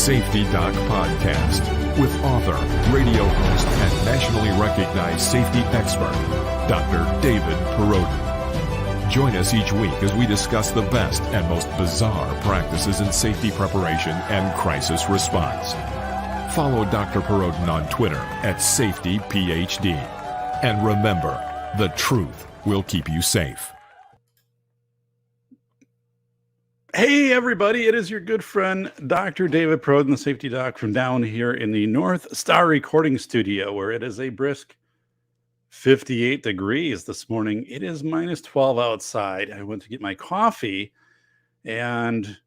Safety Doc Podcast with author, radio host, and nationally recognized safety expert, Dr. David Perrodin. Join us each week as we discuss the best and most bizarre practices in safety preparation and crisis response. Follow Dr. Perrodin on Twitter at SafetyPhD. And remember, the truth will keep you safe. Hey, everybody. It is your good friend, Dr. David Perrodin, the Safety Doc, from down here in the North Star Recording Studio, where it is a brisk 58 degrees this morning. It is minus 12 outside. I went to get my coffee, and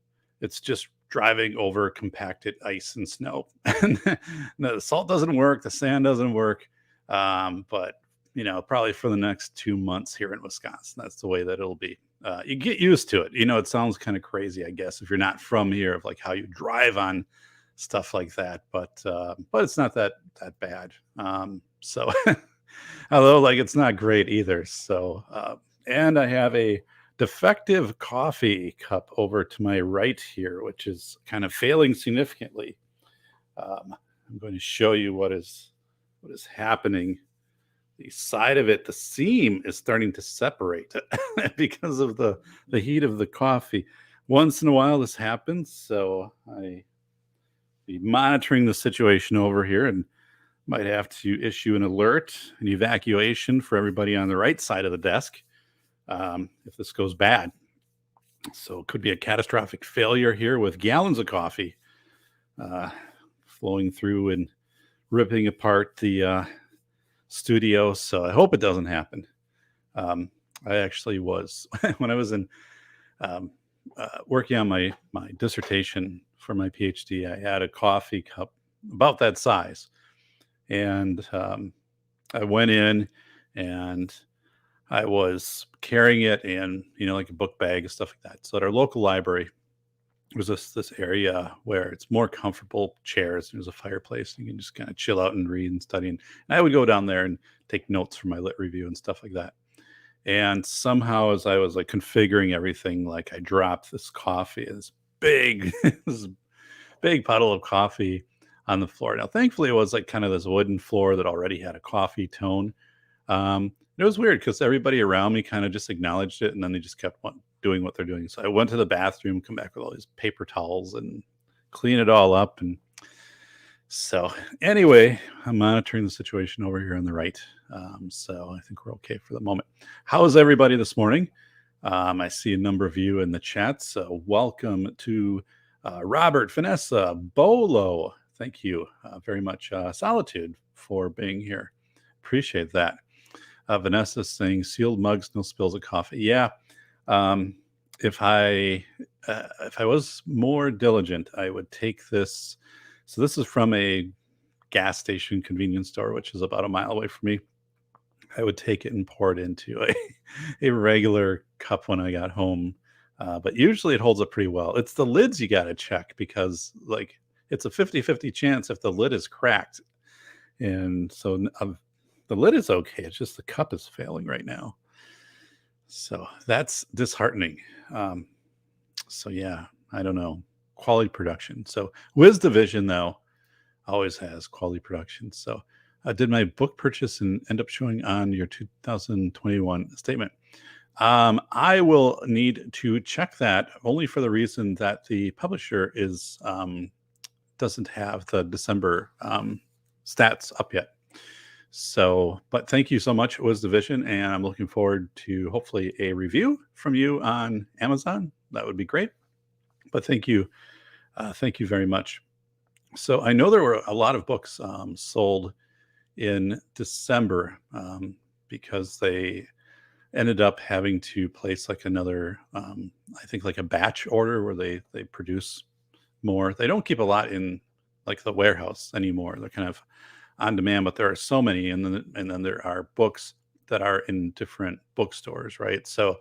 it's just driving over compacted ice and snow. And the salt doesn't work. The sand doesn't work. But, probably for the next 2 months here in Wisconsin, that's the way that it'll be. You get used to it. It sounds kind of crazy, I guess, if you're not from here, of like how you drive on stuff like that. But it's not that bad. So although it's not great either. So and I have a defective coffee cup over to my right here, which is kind of failing significantly. I'm going to show you what is happening. The side of it, the seam is starting to separate because of the heat of the coffee. Once in a while this happens, so I be monitoring the situation over here and might have to issue an alert, an evacuation for everybody on the right side of the desk if this goes bad. So it could be a catastrophic failure here with gallons of coffee flowing through and ripping apart the studio. So I hope it doesn't happen. I actually was when I was in working on my dissertation for my PhD. I had a coffee cup about that size, and I went in and I was carrying it in like a book bag and stuff like that. So at our local library was this area where it's more comfortable chairs. There's a fireplace. You can just kind of chill out and read and study. And I would go down there and take notes for my lit review and stuff like that. And somehow, as I was configuring everything, I dropped this coffee, this big puddle of coffee on the floor. Now, thankfully, it was kind of this wooden floor that already had a coffee tone. It was weird because everybody around me kind of just acknowledged it, and then they just kept doing what they're doing. So I went to the bathroom, come back with all these paper towels and clean it all up. And so anyway, I'm monitoring the situation over here on the right. So I think we're okay for the moment. How is everybody this morning? I see a number of you in the chat. So welcome to Robert, Vanessa, Bolo. Thank you very much. Solitude for being here. Appreciate that. Vanessa saying sealed mugs, no spills of coffee. Yeah. If I was more diligent, I would take this. So this is from a gas station convenience store, which is about a mile away from me. I would take it and pour it into a regular cup when I got home. But usually it holds up pretty well. It's the lids you got to check because it's a 50-50 chance if the lid is cracked. And so the lid is okay. It's just the cup is failing right now. So that's disheartening. So yeah, I don't know. Quality production. So Wiz Division, though, always has quality production. So I did my book purchase and end up showing on your 2021 statement. I will need to check that only for the reason that the publisher doesn't have the December stats up yet. So, but thank you so much, Wiz Division, and I'm looking forward to hopefully a review from you on Amazon. That would be great. But thank you very much. So I know there were a lot of books sold in December because they ended up having to place another, I think a batch order where they produce more. They don't keep a lot in the warehouse anymore. They're kind of on demand, but there are so many, and then there are books that are in different bookstores, right? So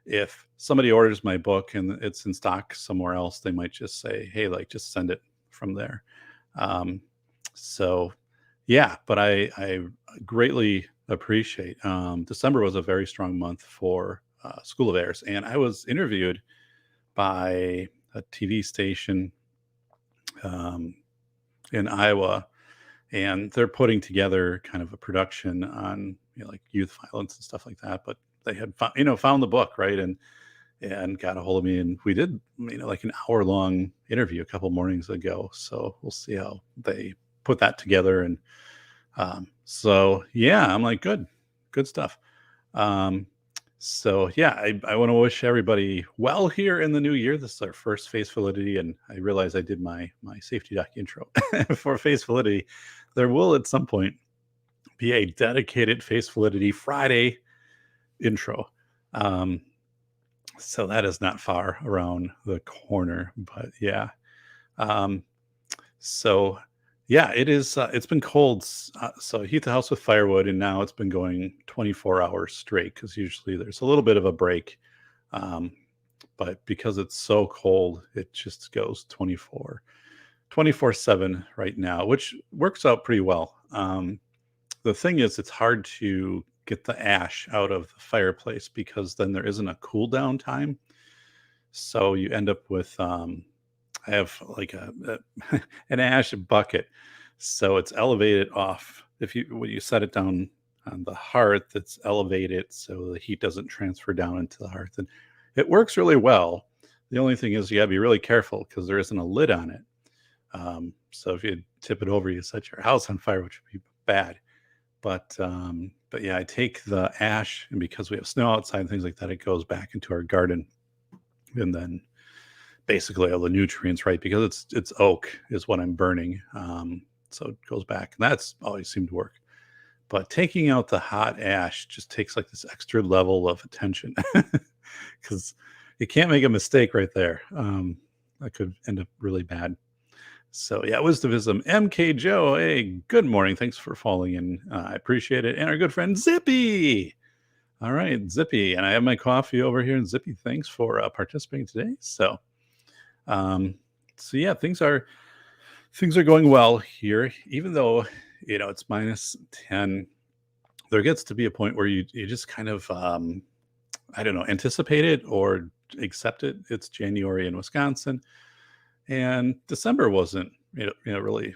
if somebody orders my book and it's in stock somewhere else, they might just say, hey, just send it from there. So yeah, but I greatly appreciate December was a very strong month for School of Airs, and I was interviewed by a TV station um, in Iowa, and they're putting together kind of a production on, like youth violence and stuff like that. But they had found the book, right, and got a hold of me, and we did like an hour long interview a couple mornings ago. So we'll see how they put that together. And so yeah, I'm like, good stuff. Um, so yeah, I want to wish everybody well here in the new year. This is our first Face Validity, and I realize I did my safety doc intro for Face Validity. There will at some point be a dedicated Face Validity Friday intro. So that is not far around the corner, but yeah. Um, so yeah, it is. It's been cold. So I heat the house with firewood, and now it's been going 24 hours straight because usually there's a little bit of a break. Um, but because it's so cold, it just goes 24/7 right now, which works out pretty well. The thing is, it's hard to get the ash out of the fireplace because then there isn't a cool down time. So you end up with I have like an ash bucket, so it's elevated off. If you when you set it down on the hearth, it's elevated so the heat doesn't transfer down into the hearth, and it works really well. The only thing is you gotta be really careful because there isn't a lid on it. So if you tip it over, you set your house on fire, which would be bad. But yeah, I take the ash, and because we have snow outside and things like that, it goes back into our garden, and then basically all the nutrients, right? Because it's oak is what I'm burning. So it goes back, and that's always seemed to work. But taking out the hot ash just takes like this extra level of attention because you can't make a mistake right there. That could end up really bad. So yeah, Wisdomism, MK Joe. Hey, good morning. Thanks for falling in. I appreciate it. And our good friend Zippy. All right, Zippy, and I have my coffee over here. And Zippy, thanks for participating today. So yeah, things are going well here, even though it's -10. There gets to be a point where you just kind of I don't know, anticipate it or accept it. It's January in Wisconsin, and December wasn't really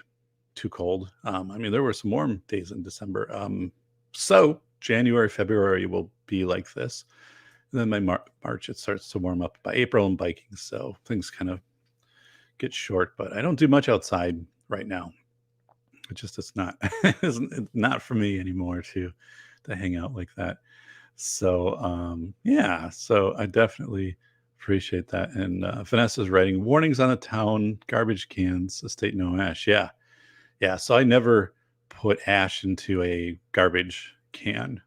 too cold. I mean, there were some warm days in December. So January, February will be like this. And then by March, it starts to warm up. By April, I'm biking, so things kind of get short. But I don't do much outside right now. It's not it's not for me anymore to hang out like that. So yeah, so I definitely appreciate that. And Vanessa's writing warnings on the town garbage cans, estate no ash. Yeah. So I never put ash into a garbage can.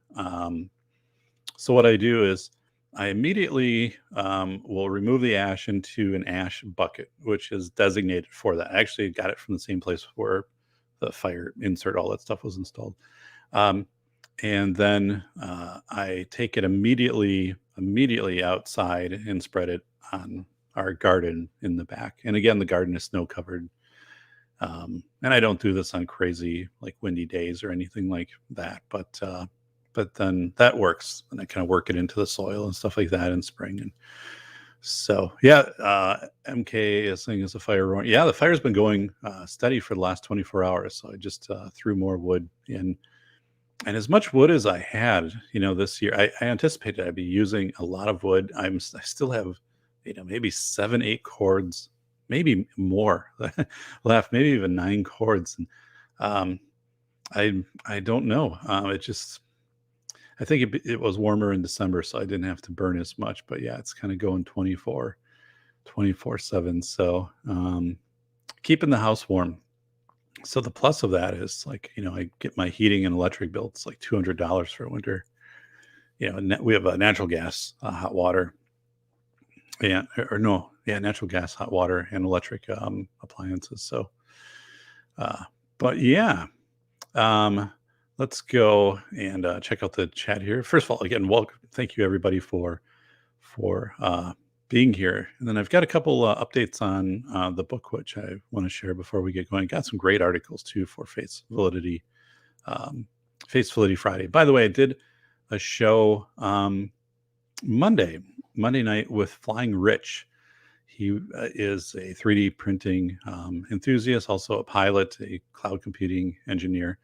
So what I do is I immediately will remove the ash into an ash bucket, which is designated for that. I actually got it from the same place where the fire insert, all that stuff was installed. And then I take it immediately outside and spread it on our garden in the back. And again, the garden is snow covered. And I don't do this on crazy like windy days or anything like that, but then that works, and I kind of work it into the soil and stuff like that in spring. And so yeah, MK is saying is a fire roaring. Yeah, the fire's been going steady for the last 24 hours. So I just threw more wood in, and as much wood as I had, this year, I anticipated I'd be using a lot of wood. I still have, maybe 7-8 cords, maybe more left, maybe even 9 cords. And I don't know. I think it was warmer in December, so I didn't have to burn as much. But yeah, it's kind of going 24/7. So keeping the house warm. So the plus of that is like, I get my heating and electric bill. It's like $200 for winter. We have a natural gas, hot water. Yeah, natural gas, hot water, and electric appliances. So, but yeah. Let's go and check out the chat here. First of all, again, welcome. Thank you everybody for being here. And then I've got a couple updates on the book, which I want to share before we get going. Got some great articles too for Face Validity Friday. By the way, I did a show Monday night with Flying Rich. He is a 3D printing enthusiast, also a pilot, a cloud computing engineer,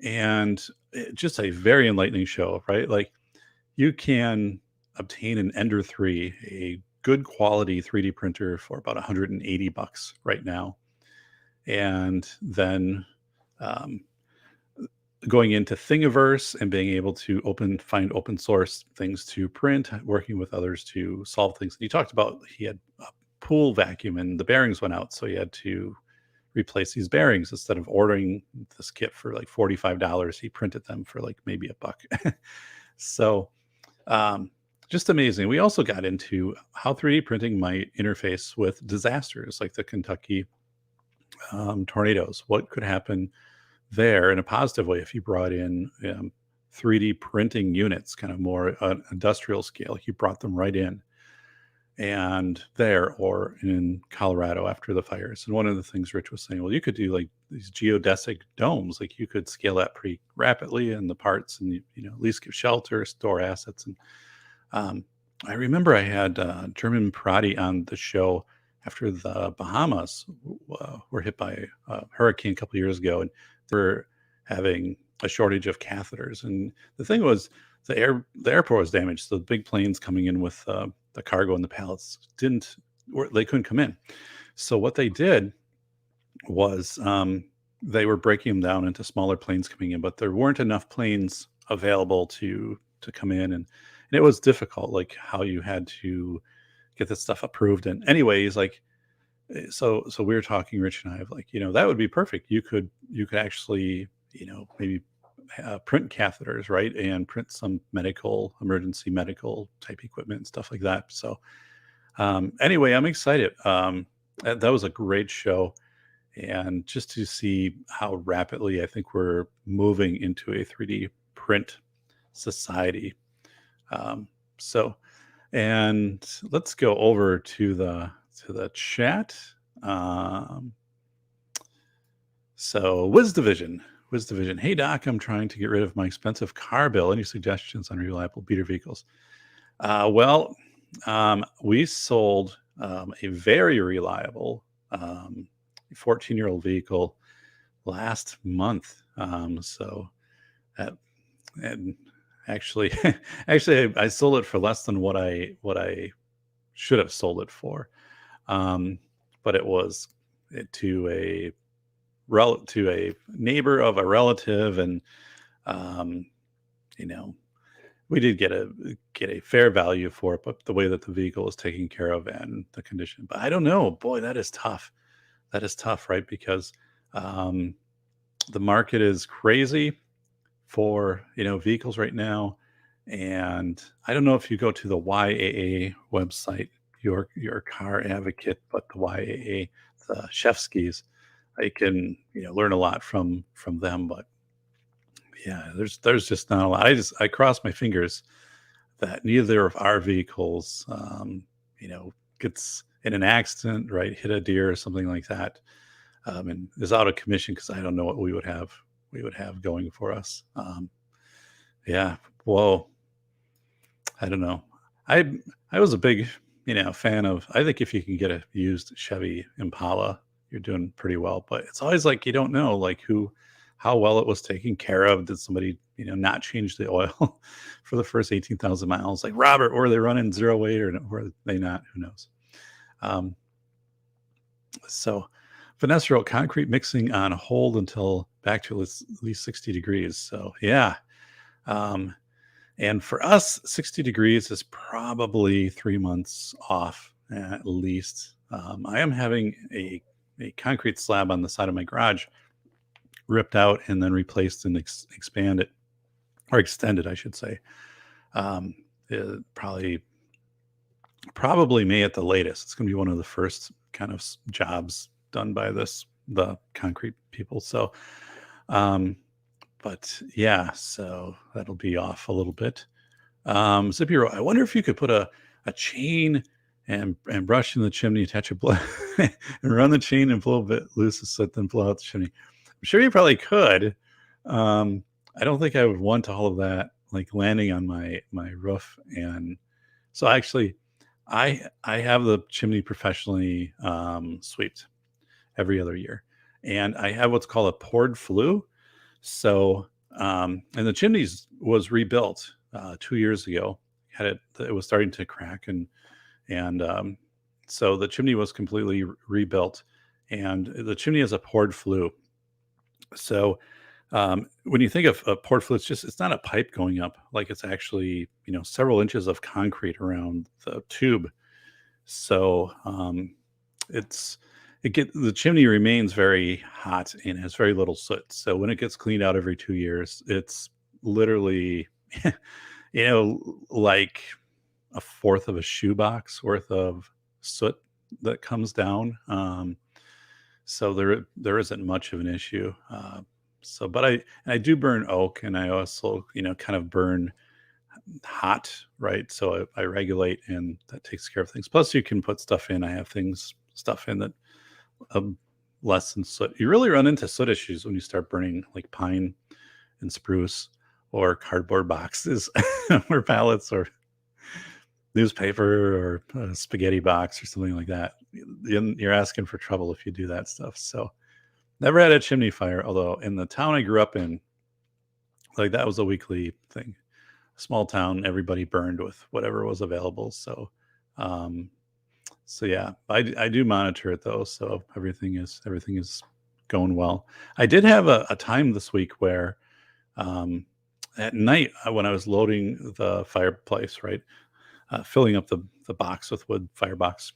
and just a very enlightening show, right? Like you can obtain an Ender 3, a good quality 3D printer for about $180 right now. And then um, going into Thingiverse and being able to find open source things to print, working with others to solve things. He talked about he had a pool vacuum and the bearings went out, so he had to replace these bearings. Instead of ordering this kit for like $45, he printed them for like maybe a buck. So um, just amazing. We also got into how 3D printing might interface with disasters like the Kentucky tornadoes. What could happen there in a positive way if you brought in 3D printing units, kind of more industrial scale? You brought them right in and there, or in Colorado after the fires. And one of the things Rich was saying, well, you could do like these geodesic domes, like you could scale that pretty rapidly in the parts, and at least give shelter, store assets. And I remember I had German Parati on the show after the Bahamas were hit by a hurricane a couple of years ago, and we're having a shortage of catheters. And the thing was, the airport was damaged, so the big planes coming in with the cargo and the pallets they couldn't come in. So what they did was they were breaking them down into smaller planes coming in, but there weren't enough planes available to come in, and it was difficult, like how you had to get this stuff approved. And anyways, like so we were talking, Rich and I, of like, that would be perfect. You could actually, maybe print catheters, right? And print some emergency medical type equipment and stuff like that. So anyway, I'm excited. That was a great show. And just to see how rapidly I think we're moving into a 3D print society. And let's go over to the chat. So WizDivision. Hey Doc, I'm trying to get rid of my expensive car bill. Any suggestions on reliable beater vehicles? We sold a very reliable 14-year-old vehicle last month. And actually, I sold it for less than what I should have sold it for. But it was to a neighbor of a relative, and we did get a fair value for it, but the way that the vehicle is taken care of and the condition. But I don't know, boy, that is tough. That is tough, right? Because the market is crazy for vehicles right now, and I don't know if you go to the YAA website, your car advocate, but the YAA, the Chefskis, I can learn a lot from them. But yeah, there's just not a lot. I cross my fingers that neither of our vehicles gets in an accident, right, hit a deer or something like that, and is out of commission, because I don't know what we would have going for us. Yeah, whoa, I don't know. I was a big fan of, I think if you can get a used Chevy Impala, you're doing pretty well. But it's always like, you don't know like how well it was taken care of. Did somebody not change the oil for the first 18,000 miles? Like, Robert, were they running 0 weight or were they not? Who knows? So Vanessa wrote, concrete mixing on hold until back to at least 60 degrees. So yeah. And for us, 60 degrees is probably 3 months off at least. I am having a concrete slab on the side of my garage ripped out and then replaced and expanded, or extended, I should say. Probably May at the latest. It's going to be one of the first kind of jobs done by the concrete people. So, but yeah, so that'll be off a little bit. Zippy, I wonder if you could put a chain and brush in the chimney, attach a and run the chain and pull a bit loose, so then blow out the chimney. I'm sure you probably could. I don't think I would want all of that like landing on my roof. And so actually, I have the chimney professionally swept every other year, and I have what's called a poured flue. So, and the chimneys was rebuilt 2 years ago. Had it was starting to crack, and so the chimney was completely rebuilt, and the chimney has a poured flue. So when you think of a poured flue, it's not a pipe going up, like it's actually several inches of concrete around the tube. So it's it get the chimney remains very hot and has very little soot. So when it gets cleaned out every 2 years, it's literally like a fourth of a shoebox worth of soot that comes down. So there isn't much of an issue. But I do burn oak, and I also kind of burn hot, right? So I regulate, and that takes care of things. Plus, you can put stuff in. I have stuff in that um, lessen soot. You really run into soot issues when you start burning like pine and spruce or cardboard boxes or pallets or newspaper or a spaghetti box or something like that. You're asking for trouble if you do that stuff. So never had a chimney fire, although in the town I grew up in, like that was a weekly thing. Small town, everybody burned with whatever was available. Um, so yeah, I do monitor it though. So everything is going well. I did have a time this week where at night when I was loading the fireplace, right, filling up the box with wood firebox,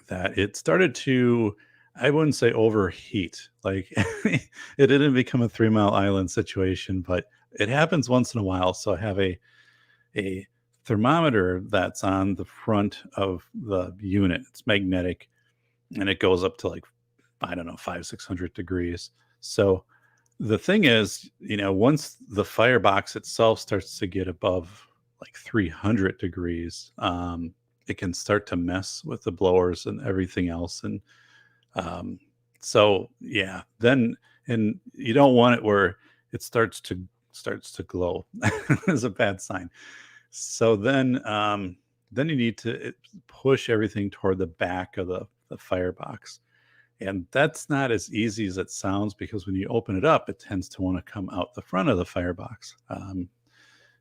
that it started to, I wouldn't say overheat. Like it didn't become a 3 Mile Island situation, but it happens once in a while. So I have a thermometer that's on the front of the unit. It's magnetic, and it goes up to like, I don't know, 500-600 degrees. So the thing is, once the firebox itself starts to get above like 300 degrees, it can start to mess with the blowers and everything else. And so yeah, then, and you don't want it where it starts to glow. Is a bad sign. So then you need to push everything toward the back of the firebox. And that's not as easy as it sounds, because when you open it up, it tends to want to come out the front of the firebox.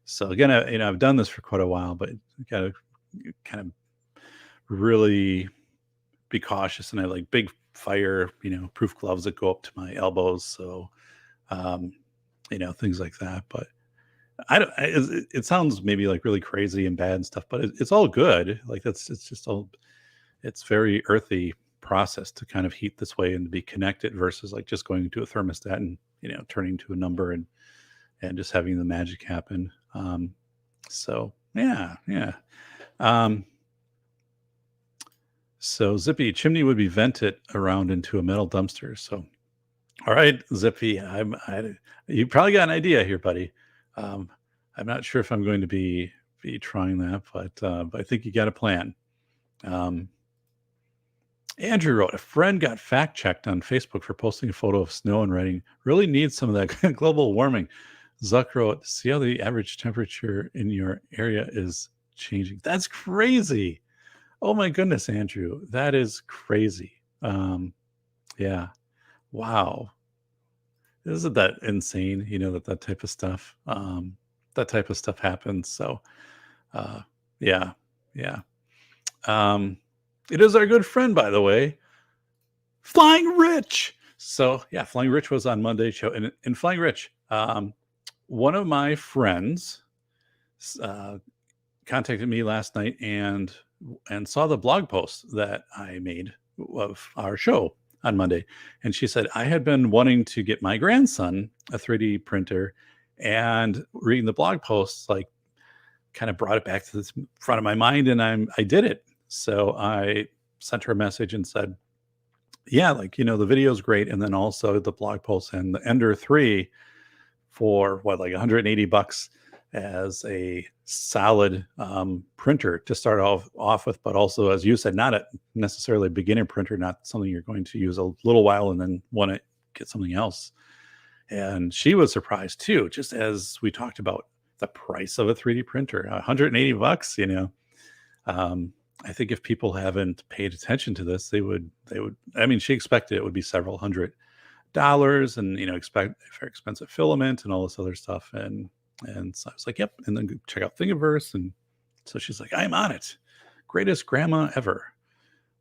So again, I've done this for quite a while, but you got to kind of really be cautious. And I like big fire, proof gloves that go up to my elbows. So, things like that. But it sounds maybe like really crazy and bad and stuff, but it's all good. Like it's very earthy process to kind of heat this way and to be connected versus like just going to a thermostat and, turning to a number and just having the magic happen. So yeah. Yeah. Um, so Zippy, chimney would be vented around into a metal dumpster. So, all right, Zippy, you probably got an idea here, buddy. Um, I'm not sure if I'm going to be trying that, but I think you got a plan. Andrew wrote, a friend got fact checked on Facebook for posting a photo of snow and writing, really needs some of that global warming. Zuck wrote, see how the average temperature in your area is changing. That's crazy. Oh my goodness, Andrew, that is crazy. Yeah. Wow. Isn't that insane? That type of stuff, happens. So, yeah, yeah. It is our good friend, by the way, Flying Rich. So yeah, Flying Rich was on Monday's show, and in Flying Rich, one of my friends contacted me last night and saw the blog post that I made of our show on Monday. And she said, I had been wanting to get my grandson a 3D printer, and reading the blog posts, like, kind of brought it back to the front of my mind, and I did it. So I sent her a message and said, yeah, like, the video is great. And then also the blog post and the Ender 3 for what, like $180 as a solid printer to start off with, but also, as you said, not necessarily a beginner printer, not something you're going to use a little while and then want to get something else. And she was surprised too, just as we talked about the price of a 3D printer, $180, I think if people haven't paid attention to this, they would. I mean, she expected it would be several $100s, and expect very expensive filament and all this other stuff, and so I was like, yep, and then check out Thingiverse, and so she's like, I'm on it, greatest grandma ever.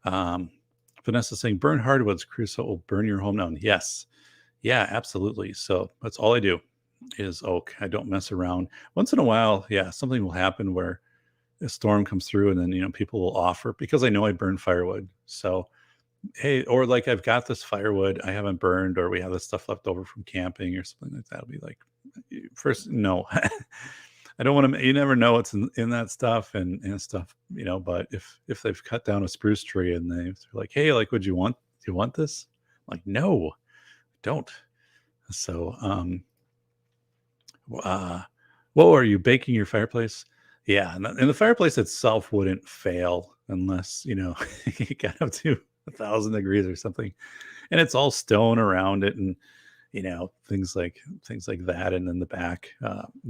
Vanessa saying, burn hardwoods, Crusoe will burn your home down. Yes, yeah, absolutely. So that's all I do is oak. I don't mess around. Once in a while, yeah, something will happen where a storm comes through, and then people will offer, because I know I burn firewood. So hey, or like I've got this firewood I haven't burned, or we have this stuff left over from camping or something like that. I'll be like, first, no, I don't want to. You never know what's in that stuff and stuff, But if they've cut down a spruce tree and they're like, hey, like, would you want? Do you want this? I'm like, no, don't. So, what are you baking your fireplace? Yeah, and the fireplace itself wouldn't fail unless you got up to 1,000 degrees or something, and it's all stone around it, and things like that, and then the back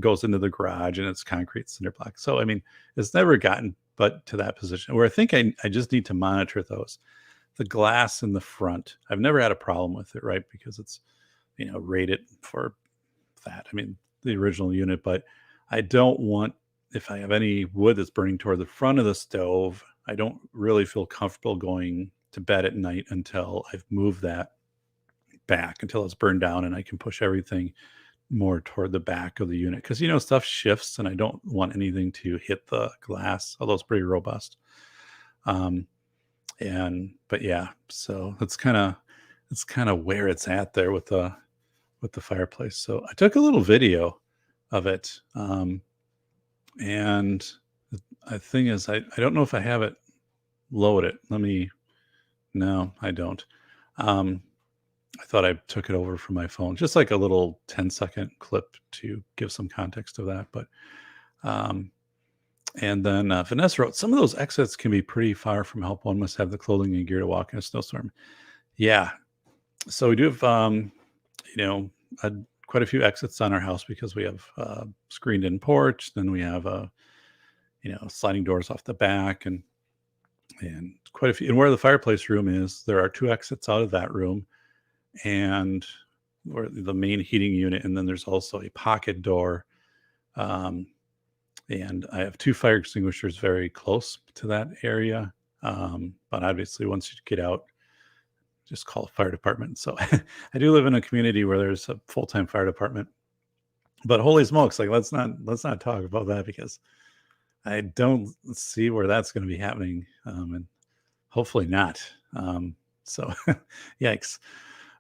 goes into the garage, and it's concrete cinder block. So I mean, it's never gotten but to that position where I think I just need to monitor those. The glass in the front, I've never had a problem with it, right? Because it's rated for that. I mean, the original unit, but I don't want, if I have any wood that's burning toward the front of the stove, I don't really feel comfortable going to bed at night until I've moved that back, until it's burned down, and I can push everything more toward the back of the unit, because stuff shifts, and I don't want anything to hit the glass, although it's pretty robust. But yeah, so it's kind of where it's at there with the fireplace. So I took a little video of it, and the thing is, I don't know if I have it loaded. No, I don't. I thought I took it over from my phone, just like a little 10-second clip to give some context of that. But and then Vanessa wrote, some of those exits can be pretty far from help. One must have the clothing and gear to walk in a snowstorm. Yeah. So we do have, quite a few exits on our house, because we have screened in porch. Then we have, sliding doors off the back, and quite a few. And where the fireplace room is, there are 2 exits out of that room, and or the main heating unit. And then there's also a pocket door. And I have 2 fire extinguishers very close to that area. But obviously, once you get out, just call a fire department. So I do live in a community where there's a full-time fire department. But holy smokes, like, let's not talk about that, because I don't see where that's going to be happening, and hopefully not. So yikes.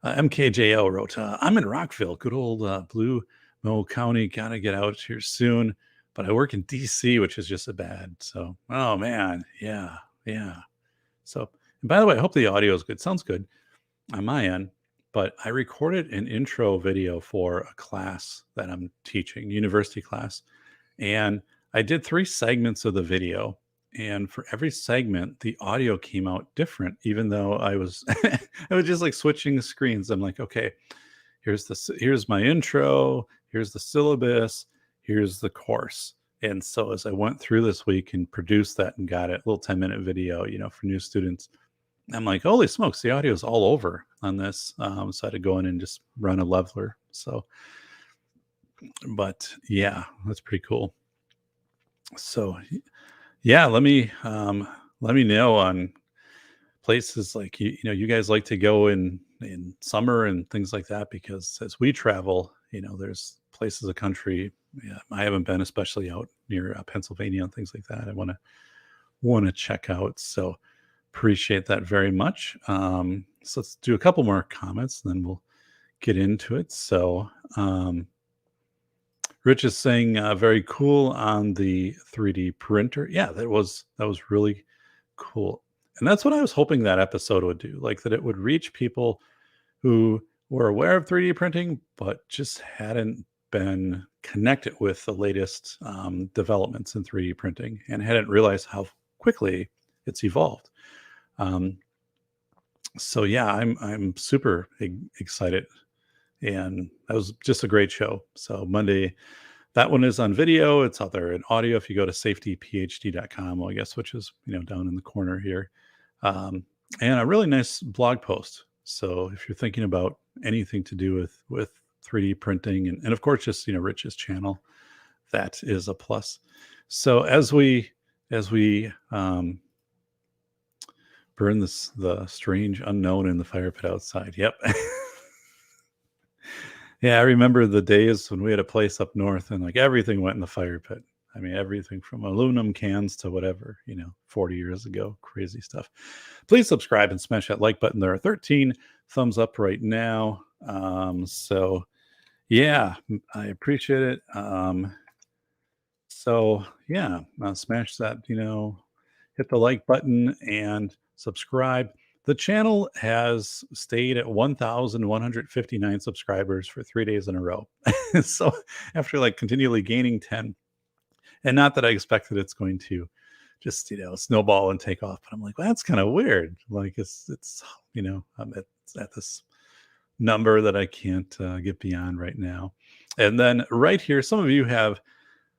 MKJL wrote, I'm in Rockville, good old Blue Mo County. Gotta get out here soon, but I work in DC, which is just a bad. So, oh man, yeah. So, and by the way, I hope the audio is good. Sounds good on my end. But I recorded an intro video for a class that I'm teaching, university class, and I did 3 segments of the video. And for every segment, the audio came out different, even though I was I was just like switching screens. I'm like, okay, here's my intro, here's the syllabus, here's the course. And so as I went through this week and produced that and got it, a little 10-minute video, for new students, I'm like, holy smokes, the audio is all over on this. So I had to go in and just run a leveler. So, but yeah, that's pretty cool. So yeah, let me know on places like you guys like to go in summer and things like that, because as we travel, there's places of country I haven't been, especially out near Pennsylvania and things like that. I want to check out. So appreciate that very much. So let's do a couple more comments, and then we'll get into it. So Rich is saying very cool on the 3D printer. Yeah, that was really cool. And that's what I was hoping that episode would do, like that it would reach people who were aware of 3D printing, but just hadn't been connected with the latest developments in 3D printing, and hadn't realized how quickly it's evolved. So yeah, I'm super excited, and that was just a great show. So Monday That one is on video. It's out there in audio. If you go to safetyphd.com, well, I guess, which is, down in the corner here. Um, and a really nice blog post. So if you're thinking about anything to do with 3D printing and of course, just, Rich's channel, that is a plus. So as we burn the strange unknown in the fire pit outside. Yep. Yeah, I remember the days when we had a place up north and like everything went in the fire pit. I mean, everything from aluminum cans to whatever, 40 years ago, crazy stuff. Please subscribe and smash that like button. There are 13 thumbs up right now. So yeah, I appreciate it. So yeah, smash that, hit the like button and subscribe. The channel has stayed at 1,159 subscribers for 3 days in a row. So after like continually gaining 10, and not that I expected it's going to just, snowball and take off, but I'm like, well, that's kind of weird. Like it's, I'm at this number that I can't get beyond right now. And then right here, some of you have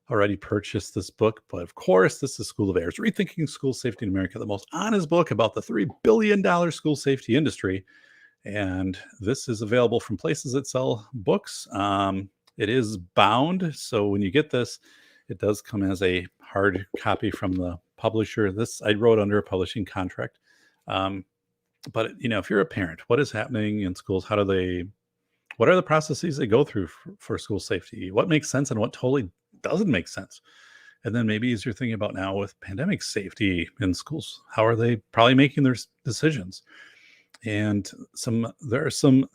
already purchased this book, but of course, this is School of Errors, Rethinking School Safety in America, the most honest book about the $3 billion school safety industry. And this is available from places that sell books. It is bound. So when you get this, it does come as a hard copy from the publisher. This I wrote under a publishing contract. But if you're a parent, what is happening in schools? What are the processes they go through for school safety? What makes sense and what totally doesn't make sense? And then maybe as you're thinking about now with pandemic safety in schools, how are they probably making their decisions? And there are some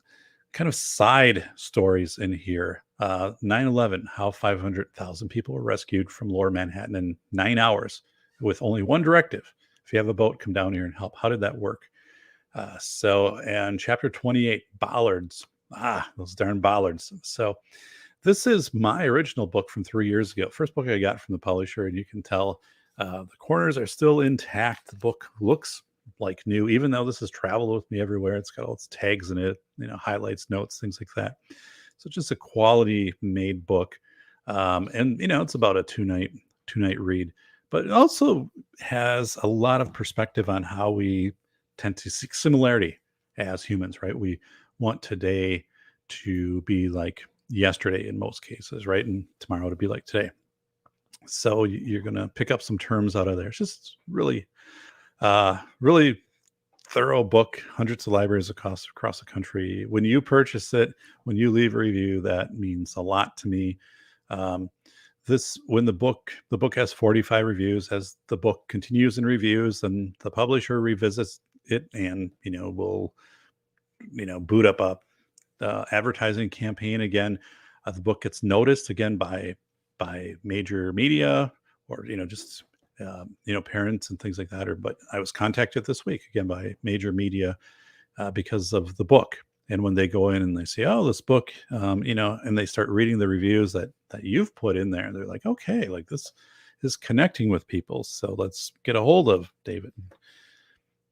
kind of side stories in here. 9/11, how 500,000 people were rescued from lower Manhattan in 9 hours with only one directive. If you have a boat, come down here and help. How did that work? And chapter 28, bollards. Those darn bollards. So this is my original book from 3 years ago. First book I got from the publisher, and you can tell the corners are still intact. The book looks like new, even though this has traveled with me everywhere. It's got all its tags in it, highlights, notes, things like that. So just a quality made book. And it's about a two night read, but it also has a lot of perspective on how we tend to seek similarity as humans, right? We want today to be like yesterday in most cases, right? And tomorrow to be like today. So you're going to pick up some terms out of there. It's just really, really thorough book, hundreds of libraries across the country. When you purchase it, when you leave a review, that means a lot to me. When the book has 45 reviews, as the book continues in reviews, and the publisher revisits it and, will, boot up a advertising campaign again. The book gets noticed again by major media or, just, parents and things like that. But I was contacted this week again by major media because of the book. And when they go in and they say, oh, this book, and they start reading the reviews that you've put in there, they're like, okay, like this is connecting with people. So let's get a hold of David and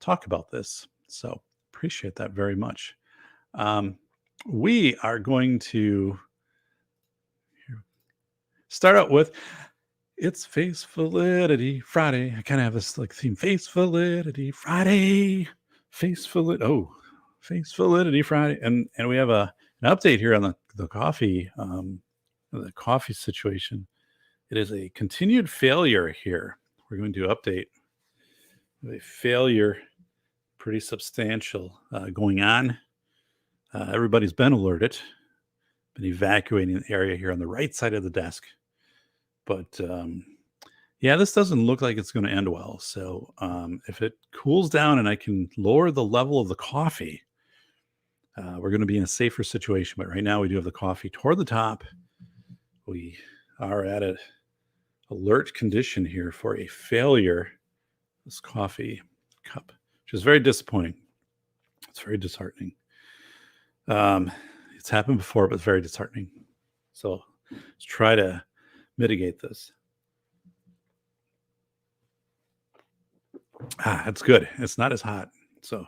talk about this. So appreciate that very much. We are going to start out with it's Face Validity Friday. I kind of have this like theme, Face Validity Friday, Face Validity Friday, and we have an update here on the coffee situation. It is a continued failure here. We're going to update a failure, pretty substantial, going on. Everybody's been alerted, been evacuating the area here on the right side of the desk. But this doesn't look like it's going to end well. So if it cools down and I can lower the level of the coffee, we're going to be in a safer situation. But right now we do have the coffee toward the top. We are at an alert condition here for a failure. This coffee cup, which is very disappointing. It's very disheartening. It's happened before, but it's very disheartening. So let's try to mitigate this. That's good. It's not as hot. So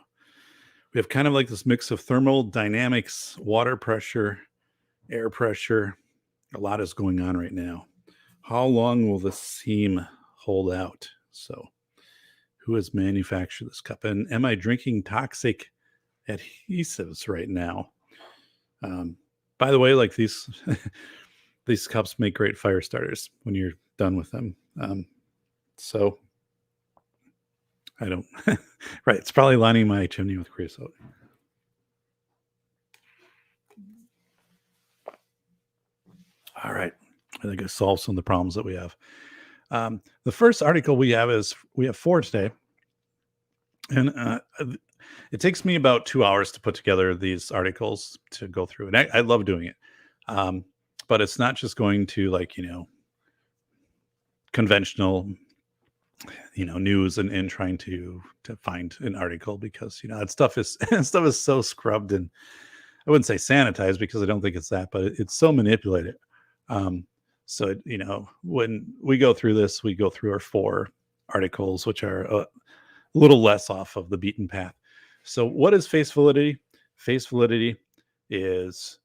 we have kind of like this mix of thermal dynamics, water pressure, air pressure, a lot is going on right now. How long will this seam hold out? So, who has manufactured this cup? And am I drinking toxic adhesives right now? Um, by the way, like these these cups make great fire starters when you're done with them. So I don't. Right, it's probably lining my chimney with creosote. All right, I think I solved some of the problems that we have. The first article we have 4 today, and it takes me about 2 hours to put together these articles to go through, and I love doing it. Um, but it's not just going to conventional news and trying to find an article, because that stuff is stuff is so scrubbed, and I wouldn't say sanitized because I don't think it's that, but it's so manipulated. So when we go through this, we go through our 4 articles, which are a little less off of the beaten path. So what is face validity? Face validity is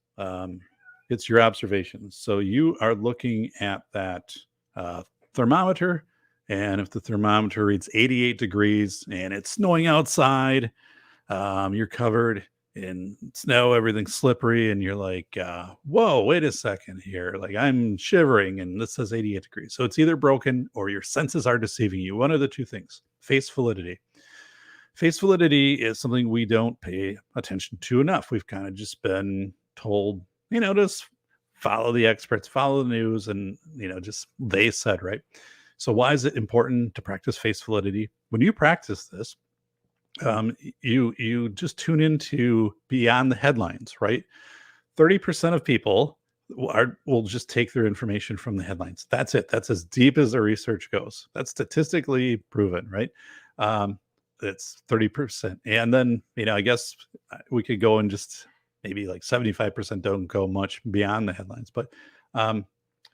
it's your observations. So you are looking at that thermometer, and if the thermometer reads 88 degrees and it's snowing outside, you're covered in snow, everything's slippery, and you're like, whoa, wait a second here. Like, I'm shivering and this says 88 degrees. So it's either broken or your senses are deceiving you. One of the two things. Face validity. Face validity is something we don't pay attention to enough. We've kind of just been told, just follow the experts, follow the news, and, just they said, right? So why is it important to practice face validity? When you practice this, you just tune into beyond the headlines, right? 30% of people will just take their information from the headlines. That's it. That's as deep as the research goes. That's statistically proven, right? It's 30%. And then, I guess we could go and just maybe like 75% don't go much beyond the headlines. But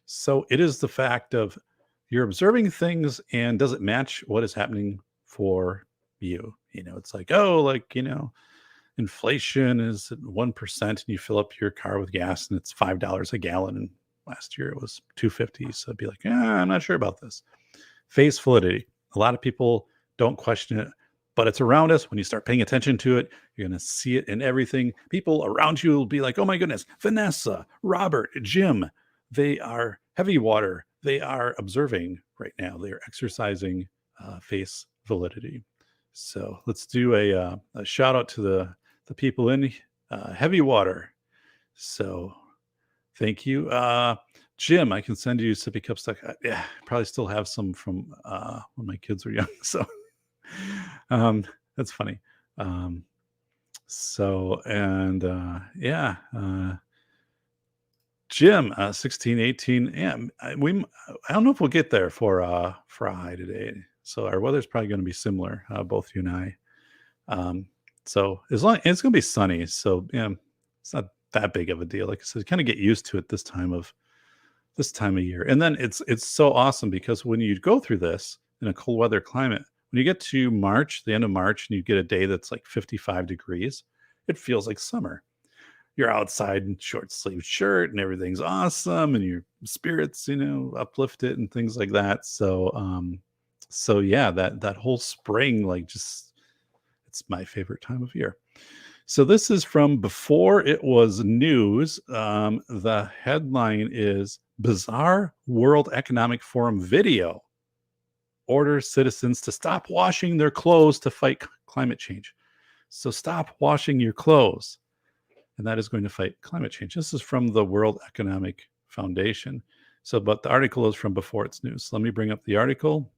so it is the fact of you're observing things, and does it match what is happening for you? It's like, inflation is at 1%, and you fill up your car with gas and it's $5 a gallon. And last year it was $2.50. So I'd be like, I'm not sure about this. Face validity. A lot of people don't question it, but it's around us. When you start paying attention to it, you're going to see it in everything. People around you will be like, oh my goodness, Vanessa, Robert, Jim, they are heavy water. They are observing right now. They are exercising face validity. So let's do a shout out to the people in heavy water. So thank you. Jim, I can send you sippy cup stuff. Yeah, probably still have some from when my kids were young. So that's funny. Jim, 16, 18. Yeah, I don't know if we'll get there for a high today. So our weather's probably going to be similar, both you and I. So as long it's going to be sunny, so yeah, it's not that big of a deal. Like I said, kind of get used to it this time of year. And then it's so awesome because when you go through this in a cold weather climate, when you get to March, the end of March, and you get a day that's like 55 degrees, it feels like summer. You're outside in short sleeve shirt and everything's awesome, and your spirits, uplifted and things like that. So yeah, that whole spring, it's my favorite time of year. So this is from Before It Was News. The headline is Bizarre World Economic Forum video orders citizens to stop washing their clothes to fight climate change. So stop washing your clothes, and that is going to fight climate change. This is from the World Economic Foundation. So, but the article is from Before It's News. So let me bring up the article.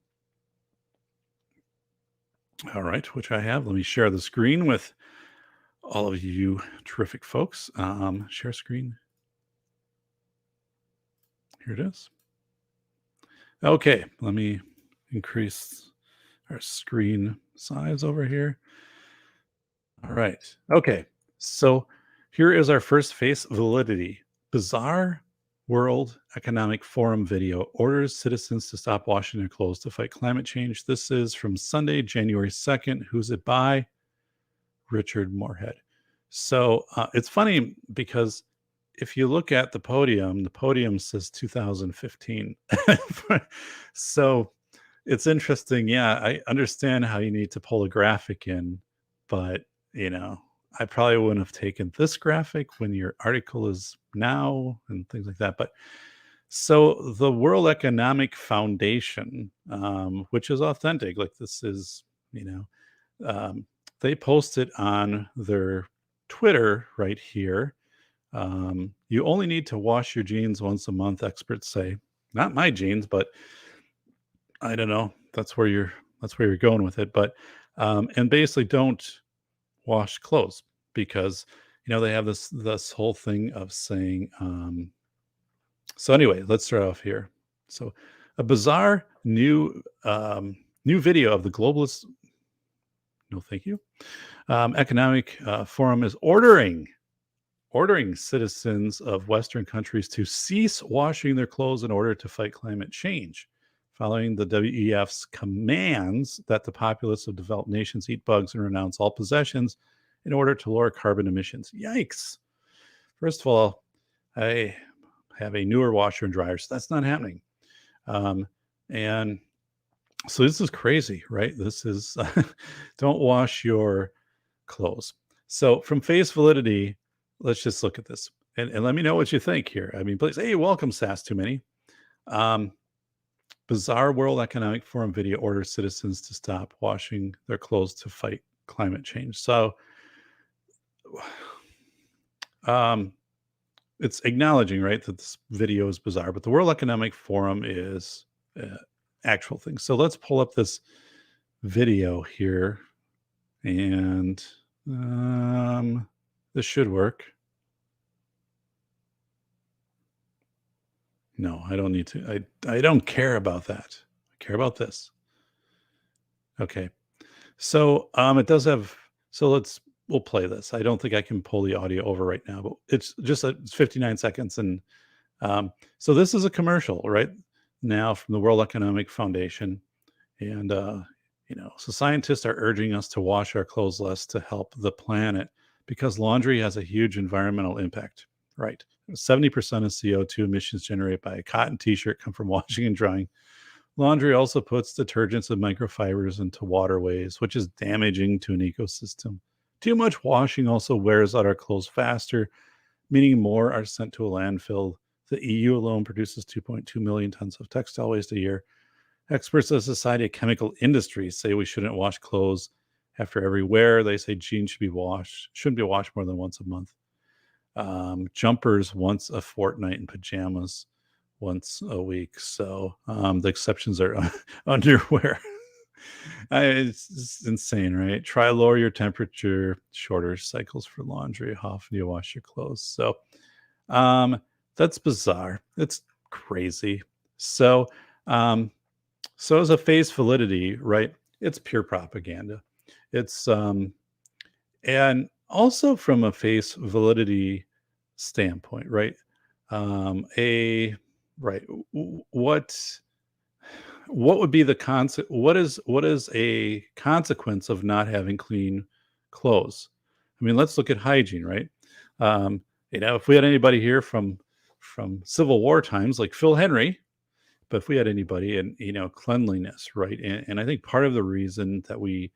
All right, which I have. Let me share the screen with all of you terrific folks. Share screen. Here it is. Okay, let me increase our screen size over here. All right. Okay, so here is our first face validity. Bizarre World Economic Forum video orders citizens to stop washing their clothes to fight climate change. This is from Sunday, January 2nd. Who's it by? Richard Moorhead. So it's funny because if you look at the podium says 2015. So it's interesting. Yeah, I understand how you need to pull a graphic in, but I probably wouldn't have taken this graphic when your article is now and things like that. But so the World Economic Foundation, which is authentic, like this is, you know, um, they posted on their Twitter right here. You only need to wash your jeans once a month, experts say. Not my jeans, but I don't know. That's where you're going with it. But and basically don't wash clothes because they have this whole thing of saying so anyway, let's start off here. So a bizarre new video of the globalist no thank you economic forum is ordering citizens of Western countries to cease washing their clothes in order to fight climate change, following the WEF's commands that the populace of developed nations eat bugs and renounce all possessions in order to lower carbon emissions. Yikes. First of all, I have a newer washer and dryer, so that's not happening. And so this is crazy, right? This is don't wash your clothes. So from Face Validity, let's just look at this and let me know what you think here. I mean, please, hey, welcome, Sass Too Many. Bizarre World Economic Forum video orders citizens to stop washing their clothes to fight climate change. So it's acknowledging, right, that this video is bizarre, but the World Economic Forum is actual thing. So let's pull up this video here and this should work. No, I don't need to. I don't care about that. I care about this. Okay. So it does have, so we'll play this. I don't think I can pull the audio over right now, but it's just it's 59 seconds. And so this is a commercial right now from the World Economic Foundation. And, so scientists are urging us to wash our clothes less to help the planet because laundry has a huge environmental impact, right? 70% of CO2 emissions generated by a cotton t-shirt come from washing and drying. Laundry also puts detergents and microfibers into waterways, which is damaging to an ecosystem. Too much washing also wears out our clothes faster, meaning more are sent to a landfill. The EU alone produces 2.2 million tons of textile waste a year. Experts of the Society of Chemical Industries say we shouldn't wash clothes after every wear. They say jeans shouldn't be washed more than once a month. Jumpers once a fortnight and pajamas once a week. So the exceptions are underwear. It's insane, right? Try lower your temperature, shorter cycles for laundry. How often do you wash your clothes? So that's bizarre. It's crazy. So as a Face Validity, right? It's pure propaganda. It's and also from a Face Validity standpoint, right? What would be the what is a consequence of not having clean clothes? I mean, let's look at hygiene, right? If we had anybody here from Civil War times, like Phil Henry, but if we had anybody in cleanliness, right? And I think part of the reason that we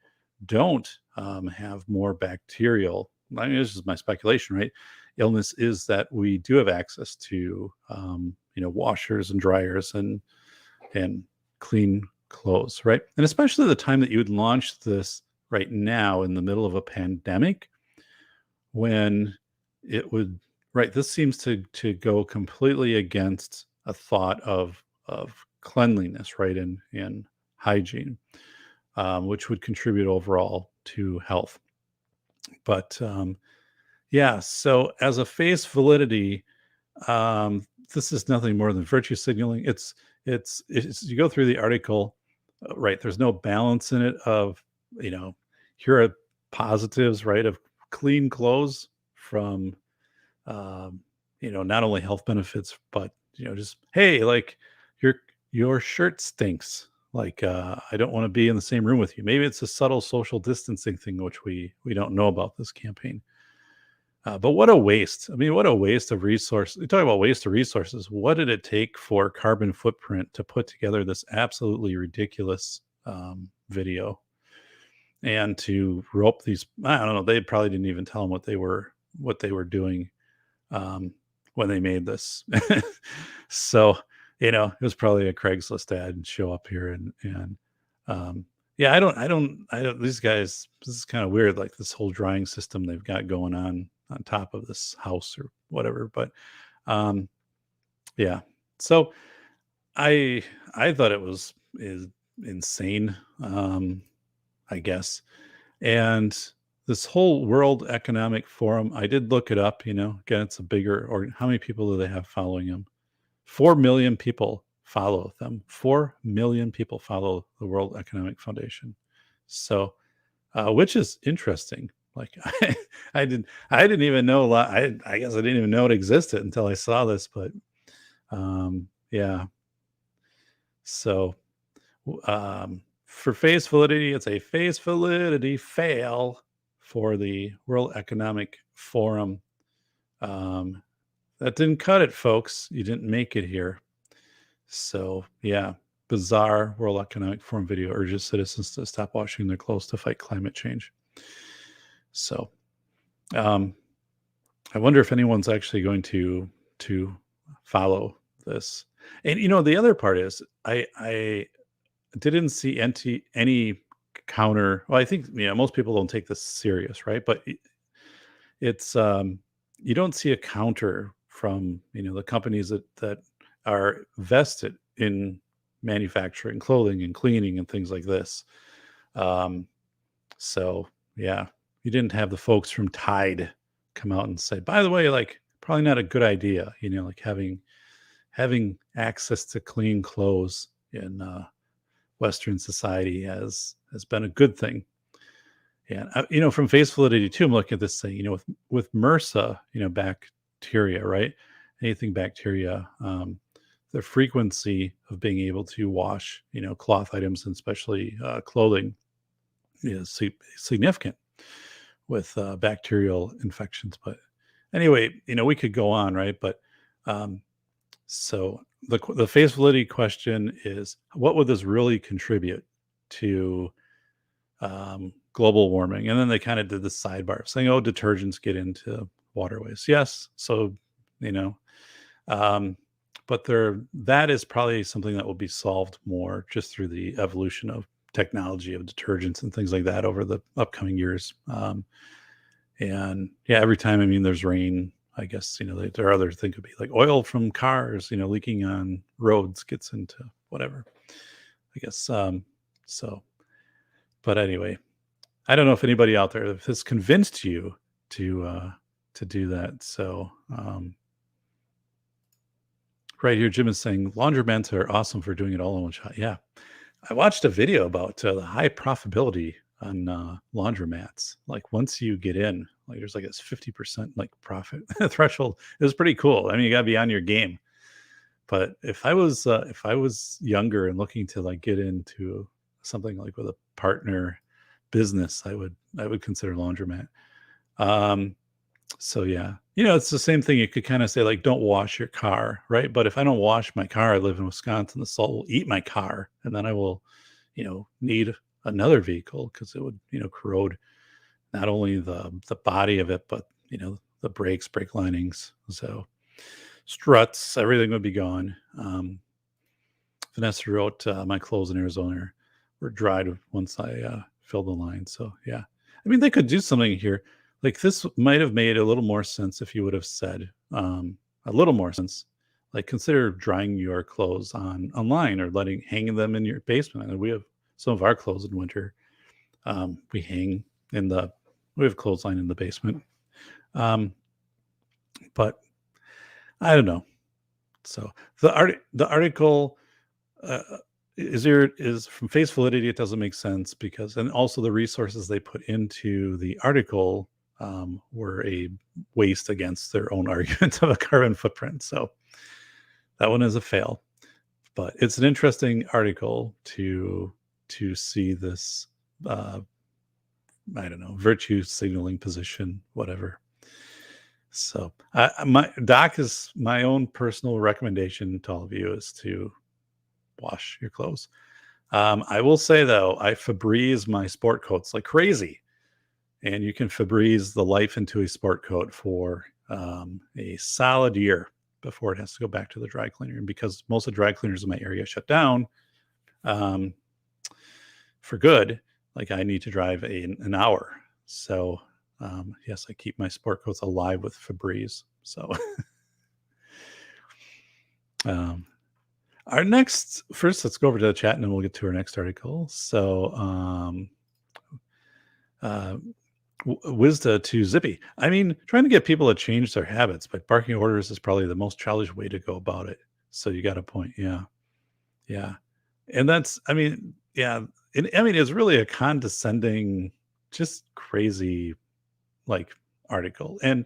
don't have more bacterial, I mean, this is my speculation, right? Illness is that we do have access to washers and dryers and clean clothes, right? And especially the time that you would launch this right now in the middle of a pandemic, when it would, right? This seems to go completely against a thought of cleanliness, right? And hygiene, which would contribute overall to health. But yeah, so as a Face Validity, this is nothing more than virtue signaling. It's you go through the article, right? There's no balance in it of, here are positives, right? Of clean clothes from, not only health benefits, but, just, hey, like your shirt stinks. Like, I don't want to be in the same room with you. Maybe it's a subtle social distancing thing, which we don't know about this campaign. But what a waste. I mean, what a waste of resource. You talk about waste of resources. What did it take for carbon footprint to put together this absolutely ridiculous video and to rope these? I don't know. They probably didn't even tell them what they were doing um, when they made this. So, it was probably a Craigslist ad and show up here and yeah, I don't, these guys, this is kind of weird, like this whole drying system they've got going on top of this house or whatever. But um, yeah, so I thought it was is insane, I guess. And this whole World Economic Forum, I did look it up, again, it's a bigger, or how many people do they have following them? 4 million people follow them. 4 million people follow the World Economic Foundation. So, which is interesting. Like I didn't even know a lot. I guess I didn't even know it existed until I saw this, but yeah. So, for face validity, it's a face validity fail for the World Economic Forum. That didn't cut it, folks. You didn't make it here. So, yeah, bizarre World Economic Forum video urges citizens to stop washing their clothes to fight climate change. So, I wonder if anyone's actually going to follow this. And the other part is I didn't see any counter. Well, I think most people don't take this serious, right? But it's you don't see a counter from the companies that are vested in manufacturing clothing and cleaning and things like this. So yeah, you didn't have the folks from Tide come out and say, by the way, like probably not a good idea, like having access to clean clothes in Western society has been a good thing. And from face validity too, I'm looking at this saying, with MRSA, bacteria, right? Anything bacteria, the frequency of being able to wash, cloth items and especially clothing is significant with bacterial infections. But anyway, we could go on, right? But so the face validity question is, what would this really contribute to global warming? And then they kind of did the sidebar saying, oh, detergents get into waterways. Yes. So, but that is probably something that will be solved more just through the evolution of technology of detergents and things like that over the upcoming years. And yeah, every time, there's rain, I guess, there are other things could be like oil from cars, leaking on roads gets into whatever, I guess. So, but anyway, I don't know if anybody out there has convinced you to do that. So, right here, Jim is saying laundromats are awesome for doing it all in one shot. Yeah. I watched a video about the high profitability on laundromats. Like once you get in, like there's like this 50% like profit threshold. It was pretty cool. I mean, you gotta be on your game. But if I was younger and looking to like get into something like with a partner business, I would consider laundromat. So yeah, it's the same thing. You could kind of say like, don't wash your car, right? But if I don't wash my car, I live in Wisconsin, the salt will eat my car, and then I will, need another vehicle because it would, corrode not only the body of it, but the brakes, brake linings, so struts, everything would be gone. Vanessa wrote, my clothes in Arizona were dried once I filled the line. So yeah, I mean, they could do something here. Like this might have made a little more sense if you would have said a little more sense. Like consider drying your clothes online or hanging them in your basement. And we have some of our clothes in winter. We hang we have clothesline in the basement. But I don't know. So the article is from face validity. It doesn't make sense and also the resources they put into the article were a waste against their own argument of a carbon footprint. So that one is a fail, but it's an interesting article to see this, I don't know, virtue signaling position, whatever. So my doc is my own personal recommendation to all of you is to wash your clothes. I will say though, I Febreze my sport coats like crazy, and you can Febreze the life into a sport coat for a solid year before it has to go back to the dry cleaner. And because most of the dry cleaners in my area shut down um, for good, like I need to drive an hour. So yes, I keep my sport coats alive with Febreze. So um, our next, first, let's go over to the chat and then we'll get to our next article. So uh, Wisda to Zippy. I mean, trying to get people to change their habits by barking orders is probably the most childish way to go about it. So you got a point. Yeah. Yeah. And that's, I mean, yeah. And I mean, it's really a condescending, just crazy like article. And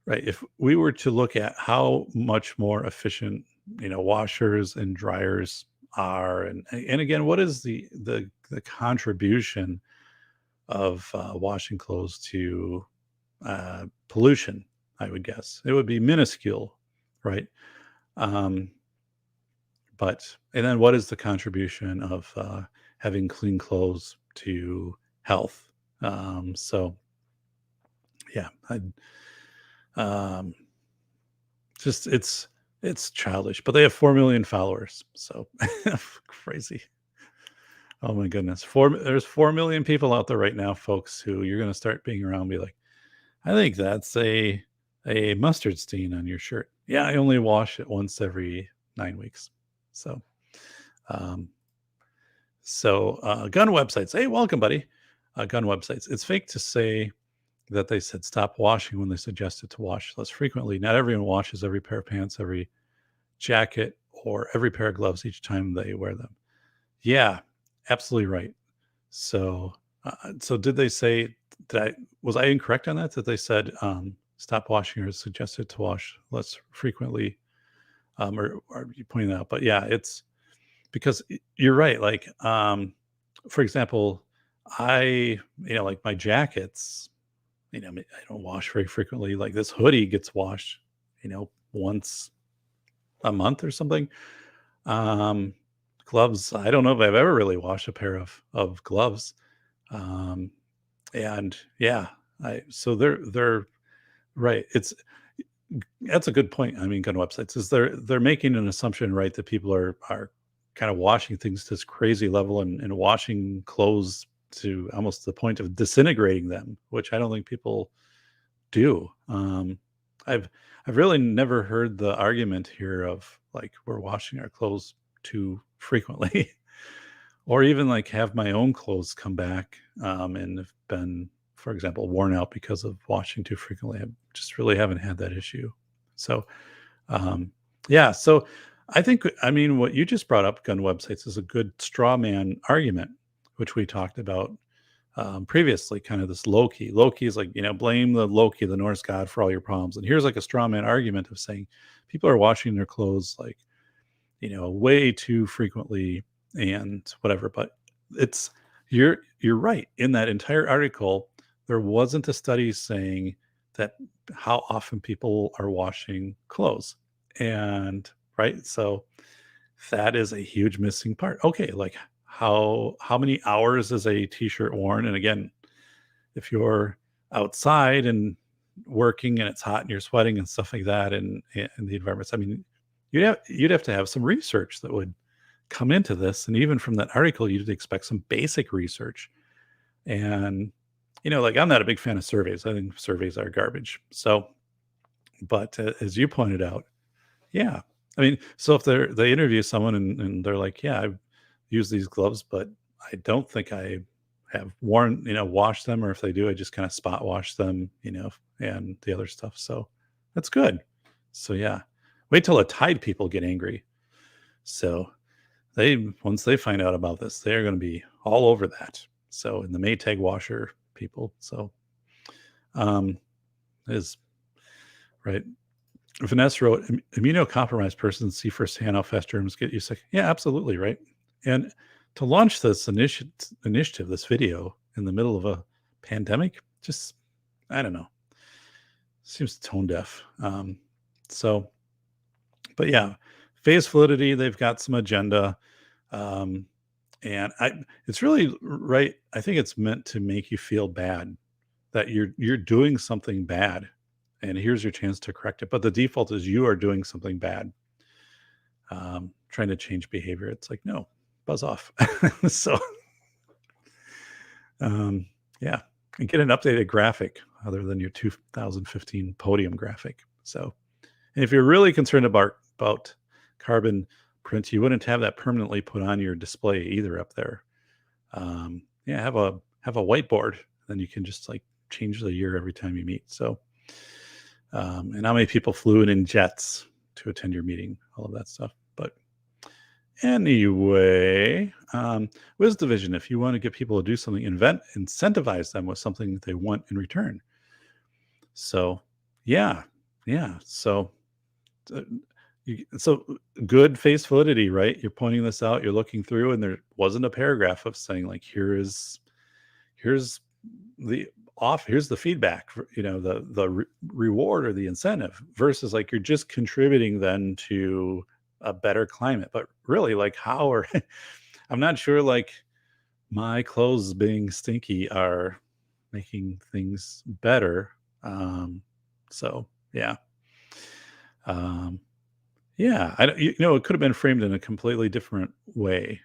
right, if we were to look at how much more efficient, washers and dryers are, and again, what is the contribution of washing clothes to pollution? I would guess it would be minuscule, right? Um, but and then what is the contribution of having clean clothes to health? So yeah, um, just it's childish, but they have 4 million followers, so crazy. Oh my goodness, there's 4 million people out there right now, folks, who you're gonna start being around, and be like, I think that's a mustard stain on your shirt. Yeah, I only wash it once every 9 weeks. So, um, gun websites. Hey, welcome, buddy. Gun websites. It's fake to say that they said stop washing when they suggested to wash less frequently. Not everyone washes every pair of pants, every jacket, or every pair of gloves each time they wear them. Yeah, absolutely right. So, so did they say that? Was I incorrect on that? That they said stop washing or suggested to wash less frequently, or are you pointing that out? But yeah, it's because you're right. Like, for example, like my jackets, I don't wash very frequently. Like this hoodie gets washed, once a month or something. Um, Gloves, I don't know if I've ever really washed a pair of gloves. Um, and yeah, I so they're right. That's a good point. I mean, gun websites is they're making an assumption, right, that people are kind of washing things to this crazy level and washing clothes to almost the point of disintegrating them, which I don't think people do. I've I've really never heard the argument here of like we're washing our clothes too frequently, or even like have my own clothes come back and have been, for example, worn out because of washing too frequently. I just really haven't had that issue. So, um, yeah. So I mean, what you just brought up, gun websites, is a good straw man argument, which we talked about previously, kind of this Loki. Loki is like, blame the Loki, the Norse god, for all your problems. And here's like a straw man argument of saying people are washing their clothes like, way too frequently and whatever. But it's you're right. In that entire article, there wasn't a study saying that how often people are washing clothes. And right. So that is a huge missing part. Okay, like how many hours is a t-shirt worn? And again, if you're outside and working and it's hot and you're sweating and stuff like that and the environments, I mean, you'd have to have some research that would come into this. And even from that article, you'd expect some basic research. And like I'm not a big fan of surveys. I think surveys are garbage. So, but as you pointed out, yeah. I mean, so if they interview someone and they're like, yeah, I've used these gloves, but I don't think I have washed them, or if they do, I just kind of spot wash them, and the other stuff. So that's good. So yeah, wait till the Tide people get angry. So once they find out about this, they're going to be all over that. So in the Maytag washer people. So is right. Vanessa wrote, immunocompromised persons see firsthand how fast germs get you sick. Yeah, absolutely. Right. And to launch this initiative, this video in the middle of a pandemic, just, I don't know. seems tone deaf. So, but yeah, phase validity, they've got some agenda. Um, and it's really right. I think it's meant to make you feel bad that you're doing something bad, and here's your chance to correct it. But the default is you are doing something bad, trying to change behavior. It's like, no, buzz off. So, um, yeah, and get an updated graphic other than your 2015 podium graphic. So, and if you're really concerned about carbon print, you wouldn't have that permanently put on your display either up there. Yeah, have a whiteboard, then you can just like change the year every time you meet. So, and how many people flew in jets to attend your meeting, all of that stuff. But anyway, Wiz Division, if you want to get people to do something, incentivize them with something that they want in return. So, yeah. So, uh, so good face validity, right? You're pointing this out, you're looking through, and there wasn't a paragraph of saying like, here's the here's the feedback, the reward or the incentive, versus like you're just contributing then to a better climate. But really, like, how are I'm not sure like my clothes being stinky are making things better. So yeah. Um, yeah, it could have been framed in a completely different way.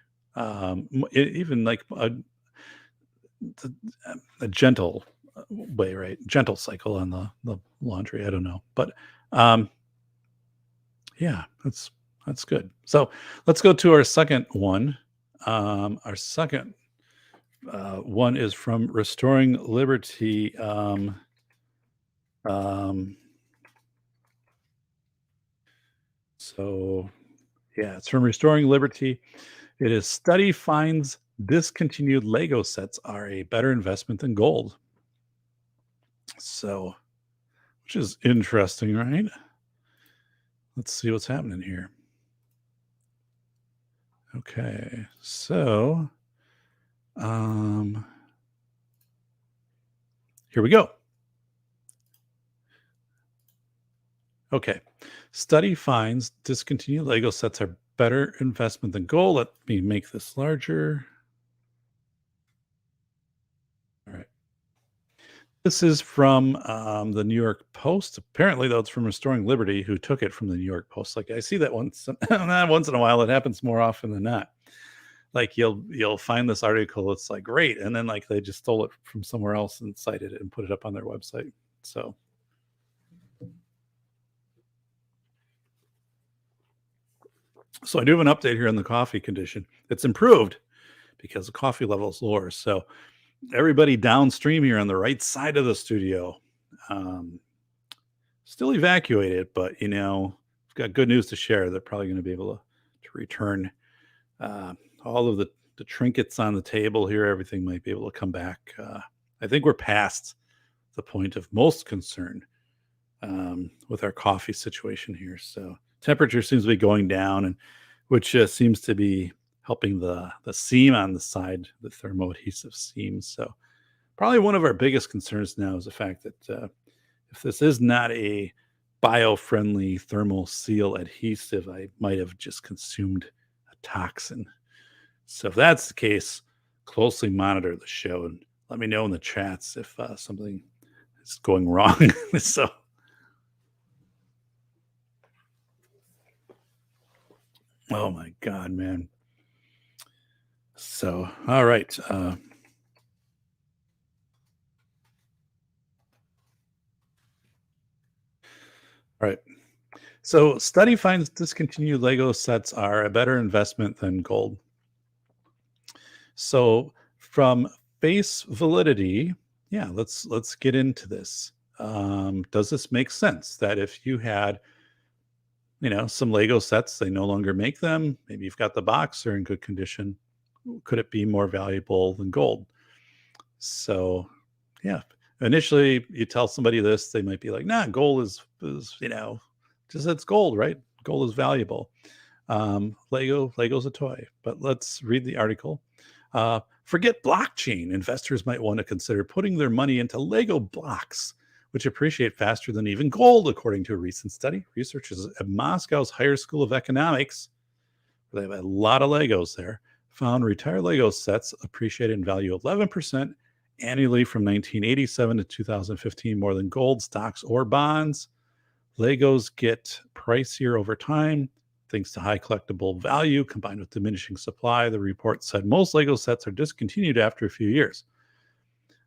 Even like a gentle way, right? Gentle cycle on the laundry. I don't know, but um, yeah, that's good. So let's go to our second one. Our second one is from Restoring Liberty. So yeah, it's from Restoring Liberty. It is study finds discontinued Lego sets are a better investment than gold. So, which is interesting, right? Let's see what's happening here. Okay, so here we go. Okay, study finds discontinued Lego sets are better investment than gold. Let me make this larger. All right. This is from the New York Post. Apparently, though, it's from Restoring Liberty, who took it from the New York Post. Like I see that once in a while. It happens more often than not. Like you'll find this article. It's like great, and then like they just stole it from somewhere else and cited it and put it up on their website. So I do have an update here on the coffee condition. It's improved because the coffee level is lower. So everybody downstream here on the right side of the studio, still evacuated, but we've got good news to share. They're probably going to be able to return all of the trinkets on the table here. Everything might be able to come back. I think we're past the point of most concern with our coffee situation here. So temperature seems to be going down, and which seems to be helping the seam on the side, the thermoadhesive seam. So probably one of our biggest concerns now is the fact that if this is not a bio-friendly thermal seal adhesive, I might have just consumed a toxin. So if that's the case, closely monitor the show and let me know in the chats if something is going wrong. So oh my God, man. So, all right. All right. So, study finds discontinued Lego sets are a better investment than gold. So, from face validity, yeah, let's get into this. Does this make sense that if you had, some Lego sets, they no longer make them, maybe you've got the box, they're in good condition, could it be more valuable than gold? So, yeah, initially you tell somebody this, they might be like, nah, gold is just it's gold, right? Gold is valuable. Lego's a toy. But let's read the article. Forget blockchain. Investors might want to consider putting their money into Lego blocks, which appreciate faster than even gold, according to a recent study. Researchers at Moscow's Higher School of Economics, where they have a lot of Legos there, found retired Lego sets appreciated in value 11% annually from 1987 to 2015, more than gold, stocks, or bonds. Legos get pricier over time thanks to high collectible value combined with diminishing supply. The report said most Lego sets are discontinued after a few years.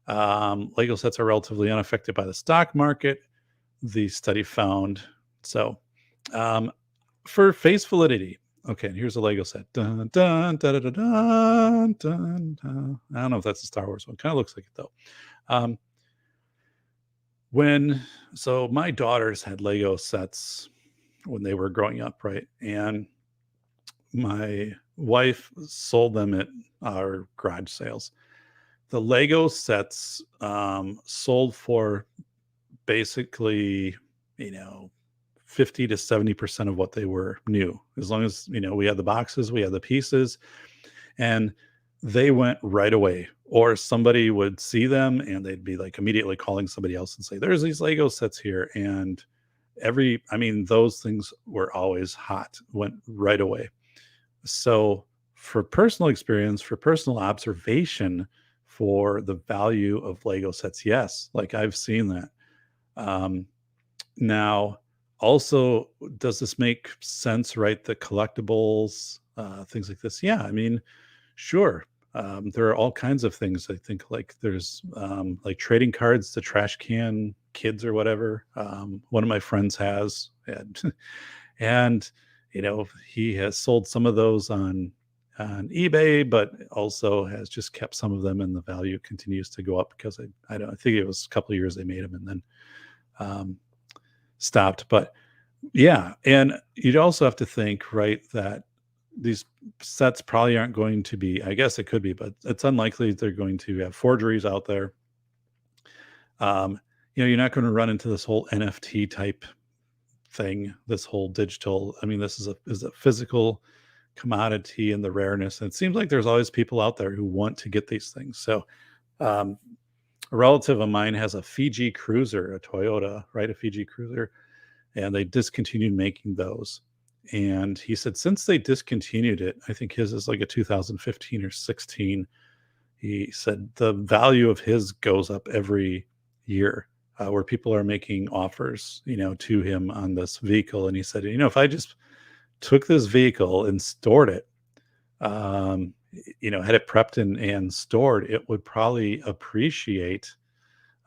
Lego sets are relatively unaffected by the stock market, the study found. So, for face validity, okay, and here's a Lego set. Dun, dun, dun, dun, dun, dun, dun. I don't know if that's a Star Wars one. Kind of looks like it though. So my daughters had Lego sets when they were growing up, right? And my wife sold them at our garage sales. The Lego sets sold for basically, 50 to 70% of what they were new. As long as, we had the boxes, we had the pieces, and they went right away. Or somebody would see them and they'd be like immediately calling somebody else and say, there's these Lego sets here. And those things were always hot, went right away. So for personal experience, for personal observation, for the value of Lego sets, yes, like I've seen that. Now, also, does this make sense, right? The collectibles, things like this. Yeah, sure. There are all kinds of things. I think like there's like trading cards to trash can kids or whatever. One of my friends has, and he has sold some of those on eBay, but also has just kept some of them, and the value continues to go up because I think it was a couple of years they made them and then stopped. But yeah, and you'd also have to think, right, that these sets probably aren't going to be, I guess it could be, but it's unlikely they're going to have forgeries out there. You're not going to run into this whole NFT type thing, this whole digital. This is a physical commodity and the rareness. And it seems like there's always people out there who want to get these things. So a relative of mine has a Fiji Cruiser, a Toyota, right? A Fiji Cruiser. And they discontinued making those. And he said, since they discontinued it, I think his is like a 2015 or 16. He said the value of his goes up every year, where people are making offers, to him on this vehicle. And he said, if I just took this vehicle and stored it, had it prepped and stored, it would probably appreciate,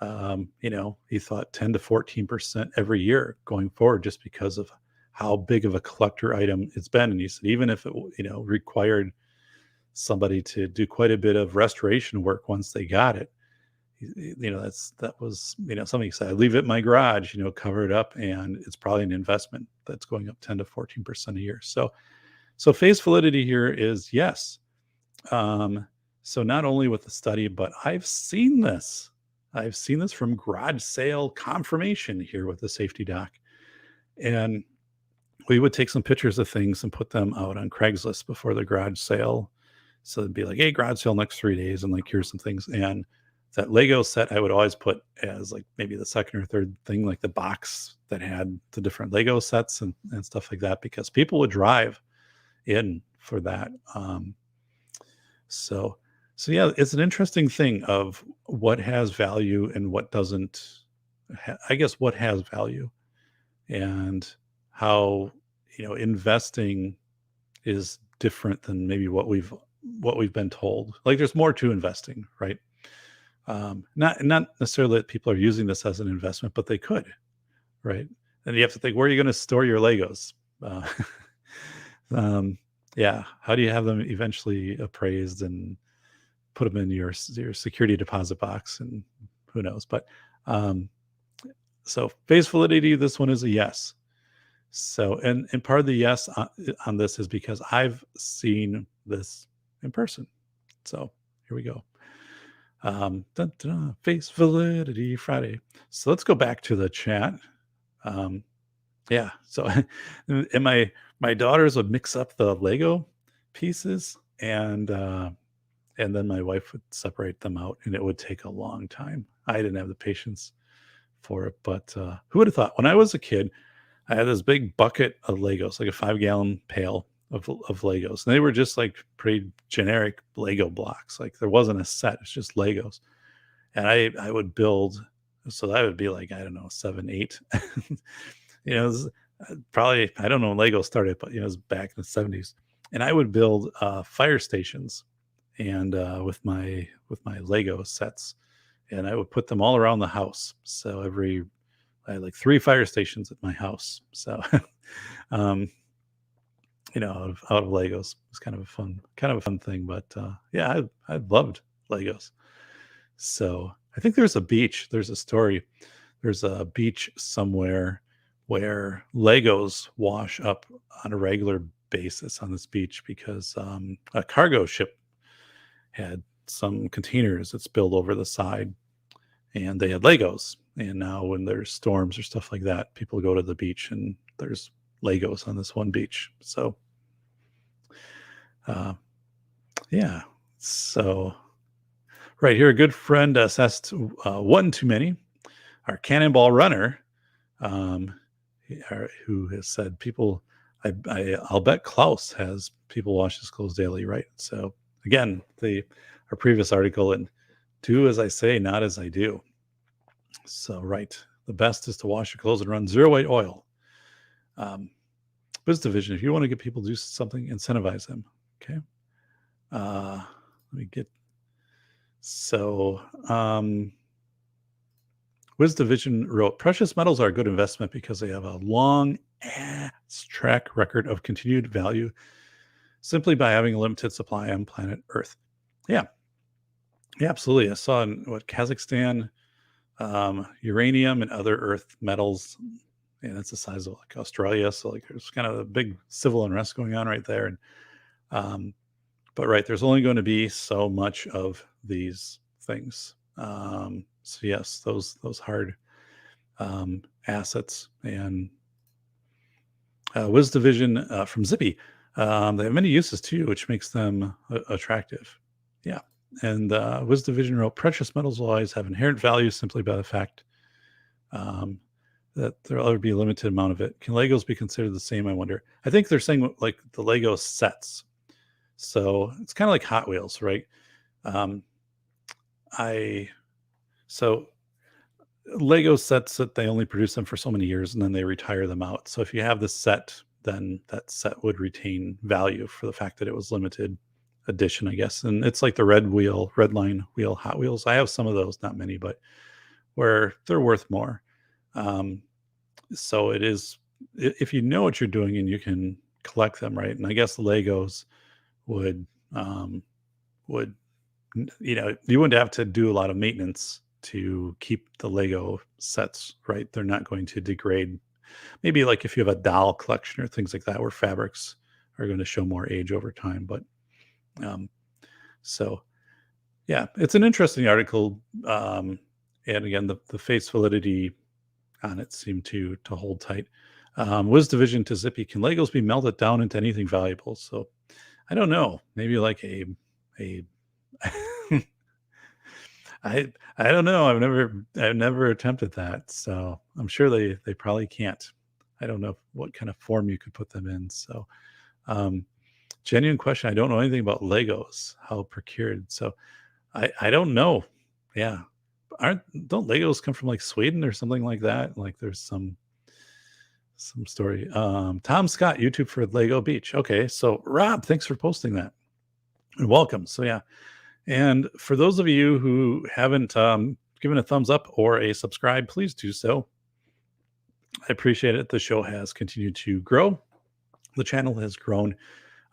he thought 10 to 14% every year going forward, just because of how big of a collector item it's been. And he said, even if it, required somebody to do quite a bit of restoration work once they got it, that was something he said, I leave it in my garage, cover it up, and it's probably an investment that's going up 10 to 14% a year. So face validity here is yes. So not only with the study, but I've seen this from garage sale confirmation here with the safety doc. And we would take some pictures of things and put them out on Craigslist before the garage sale. So it'd be like, hey, garage sale next 3 days, and like, here's some things. And that Lego set I would always put as like maybe the second or third thing, like the box that had the different Lego sets and stuff like that, because people would drive in for that. So yeah, it's an interesting thing of what has value and what doesn't. I guess what has value, and how investing is different than maybe what we've been told. Like there's more to investing, right? Not necessarily that people are using this as an investment, but they could, right? And you have to think, where are you going to store your Legos? Yeah, how do you have them eventually appraised and put them in your security deposit box, and who knows? But so face validity, this one is a yes. So, and part of the yes on this is because I've seen this in person. So here we go. Face validity Friday. So let's go back to the chat. Yeah. So, and my daughters would mix up the Lego pieces, and then my wife would separate them out, and it would take a long time. I didn't have the patience for it. But who would have thought? When I was a kid, I had this big bucket of Legos, like a 5-gallon pail of Legos. And they were just like pretty generic Lego blocks. Like there wasn't a set, it's just Legos. And I would build, so that would be like, I don't know, 7, 8. It was probably, I don't know when Lego started, but it was back in the 70s. And I would build fire stations and with my Lego sets. And I would put them all around the house. So I had like 3 fire stations at my house. So, out of Legos. It's kind of a fun thing. But yeah, I loved Legos. So I think there's a beach. There's a story. There's a beach somewhere where Legos wash up on a regular basis on this beach because a cargo ship had some containers that spilled over the side and they had Legos. And now when there's storms or stuff like that, people go to the beach and there's Legos on this one beach. So, yeah. So, right here, a good friend assessed one too many. Our Cannonball Runner, who has said people, I'll bet Klaus has people wash his clothes daily, right? So again, our previous article, and do as I say, not as I do. So, right. The best is to wash your clothes and run zero weight oil. Biz Division, if you want to get people to do something, incentivize them. Okay. Let me get. So, Wiz Division wrote, precious metals are a good investment because they have a long ass track record of continued value simply by having a limited supply on planet Earth. Yeah. Yeah, absolutely. I saw in Kazakhstan, uranium and other earth metals, and that's the size of like Australia. So like there's kind of a big civil unrest going on right there. And but right, there's only going to be so much of these things. So yes, those hard assets. And Wiz Division from Zippy, they have many uses too, which makes them attractive. Yeah. And Wiz Division wrote, precious metals will always have inherent value simply by the fact that there'll ever be a limited amount of it. Can Legos be considered the same, I wonder? I think they're saying like the Lego sets. So it's kind of like Hot Wheels, right? So Lego sets that they only produce them for so many years and then they retire them out. So if you have the set, then that set would retain value for the fact that it was limited edition, I guess. And it's like the red line wheel Hot Wheels. I have some of those, not many, but where they're worth more. So it is, if you know what you're doing and you can collect them, right? And I guess the Legos would you wouldn't have to do a lot of maintenance to keep the Lego sets, right? They're not going to degrade. Maybe like if you have a doll collection or things like that, where fabrics are going to show more age over time. But so yeah, it's an interesting article. And again, the face validity on it seemed to hold tight. Wiz Division to Zippy, can Legos be melted down into anything valuable? So I don't know. Maybe like a I don't know. I've never attempted that. So I'm sure they probably can't. I don't know what kind of form you could put them in. So genuine question. I don't know anything about Legos, how procured. So I don't know. Yeah. Don't Legos come from like Sweden or something like that? Like there's some story. Tom Scott, YouTube for Lego Beach. Okay. So Rob, thanks for posting that. And welcome. So yeah. And for those of you who haven't given a thumbs up or a subscribe, please do so. I appreciate it. The show has continued to grow. The channel has grown.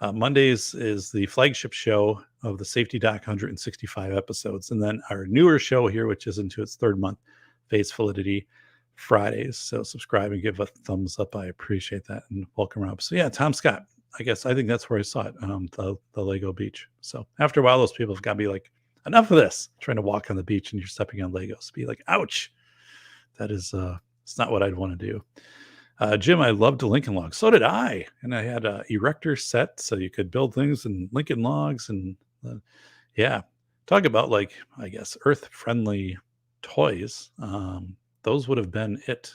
Mondays is the flagship show of the Safety Doc 165 episodes. And then our newer show here, which is into its 3rd month, Face Validity, Fridays. So subscribe and give a thumbs up. I appreciate that. And welcome, Rob. So yeah, Tom Scott. I think that's where I saw it, the Lego beach. So after a while, those people have got to be like, enough of this, trying to walk on the beach and you're stepping on Legos. Be like, ouch. That is, it's not what I'd want to do. Jim, I loved Lincoln Logs. So did I. And I had a erector set so you could build things in Lincoln Logs. And yeah, talk about like, I guess, earth-friendly toys. those would have been it.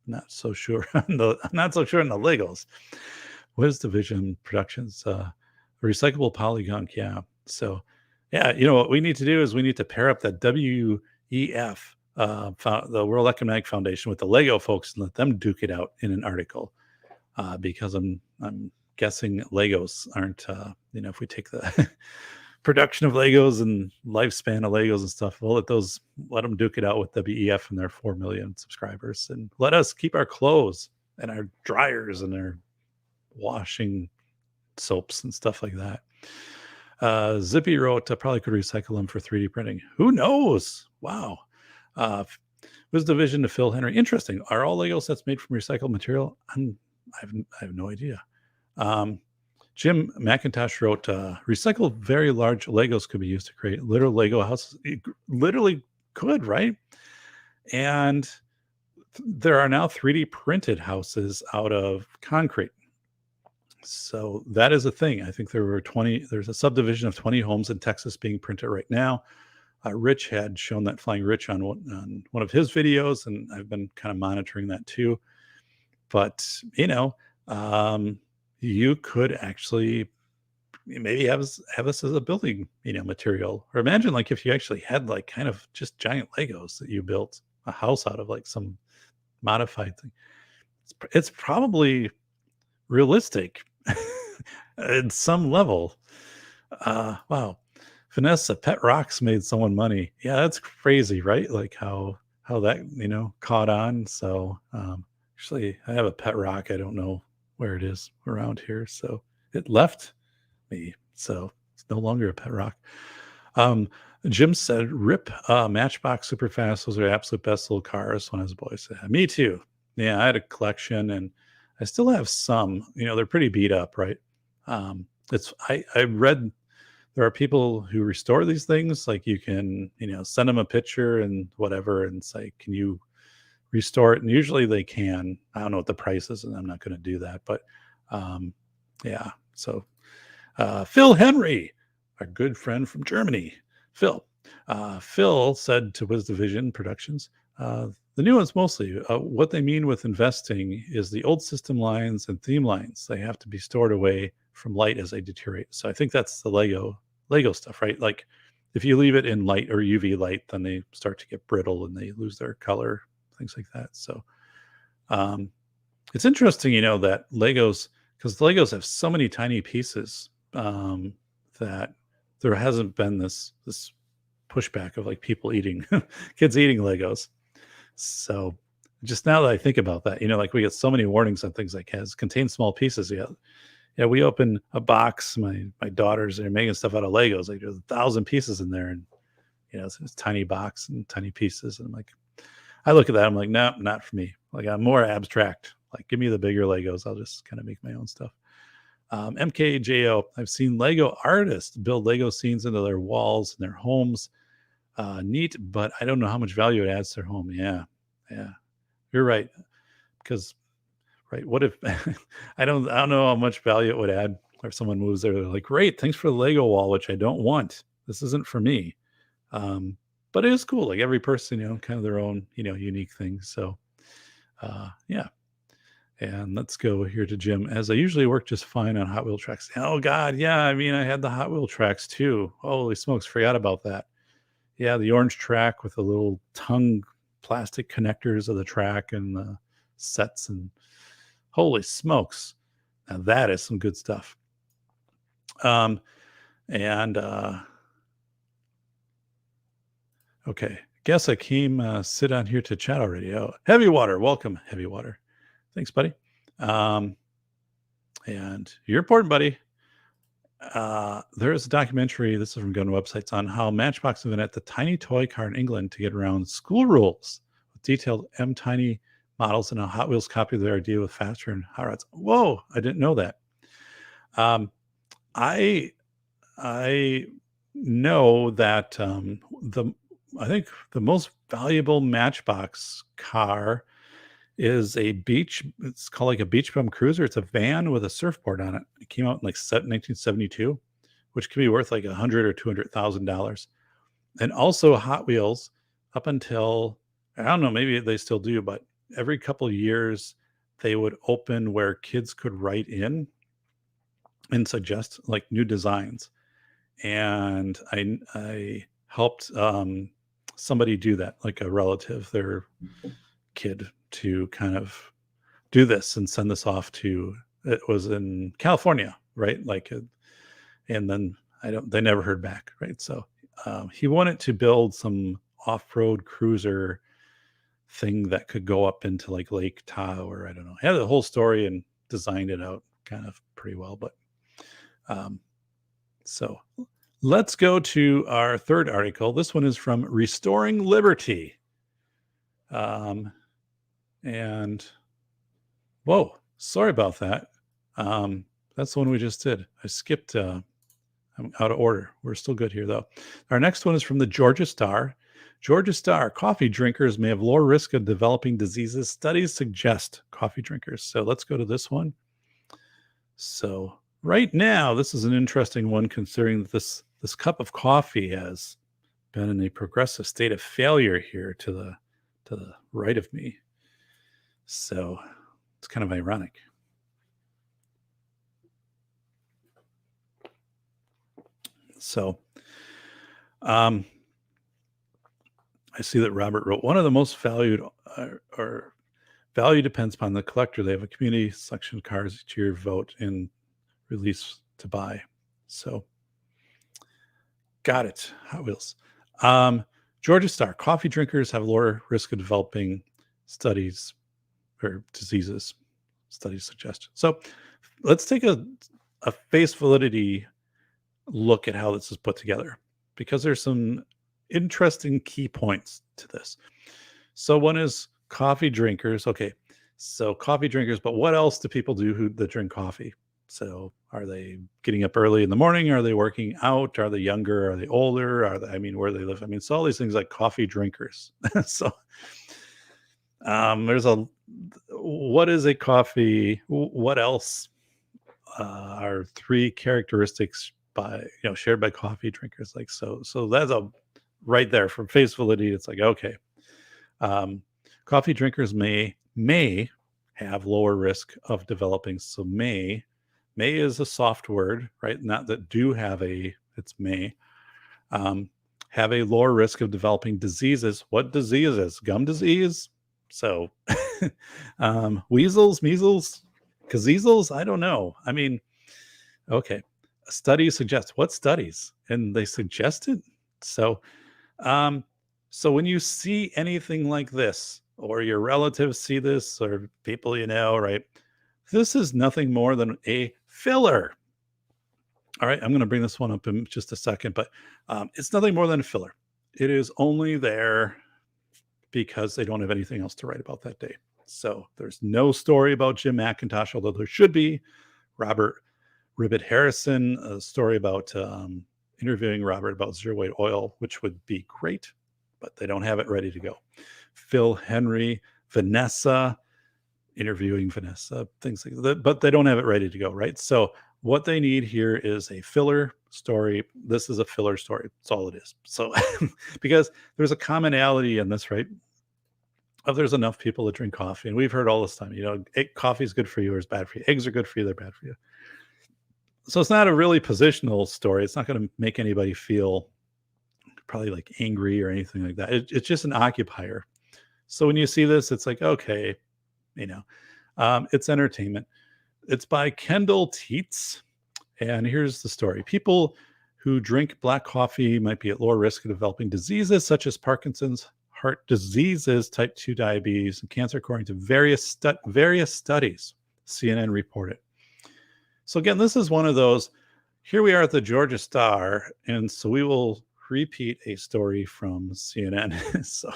Not so sure on the not so sure on the Legos. Wiz Division Productions, recyclable polygon. Yeah. So, yeah, what we need to do is we need to pair up that WEF, the World Economic Foundation, with the Lego folks and let them duke it out in an article. Because I'm guessing Legos aren't, if we take the production of Legos and lifespan of Legos and stuff, we'll let them duke it out with WEF and their 4 million subscribers, and let us keep our clothes and our dryers and our washing soaps and stuff like that. Zippy wrote, probably could recycle them for 3D printing. Who knows? Wow. Was the vision to Phil Henry? Interesting. Are all Lego sets made from recycled material? I have no idea. Jim McIntosh wrote, recycled very large Legos could be used to create literal Lego houses. It literally could, right? And there are now 3D printed houses out of concrete. So that is a thing. I think there's a subdivision of 20 homes in Texas being printed right now. Rich had shown that, Flying Rich, on one of his videos, and I've been kind of monitoring that too. But, you could actually maybe have this as a building, material. Or imagine, like, if you actually had, like, kind of just giant Legos that you built a house out of, like some modified thing. It's probably realistic at some level. Wow. Vanessa, Pet Rocks made someone money. Yeah, that's crazy, right? Like how that, caught on. So actually, I have a Pet Rock. I don't know where it is around here. So it left me. So it's no longer a Pet Rock. Jim said, rip Matchbox Superfast. Those are absolute best little cars when I was a boy. So, yeah, me too. Yeah, I had a collection, and I still have some. They're pretty beat up, right? I read there are people who restore these things. Like, you can, send them a picture and whatever, and say, can you restore it? And usually they can. I don't know what the price is, and I'm not going to do that. But yeah. So Phil Henry, our good friend from Germany, Phil said to Wiz Division Productions, the new ones mostly, what they mean with investing is the old system lines and theme lines. They have to be stored away from light as they deteriorate. So I think that's the Lego stuff, right? Like, if you leave it in light or UV light, then they start to get brittle and they lose their color, things like that. So it's interesting, that Legos, because Legos have so many tiny pieces, that there hasn't been this pushback of, like, people eating kids eating Legos. So just now that I think about that, like, we get so many warnings on things like contain small pieces. Yeah, we open a box. My daughters are making stuff out of Legos. Like, there's 1,000 pieces in there, and it's a tiny box and tiny pieces. And I'm like, I look at that, I'm like, no, not for me. Like, I'm more abstract. Like, give me the bigger Legos. I'll just kind of make my own stuff. MKJO, I've seen Lego artists build Lego scenes into their walls and their homes. Neat, but I don't know how much value it adds to their home. Yeah, you're right. Because, right, what if I don't know how much value it would add if someone moves there. They're like, great, thanks for the Lego wall, which I don't want. This isn't for me. But it is cool. Like, every person, kind of their own, unique things. So, yeah. And let's go here to Jim. As I usually work just fine on Hot Wheel tracks. Oh God, yeah. I mean, I had the Hot Wheel tracks too. Holy smokes, forgot about that. Yeah, the orange track with the little tongue plastic connectors of the track and the sets, and holy smokes, now that is some good stuff. Okay, guess I came sit on here to chat already. Oh, Heavy Water, welcome, Heavy Water. Thanks, buddy. And you're important, buddy. There is a documentary, this is from Gun Websites, on how Matchbox invented the tiny toy car in England to get around school rules with detailed M-Tiny models, and how Hot Wheels copied their idea with faster and hot rods. Whoa, I didn't know that. I know that I think the most valuable Matchbox car is it's called like a beach bum cruiser. It's a van with a surfboard on it. It came out in like 1972, which can be worth like $100,000 or $200,000. And also Hot Wheels, up until I don't know, maybe they still do, but every couple of years they would open where kids could write in and suggest like new designs. And I helped somebody do that, like a relative, their kid, to kind of do this and send this off to. It was in California, right? And then they never heard back, right? So he wanted to build some off-road cruiser thing that could go up into like Lake Tahoe, or I don't know. He had the whole story and designed it out kind of pretty well. But so let's go to our third article. This one is from Restoring Liberty. And whoa, sorry about that. That's the one we just did. I skipped. I'm out of order. We're still good here, though. Our next one is from the Georgia Star. Georgia Star, coffee drinkers may have lower risk of developing diseases. Studies suggest coffee drinkers. So let's go to this one. So right now, this is an interesting one, considering that this cup of coffee has been in a progressive state of failure here to the right of me. So it's kind of ironic. So I see that Robert wrote, one of the most valued or value depends upon the collector. They have a community selection cards each year, vote and release to buy. So got it. Hot Wheels. Georgia Star, coffee drinkers have lower risk of developing studies or diseases, studies suggest. So let's take a face validity look at how this is put together, because there's some interesting key points to this. So one is coffee drinkers. Okay, so coffee drinkers, but what else do people do that drink coffee? So are they getting up early in the morning? Are they working out? Are they younger? Are they older? Where they live? So all these things like coffee drinkers. So what is a coffee? What else are three characteristics shared by coffee drinkers? So that's right there from face validity. It's like, okay, coffee drinkers may have lower risk of developing. So may is a soft word, right? Not that do have it's may have a lower risk of developing diseases. What diseases? Gum disease. So weasels, measles, kazeezles. I don't know. Okay. Studies suggest. What studies? And they suggested. So when you see anything like this, or your relatives see this, or people right? This is nothing more than a filler. All right, I'm going to bring this one up in just a second, but it's nothing more than a filler. It is only there because they don't have anything else to write about that day. So there's no story about Jim McIntosh, although there should be. Robert Ribbit Harrison, a story about interviewing Robert about zero weight oil, which would be great, but they don't have it ready to go. Phil Henry, Vanessa, interviewing Vanessa, things like that, but they don't have it ready to go, right? So what they need here is a filler story. This is a filler story. That's all it is. So because there's a commonality in this, right? There's enough people that drink coffee, and we've heard all this time, coffee is good for you or it's bad for you. Eggs are good for you, they're bad for you. So it's not a really positional story. It's not going to make anybody feel probably like angry or anything like that. It's just an occupier. So when you see this, it's like, okay, it's entertainment. It's by Kendall Teets. And here's the story. People who drink black coffee might be at lower risk of developing diseases such as Parkinson's, heart diseases, type 2 diabetes, and cancer, according to various studies, CNN reported. So again, this is one of those, here we are at the Georgia Star, and so we will repeat a story from CNN. So,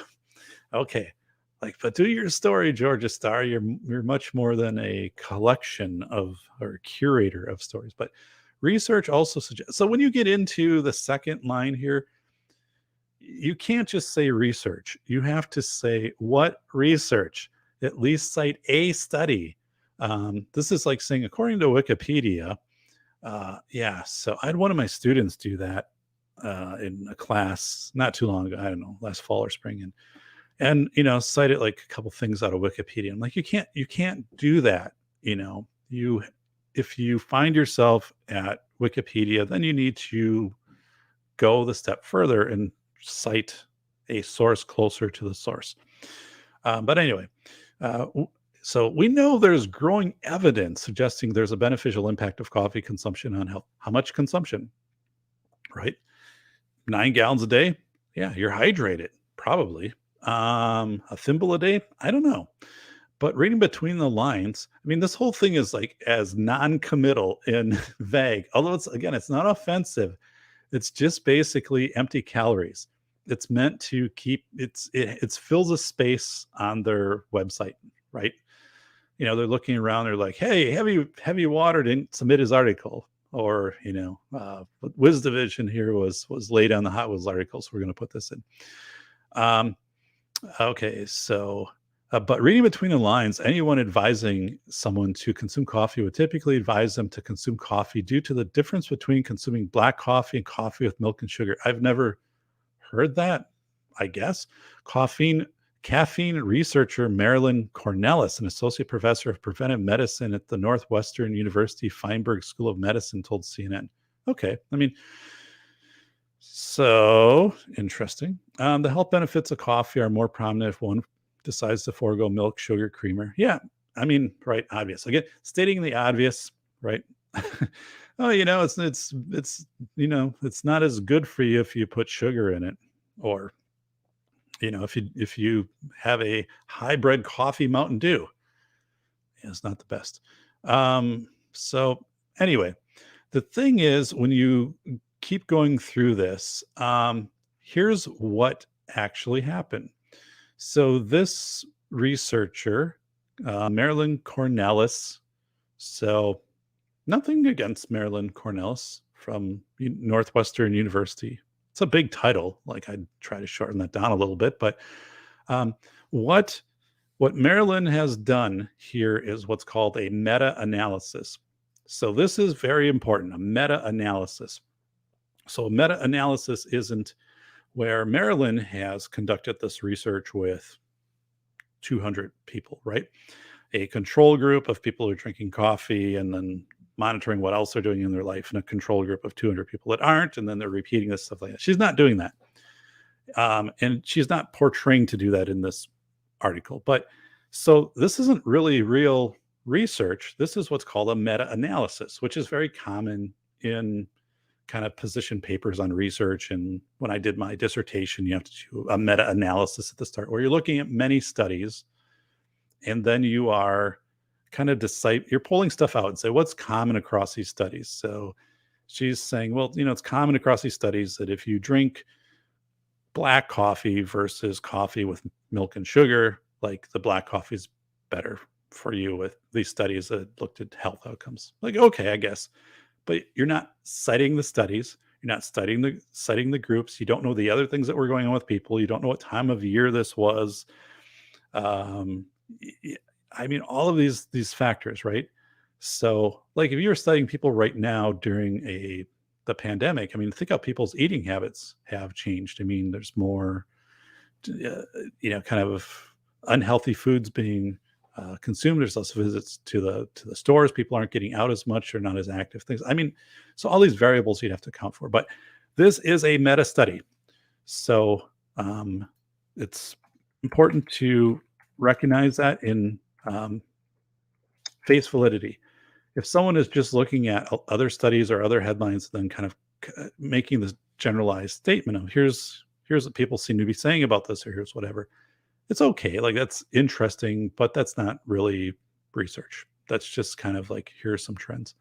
okay, but do your story, Georgia Star. You're much more than a collection of, or curator of stories. But research also suggests, so when you get into the second line here, you can't just say research. You have to say what research, at least cite a study. This is like saying, according to Wikipedia. So I had one of my students do that in a class not too long ago. I don't know, last fall or spring. And and cited like a couple things out of Wikipedia. I'm like, you can't do that. You if you find yourself at Wikipedia, then you need to go the step further and cite a source closer to the source. But anyway, uh, w- so we know there's growing evidence suggesting there's a beneficial impact of coffee consumption on health. How much consumption, right? 9 gallons a day? Yeah, you're hydrated, probably. A thimble a day? I don't know. But reading between the lines, I mean, this whole thing is like as non-committal and vague. Although it's not offensive. It's just basically empty calories. It's meant to keep it fills a space on their website, right? They're looking around, they're like, hey, heavy water didn't submit his article. Or, Wiz Division here was late on the Hot Wheels article, so we're going to put this in. Um, okay, so but reading between the lines, anyone advising someone to consume coffee would typically advise them to consume coffee due to the difference between consuming black coffee and coffee with milk and sugar. I've never heard that, I guess. Caffeine researcher Marilyn Cornelis, an associate professor of preventive medicine at the Northwestern University Feinberg School of Medicine, told CNN. Okay, I mean, so interesting. The health benefits of coffee are more prominent if one decides to forego milk, sugar, creamer. Yeah, I mean, right, obvious. Again, stating the obvious, right? Oh, it's not as good for you if you put sugar in it, or if you have a hybrid coffee Mountain Dew, yeah, it's not the best. So anyway, the thing is, when you keep going through this, here's what actually happened. So this researcher, Marilyn Cornelis, so nothing against Marilyn Cornelis from Northwestern University. It's a big title. Like, I'd try to shorten that down a little bit, but um, what Marilyn has done here is what's called a meta-analysis. So this is very important, a meta-analysis. So a meta-analysis isn't where Marilyn has conducted this research with 200 people, right? A control group of people who are drinking coffee and then monitoring what else they're doing in their life, and a control group of 200 people that aren't, and then they're repeating this stuff like that. She's not doing that. And she's not portraying to do that in this article. But so this isn't really real research. This is what's called a meta-analysis, which is very common in kind of position papers on research. And when I did my dissertation, you have to do a meta-analysis at the start where you're looking at many studies, and then you are kind of you're pulling stuff out and say what's common across these studies. So she's saying, well, it's common across these studies that if you drink black coffee versus coffee with milk and sugar, like the black coffee is better for you with these studies that looked at health outcomes. Like, okay, I guess, but you're not citing the studies. You're not citing the groups. You don't know the other things that were going on with people. You don't know what time of year this was. I mean, all of these factors, right? So, like, if you're studying people right now during the pandemic, I mean, think how people's eating habits have changed. I mean, there's more, kind of unhealthy foods being consumed. There's less visits to the stores. People aren't getting out as much or not as active. Things. I mean, so all these variables you'd have to account for. But this is a meta study, so it's important to recognize that in face validity. If someone is just looking at other studies or other headlines, then kind of making this generalized statement of here's what people seem to be saying about this, or here's whatever, it's okay. Like, that's interesting, but that's not really research. That's just kind of like, here's some trends.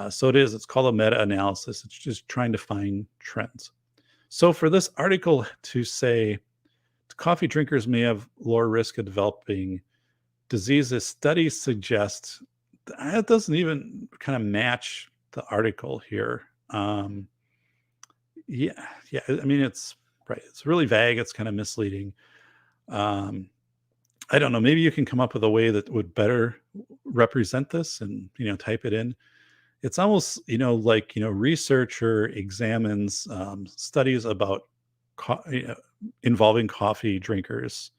So it's called a meta-analysis. It's just trying to find trends. So for this article to say coffee drinkers may have lower risk of developing diseases, studies suggest that doesn't even kind of match the article here. Yeah. I mean, it's right. It's really vague. It's kind of misleading. I don't know. Maybe you can come up with a way that would better represent this and, type it in. It's almost, like, researcher examines studies about involving coffee drinkers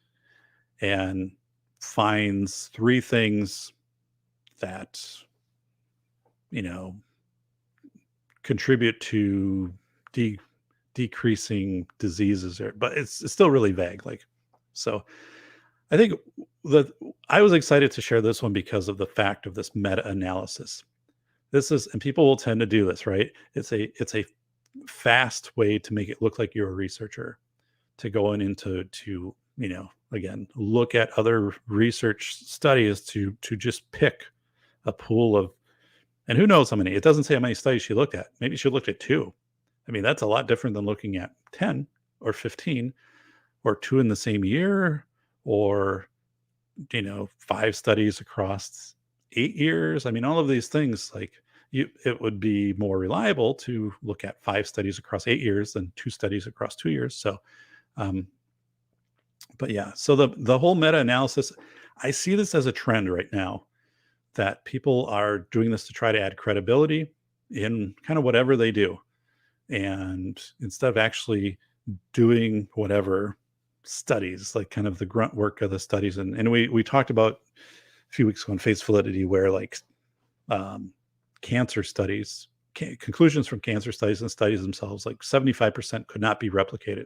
and finds 3 things that, you know, contribute to de- decreasing diseases, but it's still really vague. Like, so I think I was excited to share this one because of the fact of this meta-analysis. This is, and people will tend to do this, right? It's a fast way to make it look like you're a researcher, to go into again, look at other research studies to just pick a pool of, and who knows how many. It doesn't say how many studies she looked at. Maybe she looked at 2. I mean, that's a lot different than looking at 10 or 15 or 2 in the same year, or 5 studies across 8 years. I mean, all of these things, like, it would be more reliable to look at 5 studies across 8 years than 2 studies across 2 years. So, but yeah, so the whole meta-analysis, I see this as a trend right now, that people are doing this to try to add credibility in kind of whatever they do. And instead of actually doing whatever studies, like kind of the grunt work of the studies. And we talked about a few weeks ago on Face Validity, where like cancer studies, conclusions from cancer studies and studies themselves, like 75% could not be replicated.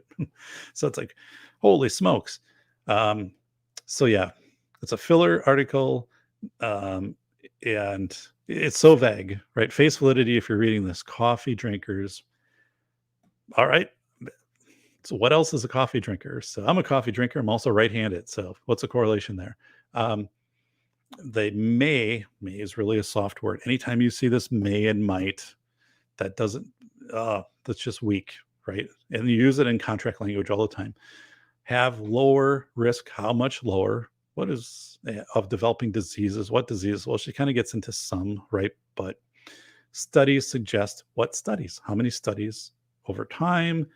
So it's like, holy smokes. So yeah, it's a filler article. And it's so vague, right? Face Validity, if you're reading this, coffee drinkers. All right. So what else is a coffee drinker? So I'm a coffee drinker. I'm also right-handed. So what's the correlation there? They may is really a soft word. Anytime you see this may and might, that doesn't, that's just weak, right? And you use it in contract language all the time. Have lower risk. How much lower? What is of developing diseases? What diseases? Well, she kind of gets into some, right? But studies suggest what studies? How many studies over time?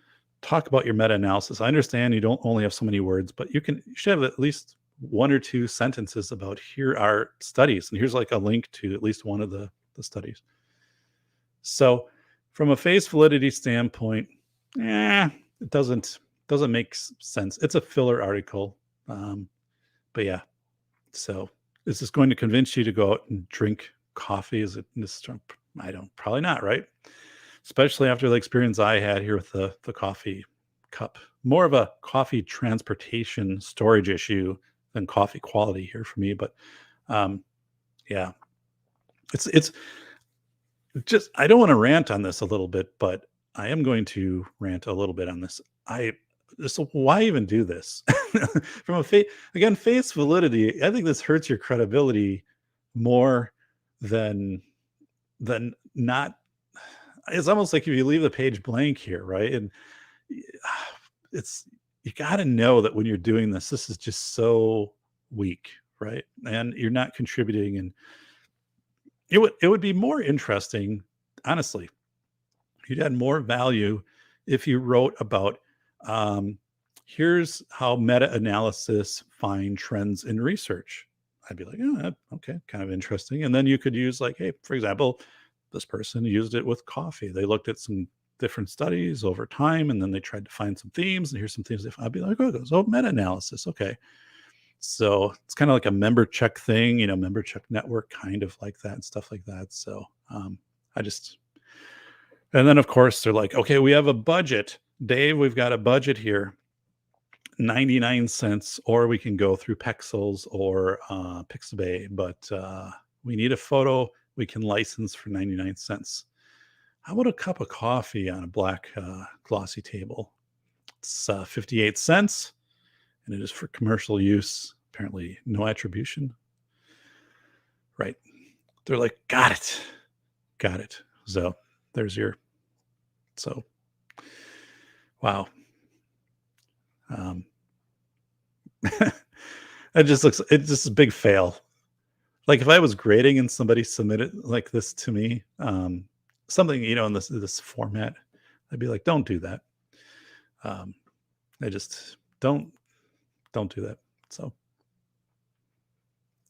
Talk about your meta-analysis. I understand you don't only have so many words, but you should have at least 1 or 2 sentences about, here are studies, and here's like a link to at least one of the studies. So from a Face Validity standpoint, it doesn't make sense. It's a filler article. But yeah, so is this going to convince you to go out and drink coffee? Is it this? Probably not, right? Especially after the experience I had here with the coffee cup. More of a coffee transportation storage issue than coffee quality here for me. But yeah, it's just, I don't want to rant on this a little bit, but I am going to rant a little bit on this. So why even do this? From a Face Validity, I think this hurts your credibility more than not. It's almost like if you leave the page blank here, right? And you got to know that when you're doing this is just so weak, right? And you're not contributing. And it would be more interesting, honestly. You'd add more value if you wrote about, here's how meta-analysis find trends in research. I'd be like, oh, okay, kind of interesting. And then you could use, like, hey, for example, this person used it with coffee. They looked at some different studies over time, and then they tried to find some themes. And here's some themes. I'd be like, oh, meta-analysis. Okay. So it's kind of like a member check thing, member check network, kind of like that and stuff like that. So and then of course they're like, okay, we have a budget. Dave, we've got a budget here, 99 cents, or we can go through Pexels or Pixabay, but we need a photo we can license for 99 cents. How about a cup of coffee on a black glossy table? It's 58 cents, and it is for commercial use. Apparently no attribution. Right. They're like, got it. So there's so wow. It's just a big fail. Like if I was grading and somebody submitted like this to me, something, in this format, I'd be like, don't do that. I just don't do that. So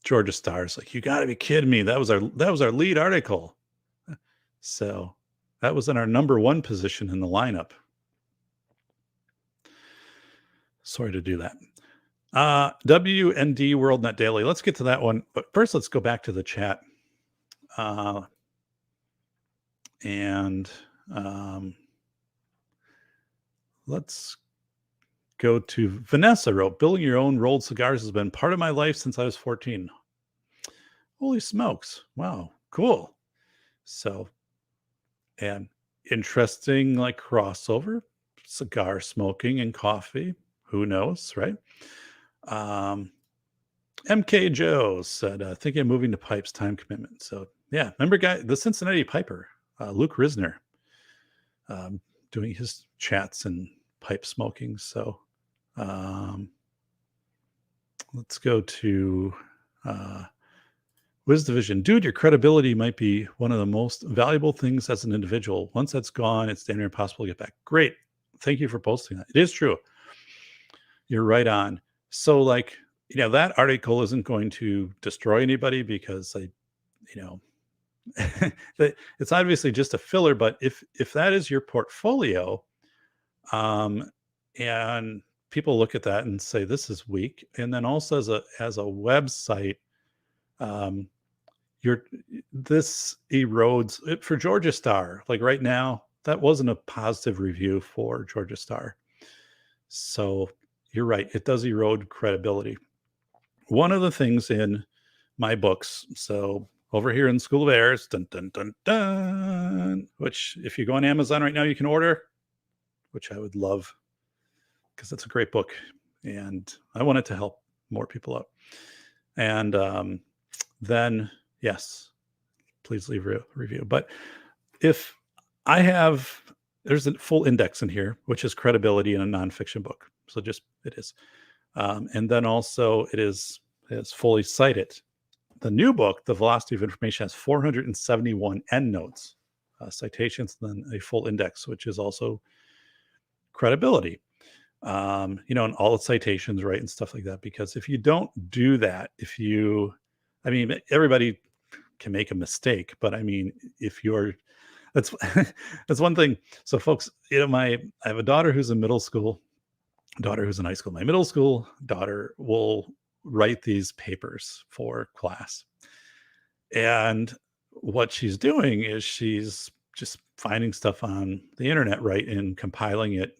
Georgia Star's like, you gotta be kidding me. That was our lead article. So that was in our number 1 position in the lineup. Sorry to do that. WND World Net Daily. Let's get to that one. But first, let's go back to the chat. And let's go to Vanessa wrote, building your own rolled cigars has been part of my life since I was 14. Holy smokes. Wow. Cool. So, and interesting like crossover, cigar smoking and coffee. Who knows, right? MK Joe said, thinking of moving to pipes, time commitment. So yeah, remember the Cincinnati Piper, Luke Risner, doing his chats and pipe smoking. So let's go to Wiz Division. Dude, your credibility might be one of the most valuable things as an individual. Once that's gone, it's damn near impossible to get back. Great. Thank you for posting that. It is true. You're right on. So like, that article isn't going to destroy anybody because it's obviously just a filler, but if that is your portfolio, and people look at that and say, this is weak. And then also as a website, this erodes it for Georgia Star. Like right now, that wasn't a positive review for Georgia Star. So you're right. It does erode credibility. One of the things in my books, so over here in School of Airs, dun, dun, dun, dun, which if you go on Amazon right now, you can order, which I would love because that's a great book. And I want it to help more people out. And then, yes, please leave a review. But if there's a full index in here, which is credibility in a nonfiction book. So it is. And then also it is fully cited. The new book, The Velocity of Information, has 471 endnotes, citations, and then a full index, which is also credibility. And all the citations, right, and stuff like that. Because if you don't do that, everybody can make a mistake, but that's one thing. So folks, I have a daughter who's in middle school, daughter who's in high school. My middle school daughter will write these papers for class. And what she's doing is she's just finding stuff on the internet, right, and compiling it,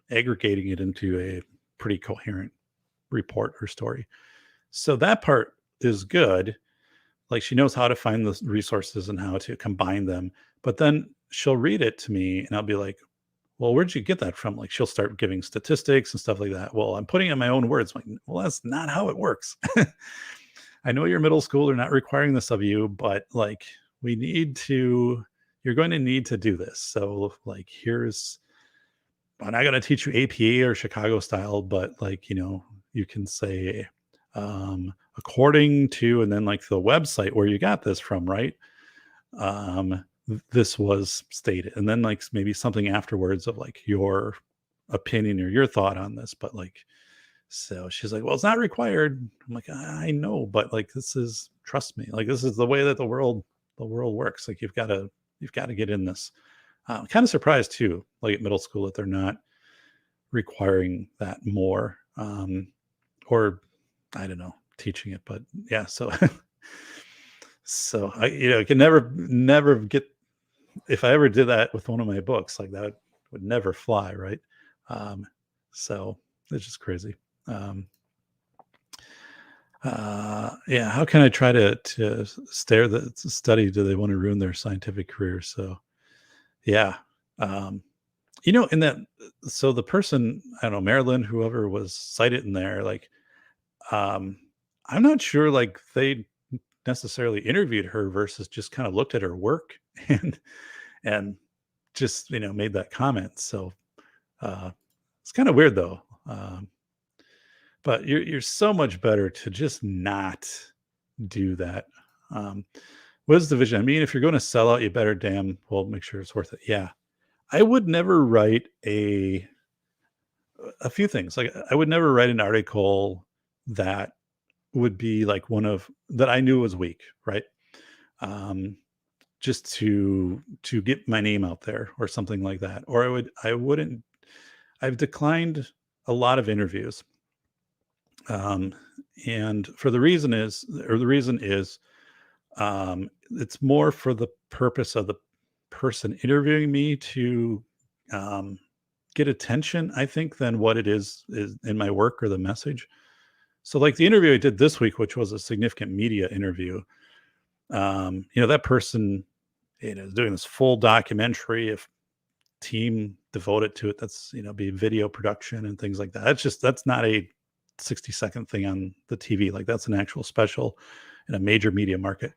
aggregating it into a pretty coherent report or story. So that part is good. Like she knows how to find the resources and how to combine them. But then she'll read it to me and I'll be like, well, where'd you get that from? Like she'll start giving statistics and stuff like that. Well, I'm putting in my own words. I'm like, well, that's not how it works. I know you're middle school. They're not requiring this of you, but like you're going to need to do this. So like, I'm not going to teach you APA or Chicago style, but like, you can say, according to, and then like the website where you got this from, right? This was stated, and then like maybe something afterwards of like your opinion or your thought on this. But like, so she's like, well, it's not required. I'm like, I know, but like, trust me, like this is the way that the world works. Like you've got to get in this. I'm kind of surprised too, like at middle school, that they're not requiring that more, or I don't know, teaching it. But yeah, so I can never get, if I ever did that with one of my books, like that would never fly, right? So it's just crazy. Yeah, how can I try to stare the study? Do they want to ruin their scientific career? So yeah. In that, so the person, I don't know, Marilyn, whoever was cited in there, like, I'm not sure, like they necessarily interviewed her versus just kind of looked at her work and just, made that comment. So, it's kind of weird though. But you're so much better to just not do that. What's the vision? If you're going to sell out, you better damn well make sure it's worth it. Yeah. I would never write a few things. Like I would never write an article that would be like that I knew was weak, right? Just to get my name out there or something like that. Or I've declined a lot of interviews. And the reason is, it's more for the purpose of the person interviewing me to um, get attention, I think, than what it is in my work or the message. So, like the interview I did this week, which was a significant media interview, that person, is doing this full documentary, if team devoted to it. That's, be video production and things like that. That's not a 60-second thing on the TV. Like that's an actual special in a major media market.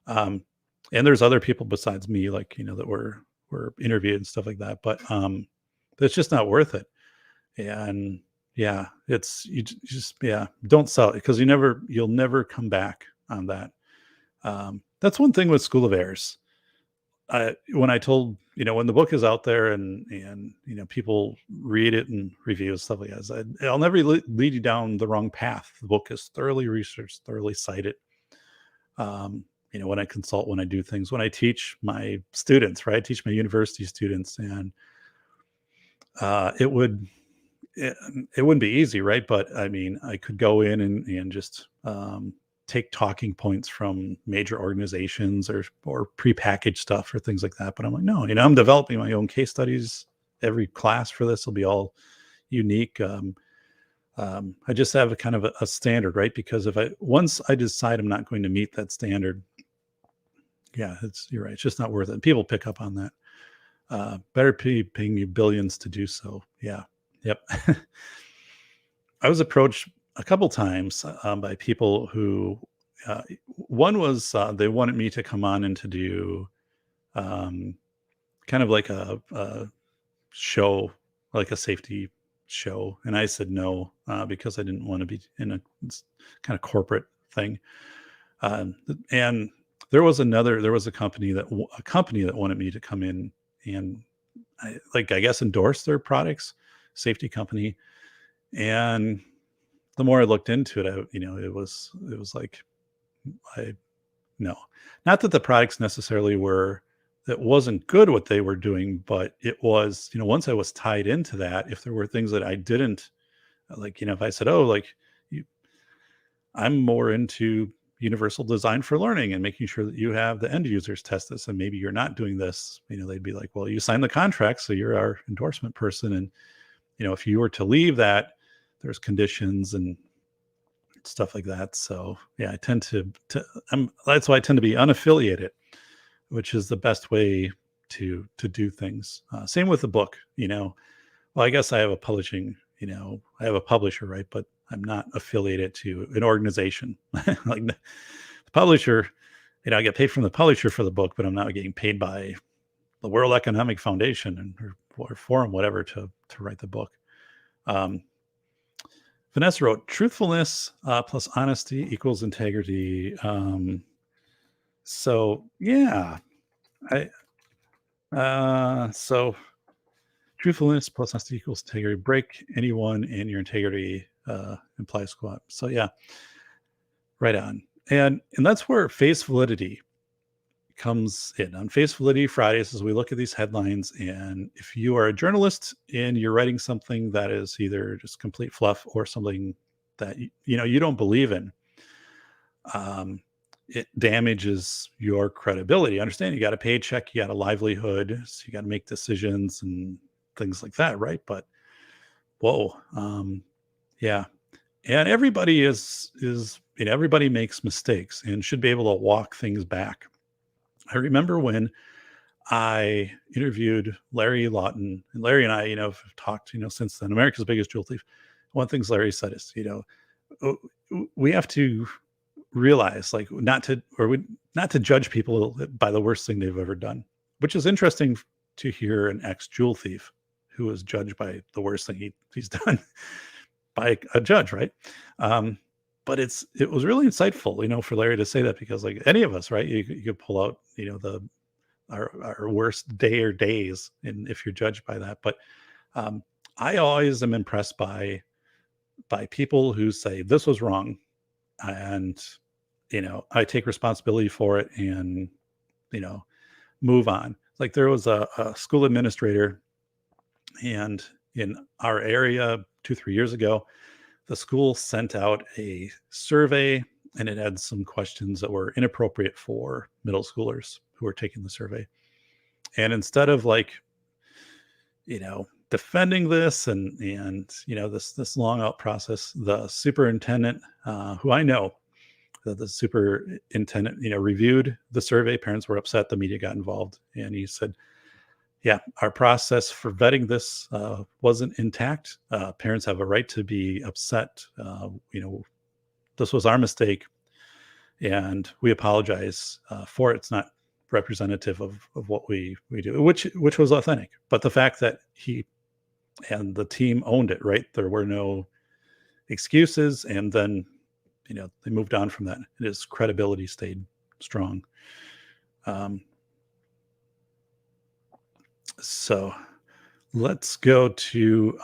Um, and there's other people besides me, like, that were interviewed and stuff like that. But it's just not worth it. And yeah, don't sell it, because you'll never come back on that. That's one thing with School of Airs. When I told, when the book is out there and people read it and review stuff like that, I'll never lead you down the wrong path. The book is thoroughly researched, thoroughly cited. When I consult, when I do things, when I teach my students, right? I teach my university students, and it wouldn't be easy, right? But I mean, I could go in and just take talking points from major organizations or prepackaged stuff or things like that. But I'm like, no, I'm developing my own case studies. Every class for this will be all unique. I just have a kind of a standard, right? Because once I decide I'm not going to meet that standard, yeah, you're right. It's just not worth it. And people pick up on that. Better paying you billions to do so. Yeah. Yep. I was approached a couple times by people who, one was they wanted me to come on and to do kind of like a show, like a safety show. And I said no, because I didn't want to be in a kind of corporate thing. And there was a company that wanted me to come in and I guess endorse their products, safety company. And the more I looked into it, it was like, no, not that the products necessarily that wasn't good what they were doing, but it was, once I was tied into that, if there were things that I didn't like, if I said, oh, like I'm more into universal design for learning and making sure that you have the end users test this, and maybe you're not doing this, they'd be like, well, you signed the contract, so you're our endorsement person. And, if you were to leave that, there's conditions and stuff like that. So yeah, I tend that's why I tend to be unaffiliated, which is the best way to do things. Same with the book, well, I guess I have a publishing, I have a publisher, right? But I'm not affiliated to an organization. Like the publisher, I get paid from the publisher for the book, but I'm not getting paid by the World Economic Foundation or Forum, whatever, to write the book. Vanessa wrote, truthfulness plus honesty equals integrity. So yeah, so truthfulness plus honesty equals integrity. Break anyone and your integrity implies squat. So yeah, right on. And that's where face validity comes in. On Face Validity Fridays, as we look at these headlines, and if you are a journalist and you're writing something that is either just complete fluff or something that you don't believe in, it damages your credibility. Understand, you got a paycheck, you got a livelihood, so you got to make decisions and things like that, right? But whoa, yeah, and everybody everybody makes mistakes and should be able to walk things back. I remember when I interviewed Larry Lawton, and Larry and I, have talked, since then. America's Biggest Jewel Thief. One of the things Larry said is, we have to realize, like, not to judge people by the worst thing they've ever done, which is interesting to hear an ex-jewel thief who was judged by the worst thing he's done by a judge, right? But it was really insightful, for Larry to say that, because like any of us, right, you could pull out, our worst day or days, and if you're judged by that. But I always am impressed by people who say this was wrong, and I take responsibility for it, and move on. Like there was a school administrator, and in our area 2-3 years ago, the school sent out a survey, and it had some questions that were inappropriate for middle schoolers who were taking the survey. And instead of defending this and this long out process, the superintendent, who I know, the superintendent, reviewed the survey. Parents were upset. The media got involved, and he said, "Yeah, our process for vetting this wasn't intact. Parents have a right to be upset. This was our mistake, and we apologize for it. It's not representative of what we do," which was authentic. But the fact that he and the team owned it, right? There were no excuses, and then they moved on from that. His credibility stayed strong. So let's go to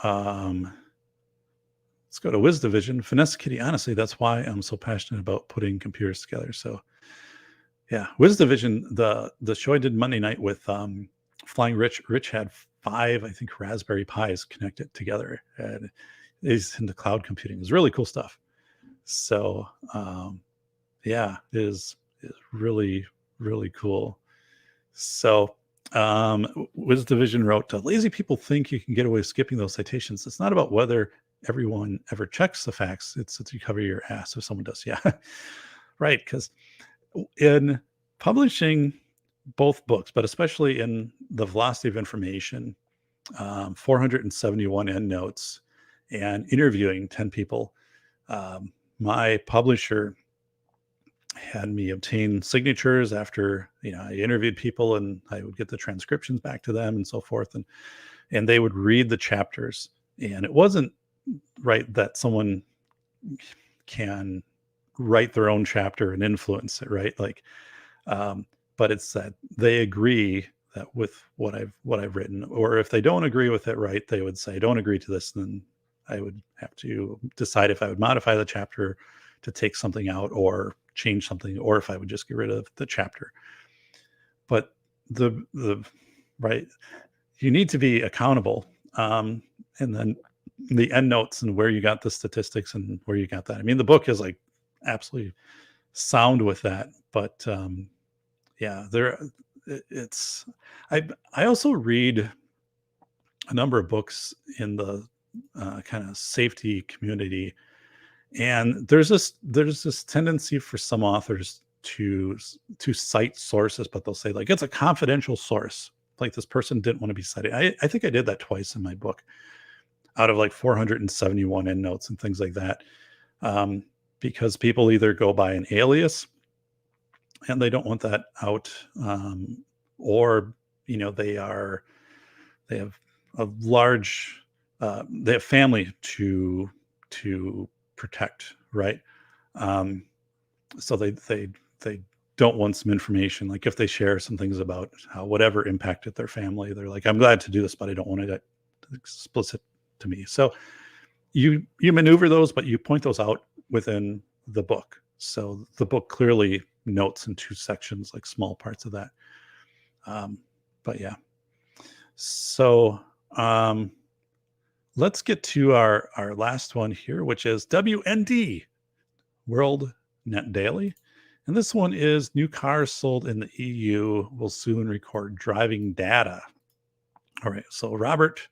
Wiz Division. Finesse Kitty. Honestly, that's why I'm so passionate about putting computers together. So yeah, Wiz Division, the show I did Monday night with Flying Rich. Rich had 5, I think, Raspberry Pis connected together, and he's into cloud computing. It's really cool stuff. So yeah, it is really, really cool. So Wiz Division wrote, lazy people think you can get away with skipping those citations. It's not about whether everyone ever checks the facts. It's that you cover your ass if someone does. Yeah, right. Because in publishing both books, but especially in the Velocity of Information, 471 endnotes, and interviewing 10 people, my publisher had me obtain signatures after I interviewed people, and I would get the transcriptions back to them and so forth, and they would read the chapters. And it wasn't right that someone can write their own chapter and influence it, right? But it's that they agree that with what I've written, or if they don't agree with it, right, they would say, "Don't agree to this." Then I would have to decide if I would modify the chapter to take something out or change something, or if I would just get rid of the chapter. But the right, you need to be accountable. And then the endnotes and where you got the statistics and where you got that. I mean, the book is absolutely sound with that, but yeah, I also read a number of books in the kind of safety community, and there's this tendency for some authors to cite sources, but they'll say it's a confidential source, like this person didn't want to be cited. I think I did that twice in my book, out of 471 endnotes and things like that, because people either go by an alias and they don't want that out, or they have a large they have family to protect, right? So they don't want some information, like if they share some things about how whatever impacted their family, they're like, "I'm glad to do this, but I don't want it explicit to me." So you maneuver those, but you point those out within the book. So the book clearly notes in 2 sections, small parts of that. But yeah, so let's get to our last one here, which is WND World Net Daily. And this one is: new cars sold in the EU will soon record driving data. All right, so Robert,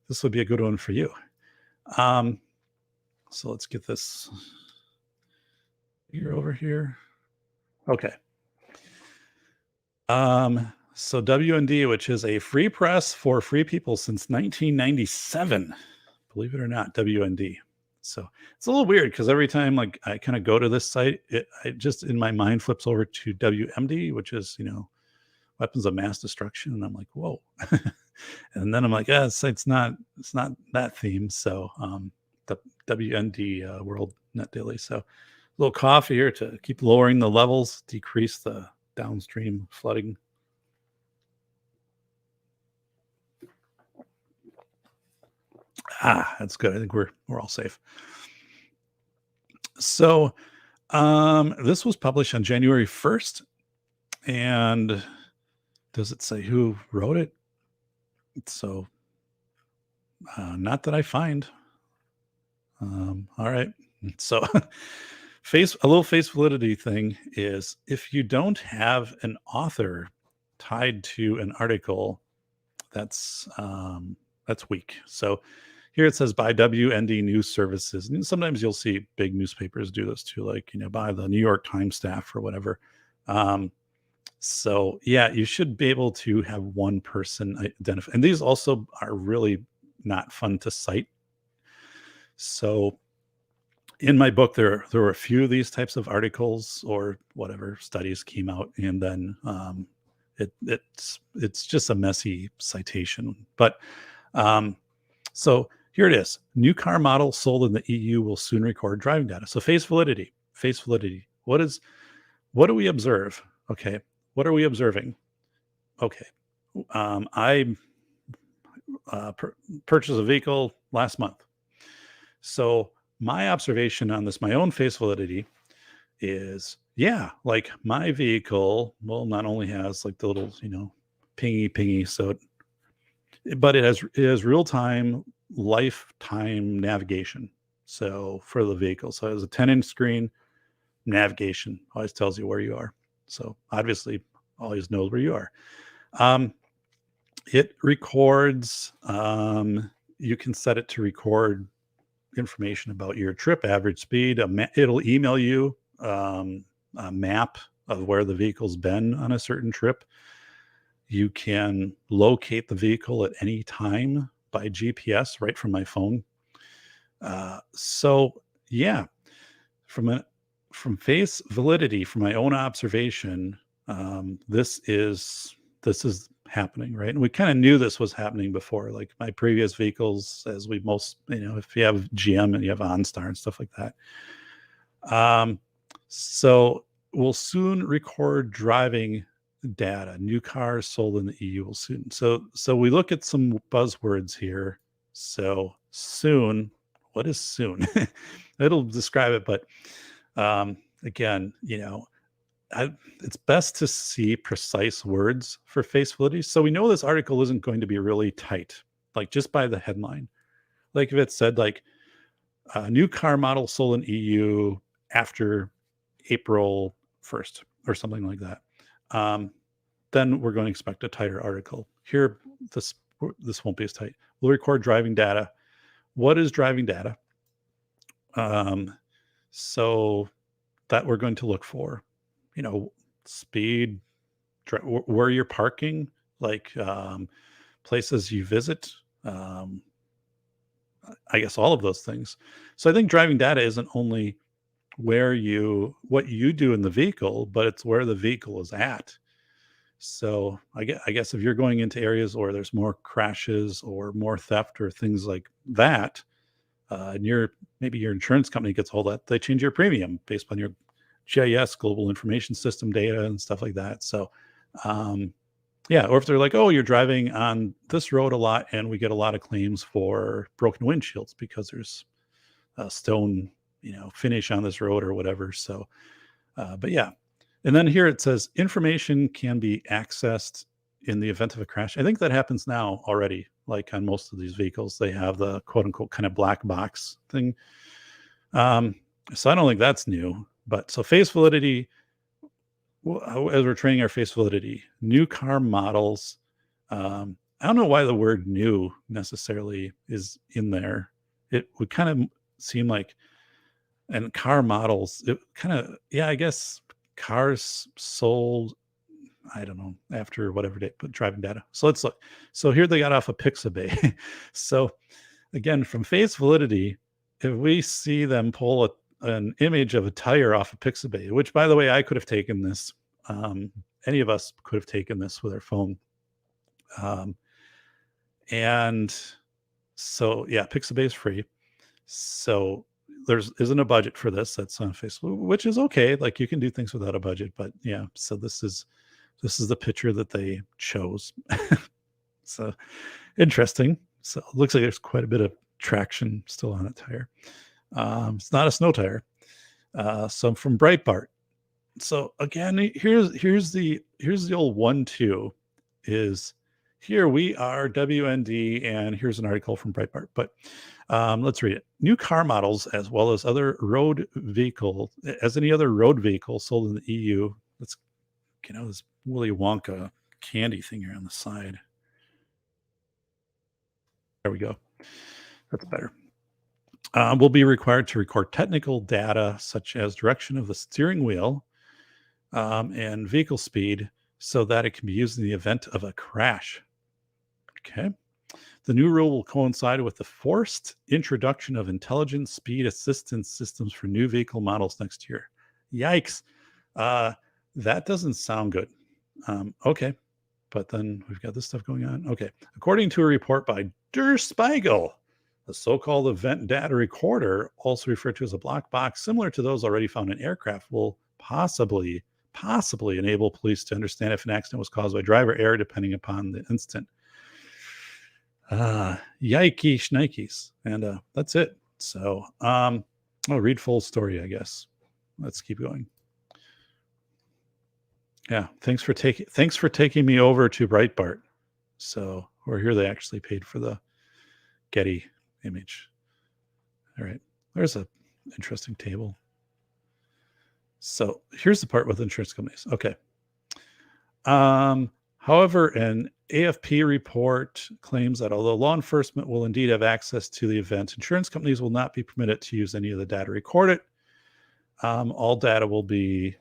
this would be a good one for you. So let's get this here over here. Okay. So WND, which is a free press for free people since 1997, believe it or not, WND. So it's a little weird because every time I kind of go to this site, I just in my mind flips over to WMD, which is weapons of mass destruction, and I'm like, whoa. And then I'm like, yeah, it's not that theme. So the WND World Net Daily. So a little coffee here to keep lowering the levels, decrease the downstream flooding. That's good. I think we're all safe. So this was published on January 1st. And does it say who wrote it? So Not that I find. All right. So a little face validity thing is if you don't have an author tied to an article, that's weak. So here it says by WND News Services. And sometimes you'll see big newspapers do this too, like, by the New York Times staff or whatever. So yeah, you should be able to have one person identify. And these also are really not fun to cite. So in my book, there were a few of these types of articles or whatever studies came out, and then it's just a messy citation. But so here it is: new car model sold in the EU will soon record driving data. So face validity. What do we observe? Okay, what are we observing? Okay, I purchased a vehicle last month. So my observation on this, my own face validity, is like my vehicle, well, not only has like the little, pingy, so but it has real-time lifetime navigation. So for the vehicle, so it has a 10-inch screen, navigation always tells you where you are. So obviously always knows where you are. It records, you can set it to record information about your trip, average speed. It'll email you a map of where the vehicle's been on a certain trip. You can locate the vehicle at any time by GPS right from my phone. So yeah, from face validity, from my own observation, this is happening, right? And we kind of knew this was happening before, like my previous vehicles, as we most, if you have GM and you have OnStar and stuff like that. So we'll soon record driving data. New cars sold in the EU will soon. So we look at some buzzwords here. So soon, what is soon? It'll describe it, but again, it's best to see precise words for face validity. So we know this article isn't going to be really tight, like just by the headline. Like if it said like new car model sold in EU after April 1st or something like that, then we're going to expect a tighter article. Here, this won't be as tight. We'll record driving data. What is driving data? So that we're going to look for, speed, where you're parking, like places you visit, I guess all of those things. So I think driving data isn't only what you do in the vehicle, but it's where the vehicle is at. So I guess if you're going into areas where there's more crashes or more theft or things like that, and maybe your insurance company gets hold of that, they change your premium based on your GIS, global information system data and stuff like that. So, or if they're like, oh, you're driving on this road a lot and we get a lot of claims for broken windshields because there's a stone, finish on this road or whatever. So, but yeah. And then here it says information can be accessed in the event of a crash. I think that happens now already. Like on most of these vehicles, they have the quote unquote kind of black box thing. So I don't think that's new. But so face validity, as we're training our face validity, new car models. I don't know why the word new necessarily is in there. It would kind of seem like, and car models, it kind of, I guess cars sold, I don't know, after whatever date, but driving data. So let's look. So here they got off of Pixabay. So again, from face validity, if we see them pull an image of a tire off of Pixabay, which by the way, I could have taken this. Any of us could have taken this with our phone. And so, Pixabay is free. So there isn't a budget for this. That's on Facebook, which is okay. Like you can do things without a budget, but so this is the picture that they chose. So interesting. So it looks like there's quite a bit of traction still on that tire. It's not a snow tire. So from Breitbart. So again, here's the old 1-2 is here we are, WND, and here's an article from Breitbart. But let's read it. New car models, as well as other road vehicle, as any other road vehicle sold in the EU. Let's get out this Willy Wonka candy thing here on the side. There we go. That's better. Will be required to record technical data such as direction of the steering wheel and vehicle speed so that it can be used in the event of a crash. Okay. The new rule will coincide with the forced introduction of intelligent speed assistance systems for new vehicle models next year. Yikes. That doesn't sound good. Okay. But then we've got this stuff going on. Okay. According to a report by Der Spiegel, the so-called event data recorder, also referred to as a black box, similar to those already found in aircraft, will possibly enable police to understand if an accident was caused by driver error, depending upon the instant. Yikey shnikes. And that's it. So I'll read full story, I guess. Let's keep going. Yeah, thanks for taking me over to Breitbart. So, or here they actually paid for the Getty image. All right, there's a interesting table. So here's the part with insurance companies. Okay. However, an AFP report claims that although law enforcement will indeed have access to the event, insurance companies will not be permitted to use any of the data recorded. All data will be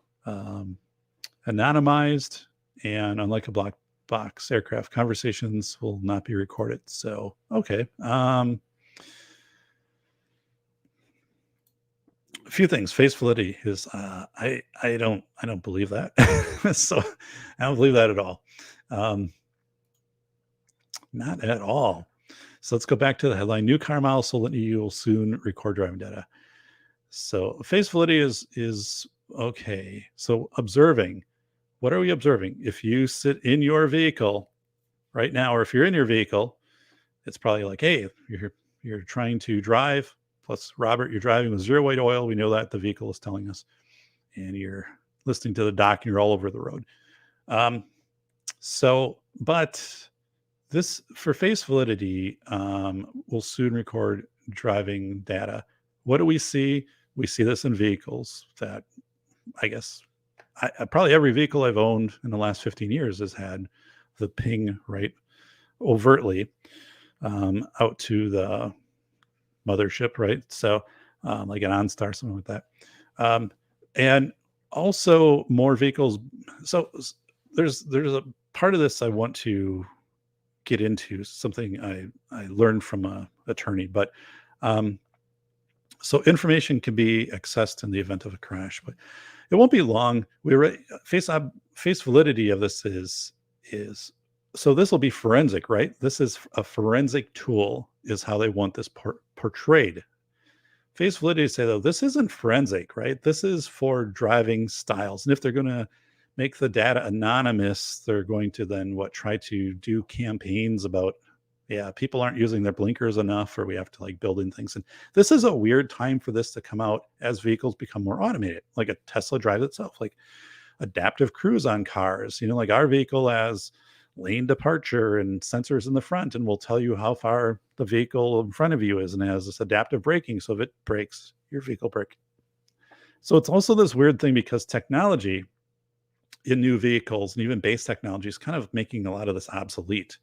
anonymized, and unlike a black box aircraft, conversations will not be recorded. So, okay. A few things. Face validity is I don't believe that. So I don't believe that at all. Not at all. So let's go back to the headline. New car models sold in EU will soon record driving data. So face validity is okay. So observing. What are we observing? If you sit in your vehicle right now, or if you're in your vehicle, it's probably like, hey, you're trying to drive. Plus, Robert, you're driving with zero weight oil. We know that the vehicle is telling us. And you're listening to the dock and you're all over the road. But this, for face validity, will soon record driving data. What do we see? We see this in vehicles that, I guess, probably every vehicle I've owned in the last 15 years has had the ping right overtly out to the mothership, right? So like an OnStar, something like that. And also more vehicles. So there's a part of this I want to get into, something I learned from an attorney, but so information can be accessed in the event of a crash, but it won't be long. Face validity of this is so this will be forensic, right? This is a forensic tool, is how they want this portrayed. Face validity say, though, this isn't forensic, right? This is for driving styles. And if they're going to make the data anonymous, they're going to then try to do campaigns about, yeah, people aren't using their blinkers enough, or we have to like build in things. And this is a weird time for this to come out as vehicles become more automated, like a Tesla drives itself, like adaptive cruise on cars, like our vehicle has lane departure and sensors in the front, and will tell you how far the vehicle in front of you is, and has this adaptive braking. So if it brakes, your vehicle brake. So it's also this weird thing, because technology in new vehicles and even base technology is kind of making a lot of this obsolete.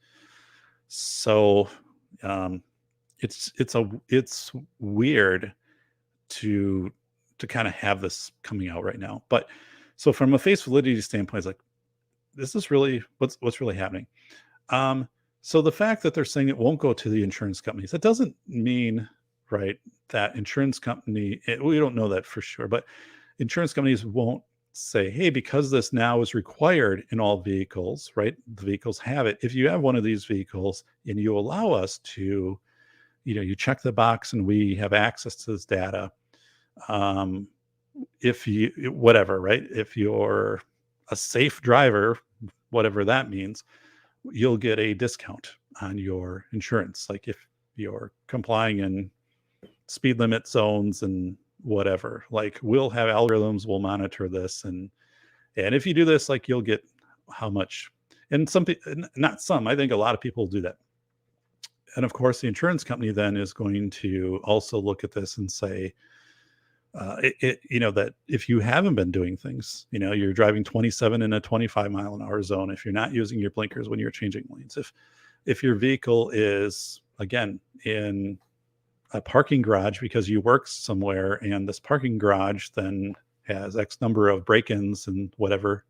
So it's weird to kind of have this coming out right now. But so from a face validity standpoint, it's like, this is really what's really happening. So the fact that they're saying it won't go to the insurance companies, that doesn't mean, right, that insurance company, we don't know that for sure, but insurance companies won't say, hey, because this now is required in all vehicles, right? The vehicles have it. If you have one of these vehicles and you allow us to, you check the box and we have access to this data. If you, whatever, right? If you're a safe driver, whatever that means, you'll get a discount on your insurance. Like if you're complying in speed limit zones and whatever, like we'll have algorithms, we'll monitor this. And if you do this, like you'll get how much. And some people, not some, I think a lot of people do that. And of course, the insurance company then is going to also look at this and say, that if you haven't been doing things, you're driving 27 in a 25-mile-an-hour zone, if you're not using your blinkers when you're changing lanes, if your vehicle is, again, in a parking garage because you work somewhere, and this parking garage then has X number of break-ins and whatever.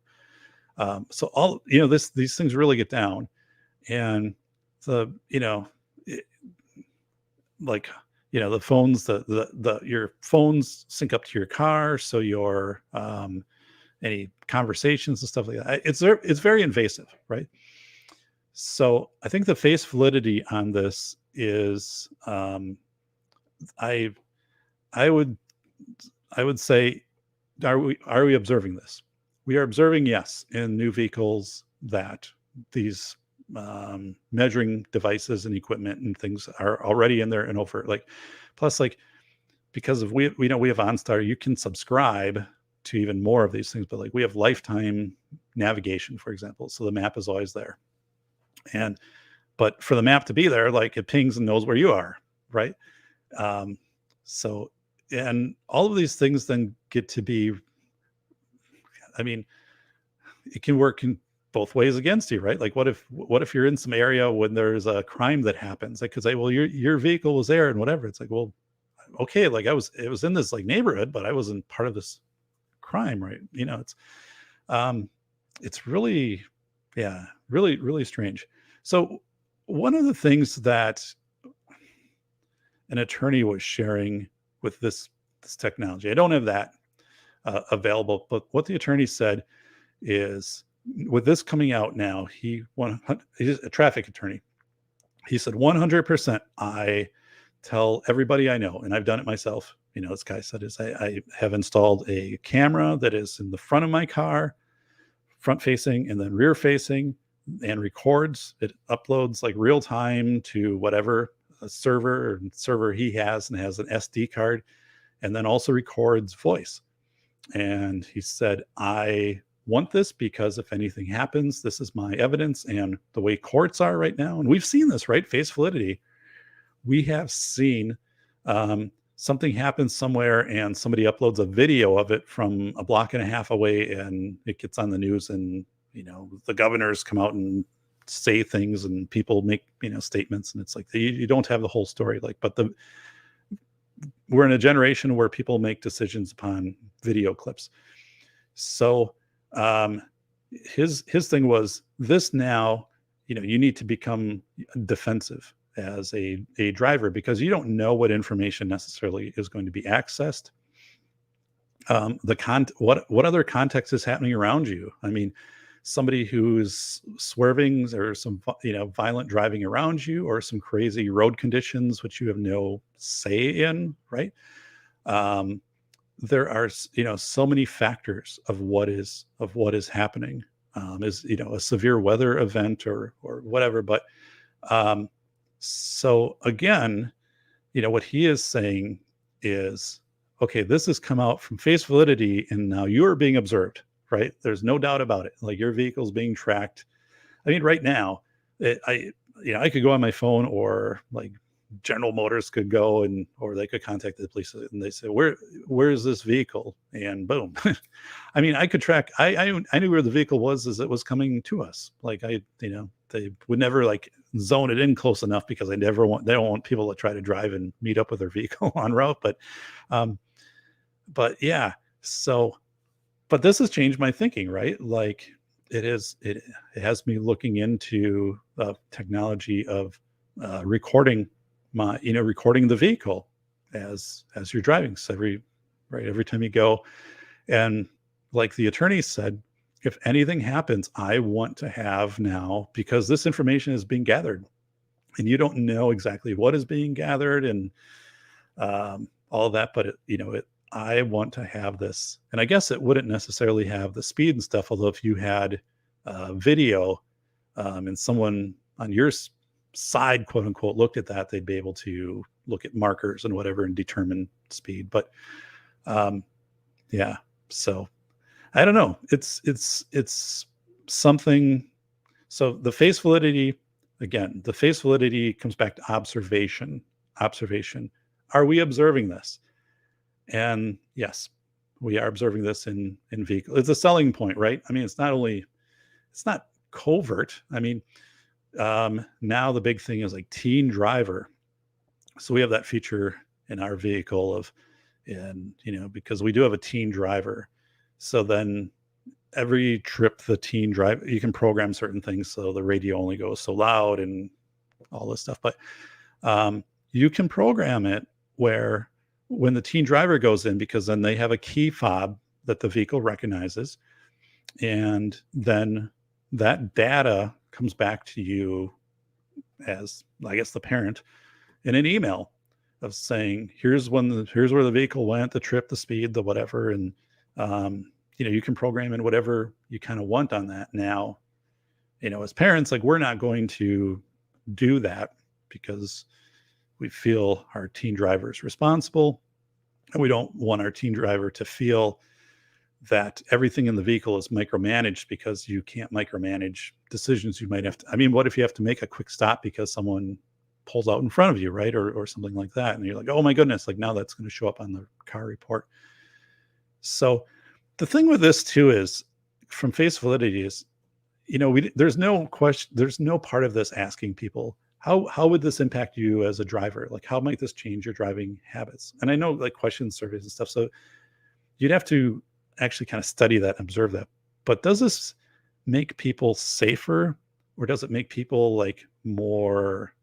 So all, these things really get down. And the, it, like, the phones, your phones sync up to your car. So your, any conversations and stuff like that, it's very invasive, right? So I think the face validity on this is, I would say, are we observing this? We are observing, yes, in new vehicles that these measuring devices and equipment and things are already in there and over. Like, plus, like, because of we have OnStar, you can subscribe to even more of these things. But like, we have lifetime navigation, for example, so the map is always there. But for the map to be there, like, it pings and knows where you are, right? So, and all of these things then get to be, I mean, it can work in both ways against you, right? Like, what if you're in some area when there's a crime that happens? I could say, well, your vehicle was there and whatever. It's like, well, okay, like, it was in this like neighborhood, but I wasn't part of this crime, right? It's really, yeah, really, really strange. So one of the things that an attorney was sharing with this technology, I don't have that available, but what the attorney said is, with this coming out now, he's a traffic attorney. He said, 100%, I tell everybody I know, and I've done it myself. This guy said, I have installed a camera that is in the front of my car, front facing and then rear facing, and records. It uploads like real time to whatever a server he has, and has an SD card, and then also records voice. And he said, I want this because if anything happens, this is my evidence. And the way courts are right now, and we've seen this, right? Face validity. We have seen something happens somewhere and somebody uploads a video of it from a block and a half away, and it gets on the news, and, the governors come out and say things, and people make, statements. And it's like, you don't have the whole story. Like, but we're in a generation where people make decisions upon video clips. So his thing was this: now, you need to become defensive as a driver, because you don't know what information necessarily is going to be accessed. What other context is happening around you? I mean, somebody who's swerving, or some violent driving around you, or some crazy road conditions which you have no say in, right? There are so many factors of what is happening. Is a severe weather event or whatever. But so again, what he is saying is, okay, this has come out from face validity, and now you are being observed, right? There's no doubt about it. Like, your vehicle's being tracked. I mean, right now, I could go on my phone, or like General Motors could go, or they could contact the police, and they say, where is this vehicle? And boom. I mean, I could track, I knew where the vehicle was as it was coming to us. Like, they would never like zone it in close enough, because they don't want people to try to drive and meet up with their vehicle on route. But yeah, so, but this has changed my thinking, right? Like, it has me looking into the technology of recording recording the vehicle as you're driving. So every time you go, and like the attorney said, if anything happens, I want to have now, because this information is being gathered, and you don't know exactly what is being gathered, and all of that, but I want to have this. And I guess it wouldn't necessarily have the speed and stuff, although if you had video, and someone on your side, quote unquote, looked at that, they'd be able to look at markers and whatever and determine speed. But yeah, so I don't know. It's something So the face validity, again, the face validity comes back to observation. Observation. Are we observing this? And yes, we are observing this in vehicle. It's a selling point, right? I mean, it's not covert. I mean, now the big thing is like teen driver. So we have that feature in our vehicle because we do have a teen driver. So then every trip the teen drive, you can program certain things. So the radio only goes so loud and all this stuff. But you can program it where when the teen driver goes in, because then they have a key fob that the vehicle recognizes, and then that data comes back to you as, I guess, the parent in an email of saying, here's where the vehicle went, the trip, the speed, the whatever. And, you can program in whatever you kind of want on that. Now, as parents, like, we're not going to do that because we feel our teen driver is responsible, and we don't want our teen driver to feel that everything in the vehicle is micromanaged, because you can't micromanage decisions you might have to. I mean, what if you have to make a quick stop because someone pulls out in front of you, right? Or something like that. And you're like, oh my goodness, like now that's going to show up on the car report. So the thing with this too is, from face validity is, there's no question, there's no part of this asking people, how would this impact you as a driver? Like, how might this change your driving habits? And I know, like, questions, surveys and stuff. So you'd have to actually kind of study that, observe that. But does this make people safer, or does it make people like more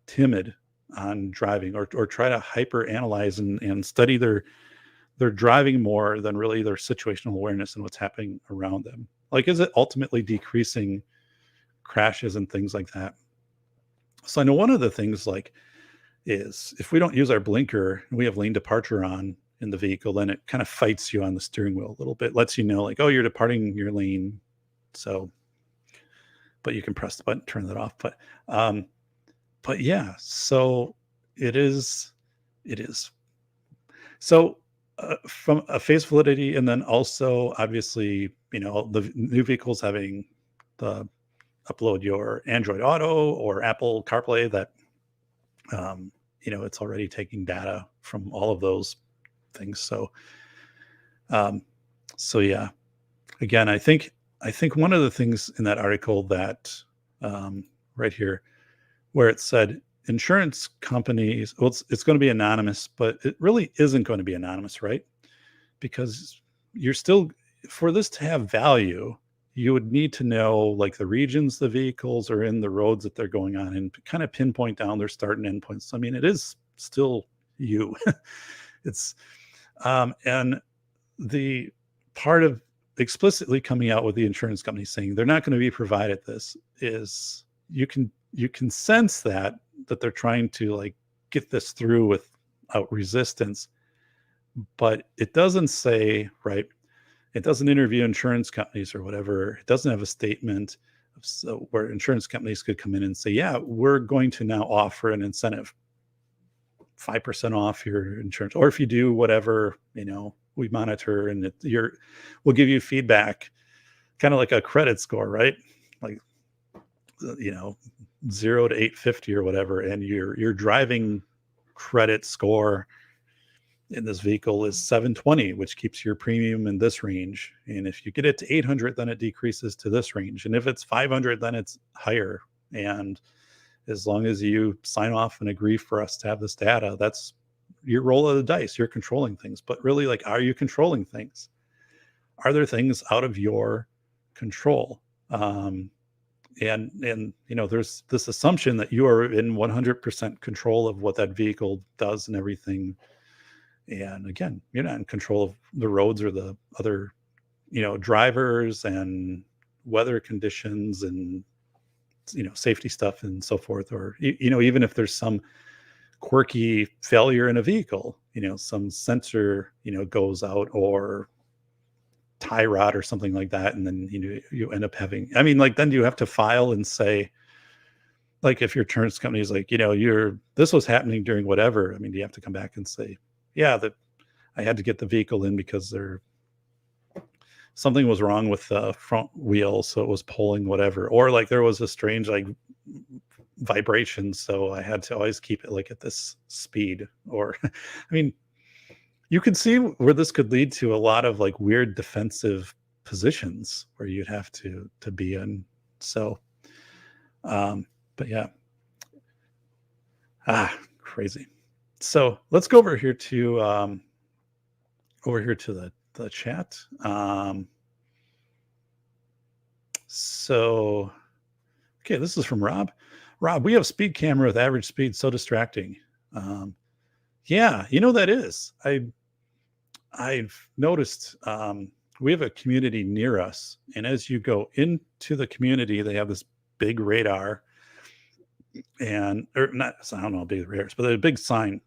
timid on driving, or try to hyper analyze and study their driving more than really their situational awareness and what's happening around them? Like, is it ultimately decreasing crashes and things like that? So I know one of the things, like, is if we don't use our blinker and we have lane departure on in the vehicle, then it kind of fights you on the steering wheel a little bit, lets you know, like, oh, you're departing your lane. So, but you can press the button, turn that off. But yeah, so it is. So from a face validity, and then also obviously, the new vehicles having the upload your Android Auto or Apple CarPlay, that it's already taking data from all of those things. So yeah, again, I think one of the things in that article that right here, where it said insurance companies, well, it's going to be anonymous, but it really isn't going to be anonymous, right? Because you're still, for this to have value, you would need to know, like, the regions the vehicles are in, the roads that they're going on, and kind of pinpoint down their start and end points. I mean, it is still you. It's and the part of explicitly coming out with the insurance company saying they're not going to be provided this is, you can sense that they're trying to, like, get this through without resistance, but it doesn't say, right? It doesn't interview insurance companies or whatever. It doesn't have a statement where insurance companies could come in and say, yeah, we're going to now offer an incentive, 5% off your insurance, or if you do whatever, we monitor, and we'll give you feedback, kind of like a credit score, right? Like, 0 to 850 or whatever, and your driving credit score in this vehicle is 720, which keeps your premium in this range. And if you get it to 800, then it decreases to this range. And if it's 500, then it's higher. And as long as you sign off and agree for us to have this data, that's your roll of the dice. You're controlling things. But really, like, are you controlling things? Are there things out of your control? And there's this assumption that you are in 100% control of what that vehicle does and everything. And again, you're not in control of the roads or the other, drivers and weather conditions and, safety stuff and so forth. Or, even if there's some quirky failure in a vehicle, some sensor, goes out, or tie rod or something like that. And then, you end up having, then you have to file and say, like, if your insurance company is like, this was happening during whatever, do you have to come back and say, yeah, that I had to get the vehicle in because something was wrong with the front wheel, so it was pulling whatever, or like there was a strange like vibration, so I had to always keep it like at this speed. Or I mean, you could see where this could lead to a lot of like weird defensive positions where you'd have to be in. So but yeah, crazy. So let's go over here to the chat. So okay, this is from Rob. Rob, we have speed camera with average speed, so distracting. Yeah, that is. I've noticed we have a community near us, and as you go into the community, they have this big radar, and or not, I don't know how big the radar is, but there's a big sign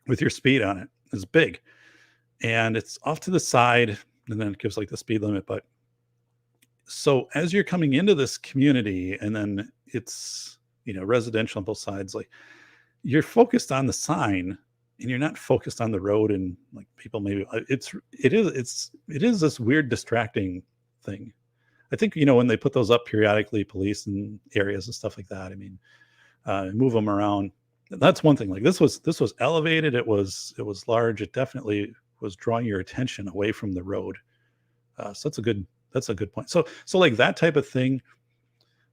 with your speed on it. It's big, and it's off to the side, and then it gives like the speed limit. But so as you're coming into this community, and then it's residential on both sides, like you're focused on the sign and you're not focused on the road, and like people maybe it is this weird distracting thing. I think when they put those up periodically, police and areas and stuff like that, I mean, move them around. That's one thing. Like this was elevated, it was large, it definitely was drawing your attention away from the road. So that's a good point. So like that type of thing,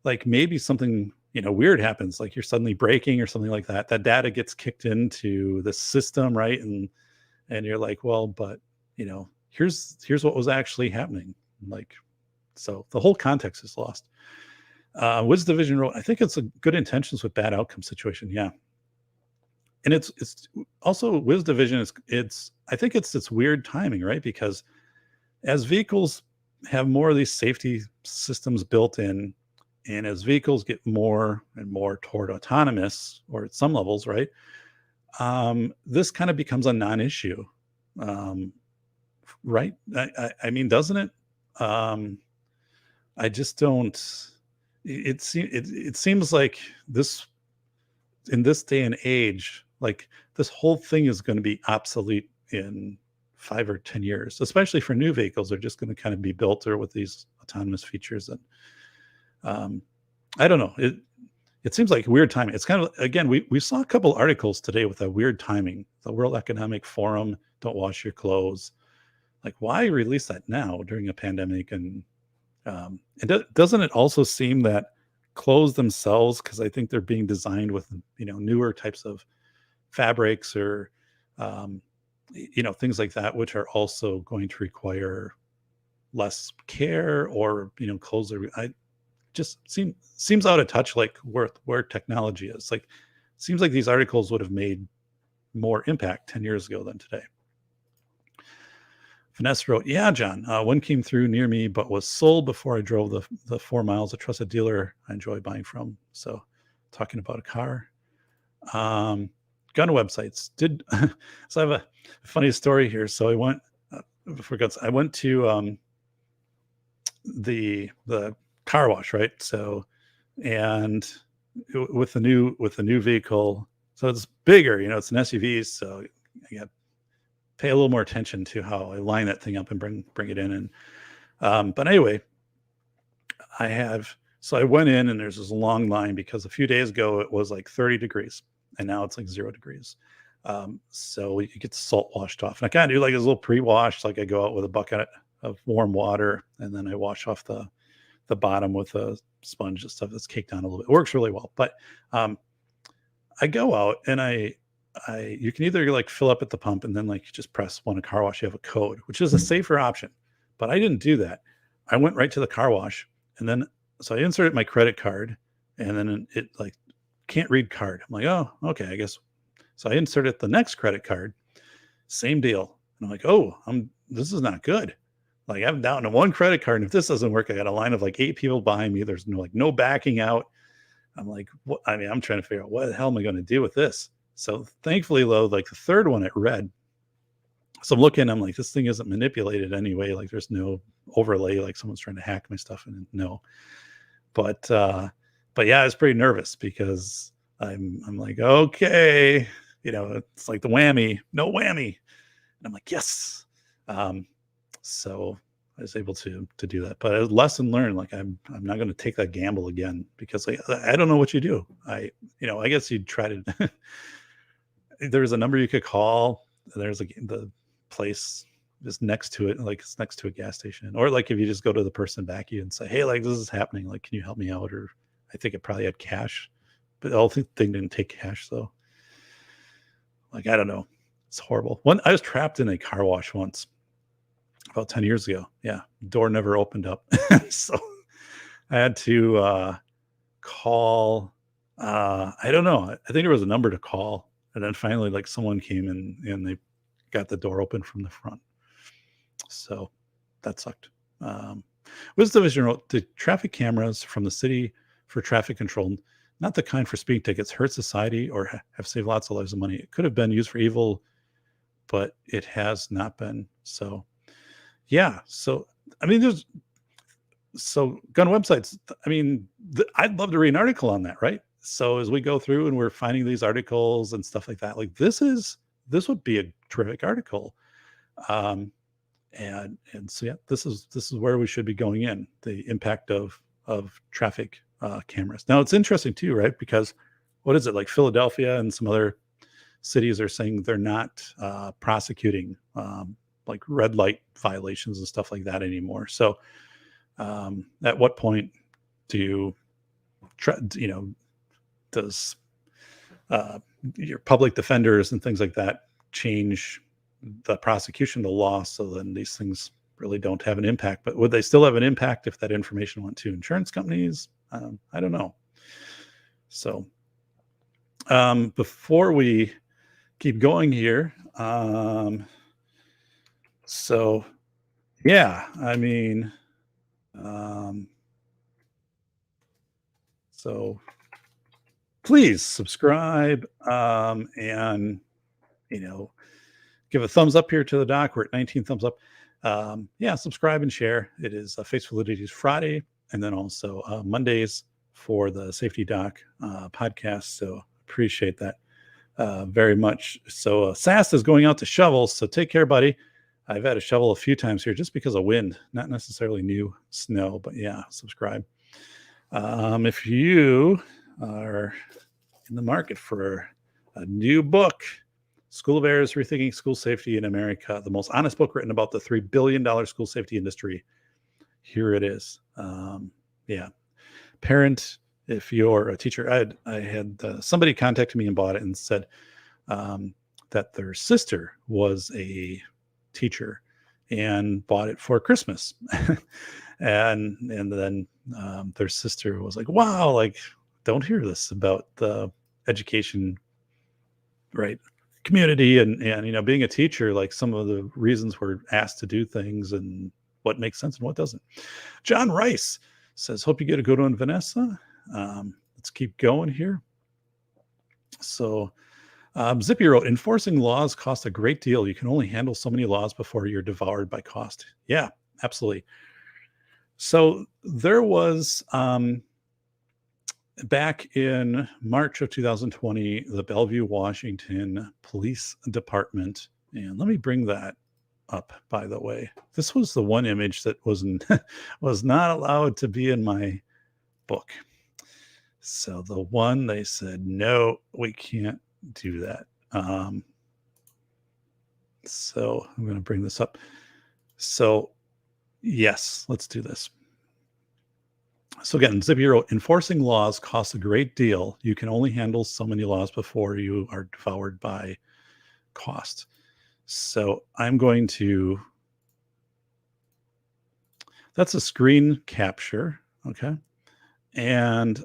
like maybe something weird happens, like you're suddenly braking or something like that, that data gets kicked into the system, right? And you're like, well, but here's what was actually happening. Like, so the whole context is lost. Wiz Division wrote, I think it's a good intentions with bad outcome situation. Yeah. And it's also Wiz Division I think it's weird timing, right? Because as vehicles have more of these safety systems built in, and as vehicles get more and more toward autonomous, or at some levels, right, this kind of becomes a non-issue, right? I mean, doesn't it? I just don't. It seems like this, in this day and age, like this whole thing is going to be obsolete in 5 or 10 years, especially for new vehicles. They're just going to kind of be built or with these autonomous features. And I don't know. It seems like weird timing. It's kind of, again, we saw a couple articles today with that weird timing. The World Economic Forum, don't wash your clothes. Like, why release that now during a pandemic? And doesn't it also seem that clothes themselves, because I think they're being designed with newer types of fabrics or things like that, which are also going to require less care, or clothes are just seems out of touch, like where technology is. Like, seems like these articles would have made more impact 10 years ago than today. Vanessa wrote, yeah, John, one came through near me, but was sold before I drove the 4 miles. A trusted dealer I enjoy buying from. So talking about a car. Gun websites. So I have a funny story here. So I went, I went to the car wash, right? So, and with the new vehicle, so it's bigger, it's an SUV, so I got pay a little more attention to how I line that thing up and bring it in. And but anyway, so I went in, and there's this long line because a few days ago it was like 30 degrees and now it's like 0 degrees. So you get the salt washed off, and I kind of do like this little pre-wash. Like I go out with a bucket of warm water, and then I wash off the bottom with a sponge and stuff that's caked down a little bit. It works really well. But I go out, and you can either like fill up at the pump and then like just press one car wash. You have a code, which is a safer option. But I didn't do that. I went right to the car wash, and then so I inserted my credit card, and then it like can't read card. I'm like, oh, okay, I guess. So I inserted the next credit card, same deal. And I'm like, oh, this is not good. Like, I'm down to one credit card, and if this doesn't work, I got a line of like 8 people behind me. There's no backing out. I'm like, what? I mean, I'm trying to figure out what the hell am I going to do with this. So thankfully, though, like the third one, it read. So I'm looking, I'm like, this thing isn't manipulated anyway. Like, there's no overlay, like someone's trying to hack my stuff. And no, but yeah, I was pretty nervous because I'm like, okay, it's like the whammy, no whammy. And I'm like, yes. So I was able to do that. But a lesson learned, like I'm not going to take that gamble again, because like, I don't know what you do. I guess you'd try to. There's a number you could call. There's like the place just next to it, like it's next to a gas station, or like if you just go to the person back you and say, hey, like this is happening, like can you help me out? Or I think it probably had cash, but the whole thing didn't take cash. So like, I don't know. It's horrible. I was trapped in a car wash once about 10 years ago. Yeah. Door never opened up. So I had to call. I don't know. I think there was a number to call. And then finally, like someone came in and they got the door open from the front. So that sucked. Wisdom Vision wrote, the traffic cameras from the city for traffic control, not the kind for speeding tickets, hurt society or have saved lots of lives of money. It could have been used for evil, but it has not been. So, yeah. So, I mean, gun websites. I mean, I'd love to read an article on that, right? So as we go through and we're finding these articles and stuff like that, like this would be a terrific article. And so, yeah, this is where we should be going in, the impact of traffic cameras. Now it's interesting too, right? Because what is it, like Philadelphia and some other cities are saying they're not prosecuting like red light violations and stuff like that anymore. So at what point do you does your public defenders and things like that change the prosecution, the law, so then these things really don't have an impact? But would they still have an impact if that information went to insurance companies? I don't know. So before we keep going here, so yeah, I mean, so please subscribe and give a thumbs up here to the doc. We're at 19 thumbs up. Yeah, subscribe and share. It is Face Validity's Friday, and then also Mondays for the Safety Doc podcast. So appreciate that very much. So SAS is going out to shovel. So take care, buddy. I've had to shovel a few times here just because of wind, not necessarily new snow, but yeah, subscribe. If you are in the market for a new book, School of Errors, Rethinking School Safety in America, the most honest book written about the $3 billion school safety industry, here it is. Yeah. Parent, if you're a teacher, I had somebody contacted me and bought it and said that their sister was a teacher and bought it for Christmas. and then their sister was like, wow, like, don't hear this about the education, right, community and being a teacher, like some of the reasons we're asked to do things and what makes sense and what doesn't. John Rice says, hope you get a good one, Vanessa. Let's keep going here. So Zippy wrote, enforcing laws costs a great deal. You can only handle so many laws before you're devoured by cost. Yeah, absolutely. So there was back in March of 2020, the Bellevue, Washington Police Department, and let me bring that up, by the way. This was the one image that was not allowed to be in my book. So the one they said, no, we can't do that. So I'm going to bring this up. So yes, let's do this. So again, Zippy wrote, enforcing laws costs a great deal. You can only handle so many laws before you are devoured by cost. So I'm going to, that's a screen capture. Okay. And,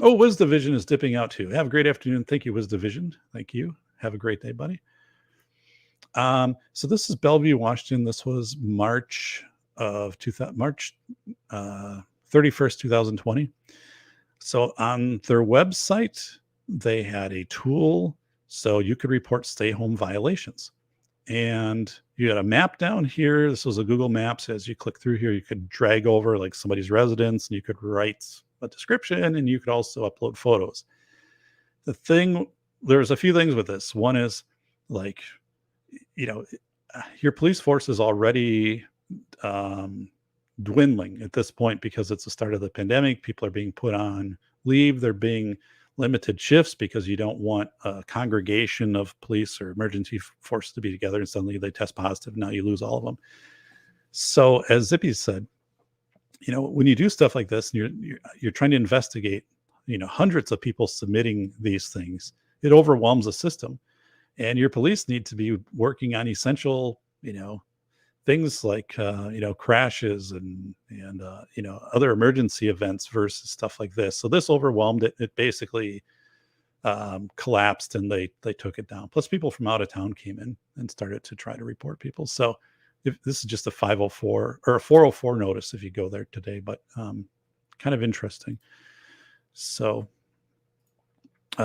WisDivision is dipping out too. Have a great afternoon. Thank you, WisDivision. Thank you. Have a great day, buddy. So this is Bellevue, Washington. This was March 31st, 2020. So on their website, they had a tool so you could report stay-home violations. And you had a map down here. This was a Google Maps. As you click through here, you could drag over like somebody's residence and you could write a description and you could also upload photos. There's a few things with this. One is like, your police force is already dwindling at this point because it's the start of the pandemic. People are being put on leave. They're being limited shifts because you don't want a congregation of police or emergency force to be together and suddenly they test positive. Now you lose all of them. So as Zippy said, when you do stuff like this, and you're trying to investigate, hundreds of people submitting these things, it overwhelms the system, and your police need to be working on essential, things like crashes and other emergency events versus stuff like this. So this overwhelmed it. It basically collapsed, and they took it down. Plus, people from out of town came in and started to try to report people. So if this is just a 504 or a 404 notice if you go there today, but kind of interesting. So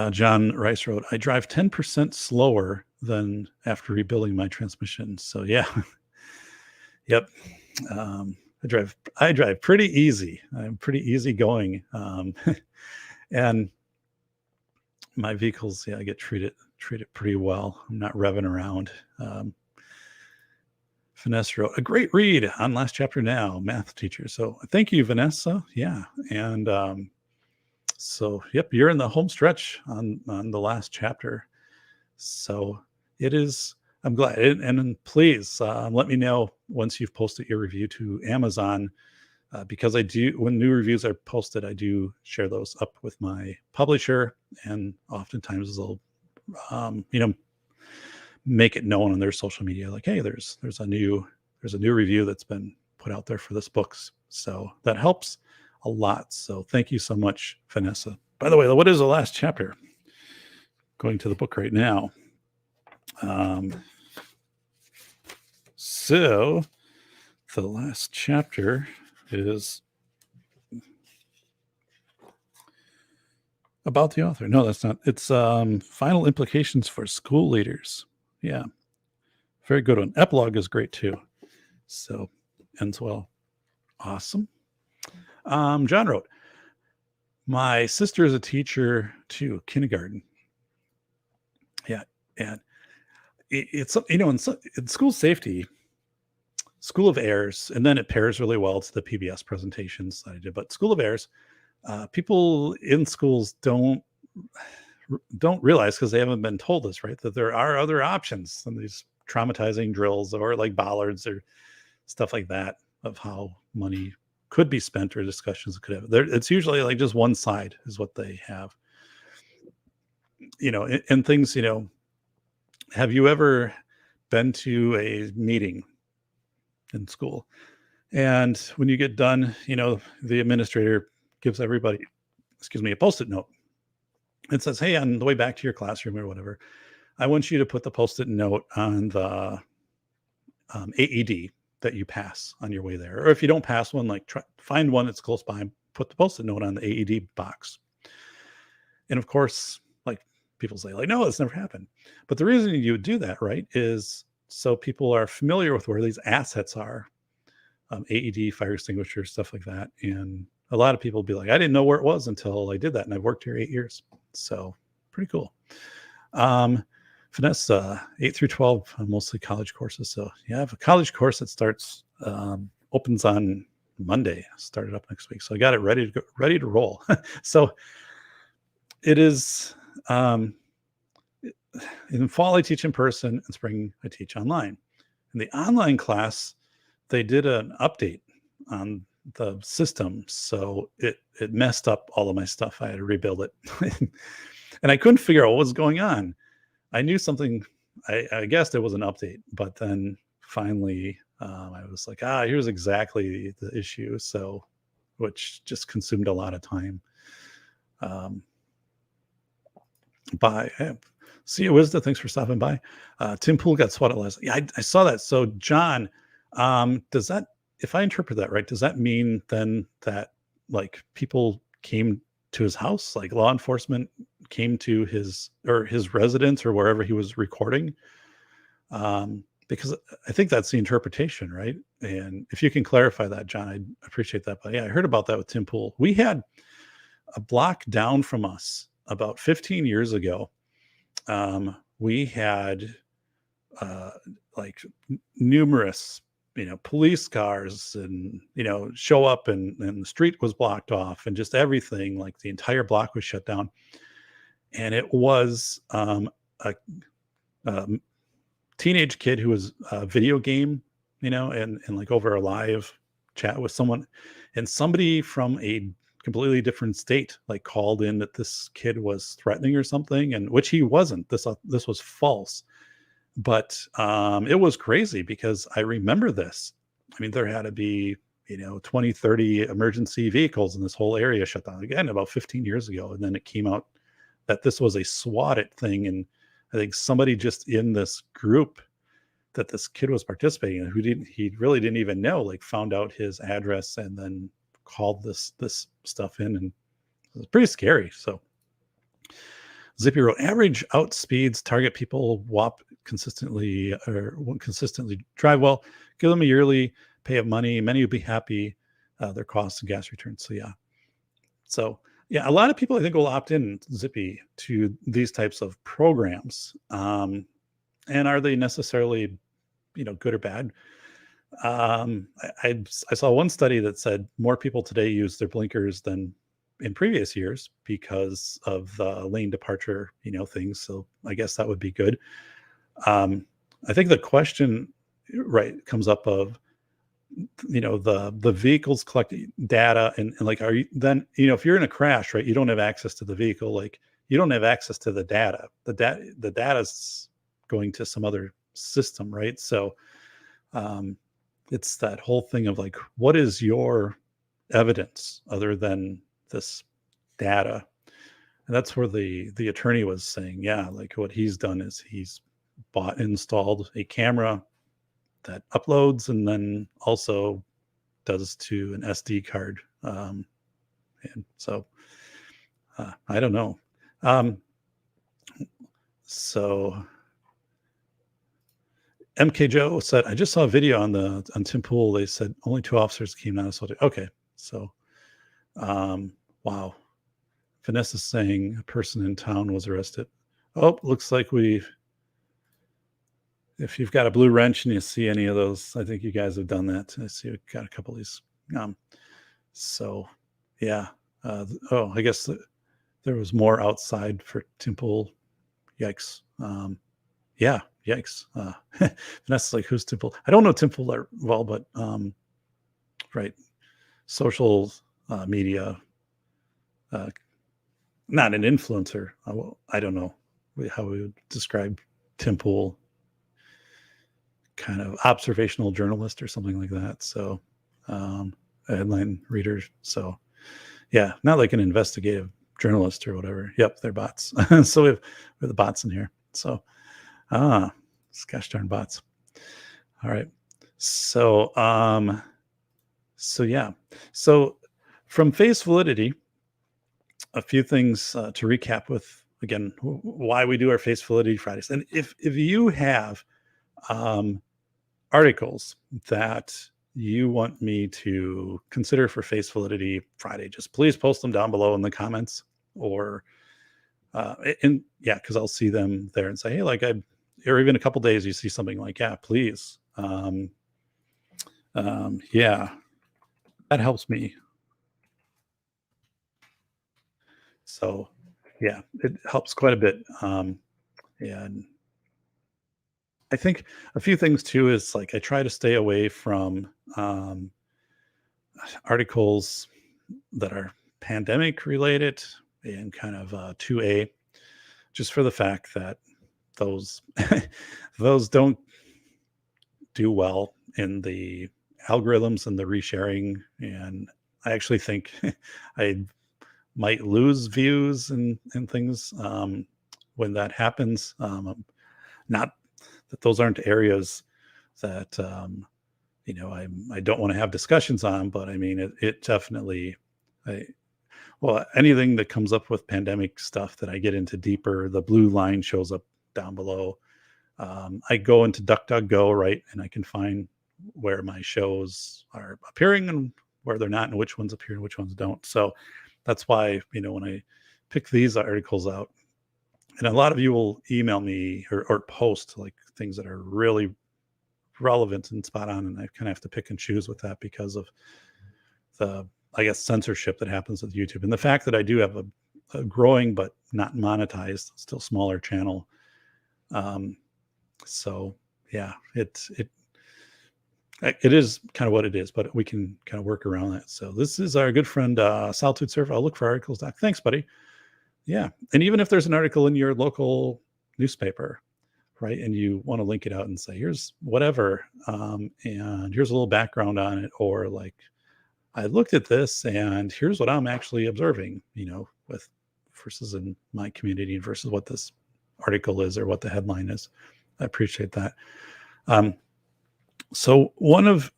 John Rice wrote, I drive 10% slower than after rebuilding my transmission. So yeah. Yep. I drive pretty easy. I'm pretty easy going. And my vehicles, I get treated pretty well. I'm not revving around. Vanessa wrote, a great read on last chapter now, math teacher. So thank you, Vanessa. Yeah. And so, yep, you're in the home stretch on the last chapter. So it is, I'm glad. And please let me know once you've posted your review to Amazon, because I do, when new reviews are posted, I do share those up with my publisher, and oftentimes they'll, make it known on their social media, like, hey, there's a new review that's been put out there for this book. So that helps a lot. So thank you so much, Vanessa. By the way, what is the last chapter? Going to the book right now. So the last chapter is about the author. No, that's not. It's final implications for school leaders. Yeah, very good one. Epilogue is great too. So ends well. Awesome. John wrote, my sister is a teacher too, kindergarten. Yeah, and it's in school safety, School of Errors, and then it pairs really well to the PBS presentations that I did. But School of Errors, people in schools don't realize, because they haven't been told this, right, that there are other options than these traumatizing drills or like bollards or stuff like that, of how money could be spent or discussions could have. It's usually like just one side is what they have, and things, have you ever been to a meeting in school, and when you get done, the administrator gives everybody, a Post-it note. It says, hey, on the way back to your classroom or whatever, I want you to put the Post-it note on the AED that you pass on your way there. Or if you don't pass one, like find one that's close by and put the Post-it note on the AED box. And of course, like, people say, like, no, it's never happened. But the reason you would do that, right, is so people are familiar with where these assets are, AED, fire extinguisher, stuff like that. And a lot of people will be like, I didn't know where it was until I did that. And I've worked here 8 years. So pretty cool. Vanessa, 8 through 12, mostly college courses. So yeah, I have a college course that starts, opens on Monday, started up next week. So I got it ready to roll. So it is, in fall, I teach in person, and spring, I teach online. In the online class, they did an update on the system. So it messed up all of my stuff. I had to rebuild it. And I couldn't figure out what was going on. I knew something, I guessed it was an update, but then finally I was like, here's exactly the issue. So, which just consumed a lot of time. See you, Wisdom. Thanks for stopping by. Tim Pool got swatted last. Yeah, I saw that. So John, does that, if I interpret that right, does that mean then that like people came to his house, like law enforcement came to his residence or wherever he was recording? Because I think that's the interpretation, right? And if you can clarify that, John, I'd appreciate that. But yeah, I heard about that with Tim Pool. We had a block down from us about 15 years ago. We had like numerous, police cars and, show up and the street was blocked off and just everything, like the entire block was shut down. And it was a, a teenage kid who was a video game, and like over a live chat with someone, and somebody from a completely different state like called in that this kid was threatening or something, and which he wasn't. This was false. But it was crazy because I remember this. I mean, there had to be 20, 30 emergency vehicles in this whole area shut down again about 15 years ago, and then it came out that this was a swatted thing. And I think somebody just in this group that this kid was participating in, he really didn't even know, like found out his address and then called this stuff in, and it was pretty scary. So Zippy wrote, average out speeds target people WAP consistently or won't consistently drive well. Give them a yearly pay of money. Many will be happy. Their costs and gas returns. So yeah. So yeah, a lot of people I think will opt in, Zippy, to these types of programs. And are they necessarily, good or bad? I saw one study that said more people today use their blinkers than in previous years because of the lane departure, things. So I guess that would be good. I think the question, right, comes up of, the vehicles collect data and like, are you then, if you're in a crash, right, you don't have access to the vehicle, like you don't have access to the data. The data's going to some other system, right? So it's that whole thing of like, what is your evidence other than this data? And that's where the attorney was saying, yeah, like what he's done is he's installed a camera that uploads and then also does to an SD card. And so I don't know. So MK Joe said, I just saw a video on Tim Pool. They said only 2 officers came out of Saudi. Okay. So, wow. Vanessa's saying a person in town was arrested. Oh, looks like if you've got a blue wrench and you see any of those, I think you guys have done that. I see we've got a couple of these. So yeah. I guess there was more outside for Tim Pool. Yikes. Yeah. Yikes. Vanessa's like, who's Tim Pool? I don't know Tim Pool that well, but right. Social media, not an influencer. I don't know how we would describe Tim Pool. Kind of observational journalist or something like that. So headline reader. So yeah, not like an investigative journalist or whatever. Yep, they're bots. So we have the bots in here. So gosh darn bots. All right. So yeah. So from Face Validity, a few things to recap with, again, why we do our Face Validity Fridays. And if you have articles that you want me to consider for Face Validity Friday, just please post them down below in the comments, or because I'll see them there and say, hey, like or even a couple days you see something like, yeah, please. Yeah, that helps me. So yeah, it helps quite a bit. And I think a few things too is like I try to stay away from articles that are pandemic related and kind of 2A, just for the fact that those those don't do well in the algorithms and the resharing. And I actually think I might lose views and things when that happens. Not that those aren't areas that I don't want to have discussions on, but I mean it definitely. Anything that comes up with pandemic stuff that I get into deeper, the blue line shows up down below. I go into DuckDuckGo, right, and I can find where my shows are appearing and where they're not, and which ones appear and which ones don't. So that's why, when I pick these articles out, and a lot of you will email me or post like things that are really, relevant and spot on, and I kind of have to pick and choose with that because of the, I guess, censorship that happens with YouTube, and the fact that I do have a growing but not monetized, still smaller channel. So yeah, it is kind of what it is, but we can kind of work around that. So this is our good friend Solitude Surf. I'll look for articles. Doc. Thanks, buddy. Yeah, and even if there's an article in your local newspaper, right, and you want to link it out and say, here's whatever, and here's a little background on it, or like, I looked at this and here's what I'm actually observing, with versus in my community versus what this article is or what the headline is. I appreciate that. So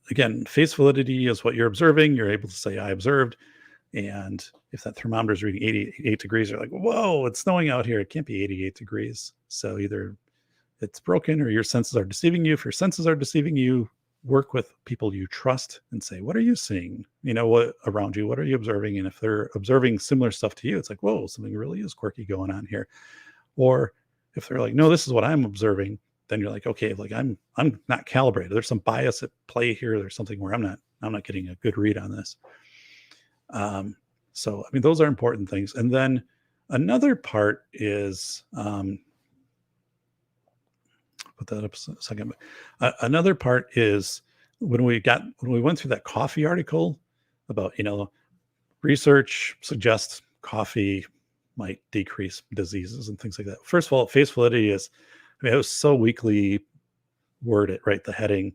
again, face validity is what you're observing. You're able to say, I observed. And if that thermometer is reading 88 degrees, you're like, whoa, it's snowing out here. It can't be 88 degrees. So either it's broken or your senses are deceiving you. If your senses are deceiving you, work with people you trust and say, what are you seeing? What around you? What are you observing? And if they're observing similar stuff to you, it's like, whoa, something really is quirky going on here. Or if they're like, no, this is what I'm observing, then you're like, okay, like I'm not calibrated. There's some bias at play here. There's something where I'm not getting a good read on this. So, I mean, those are important things. And then another part is, put that up a second. Another part is when we went through that coffee article about, research suggests coffee might decrease diseases and things like that. First of all, face validity is, it was so weakly worded, right? The heading.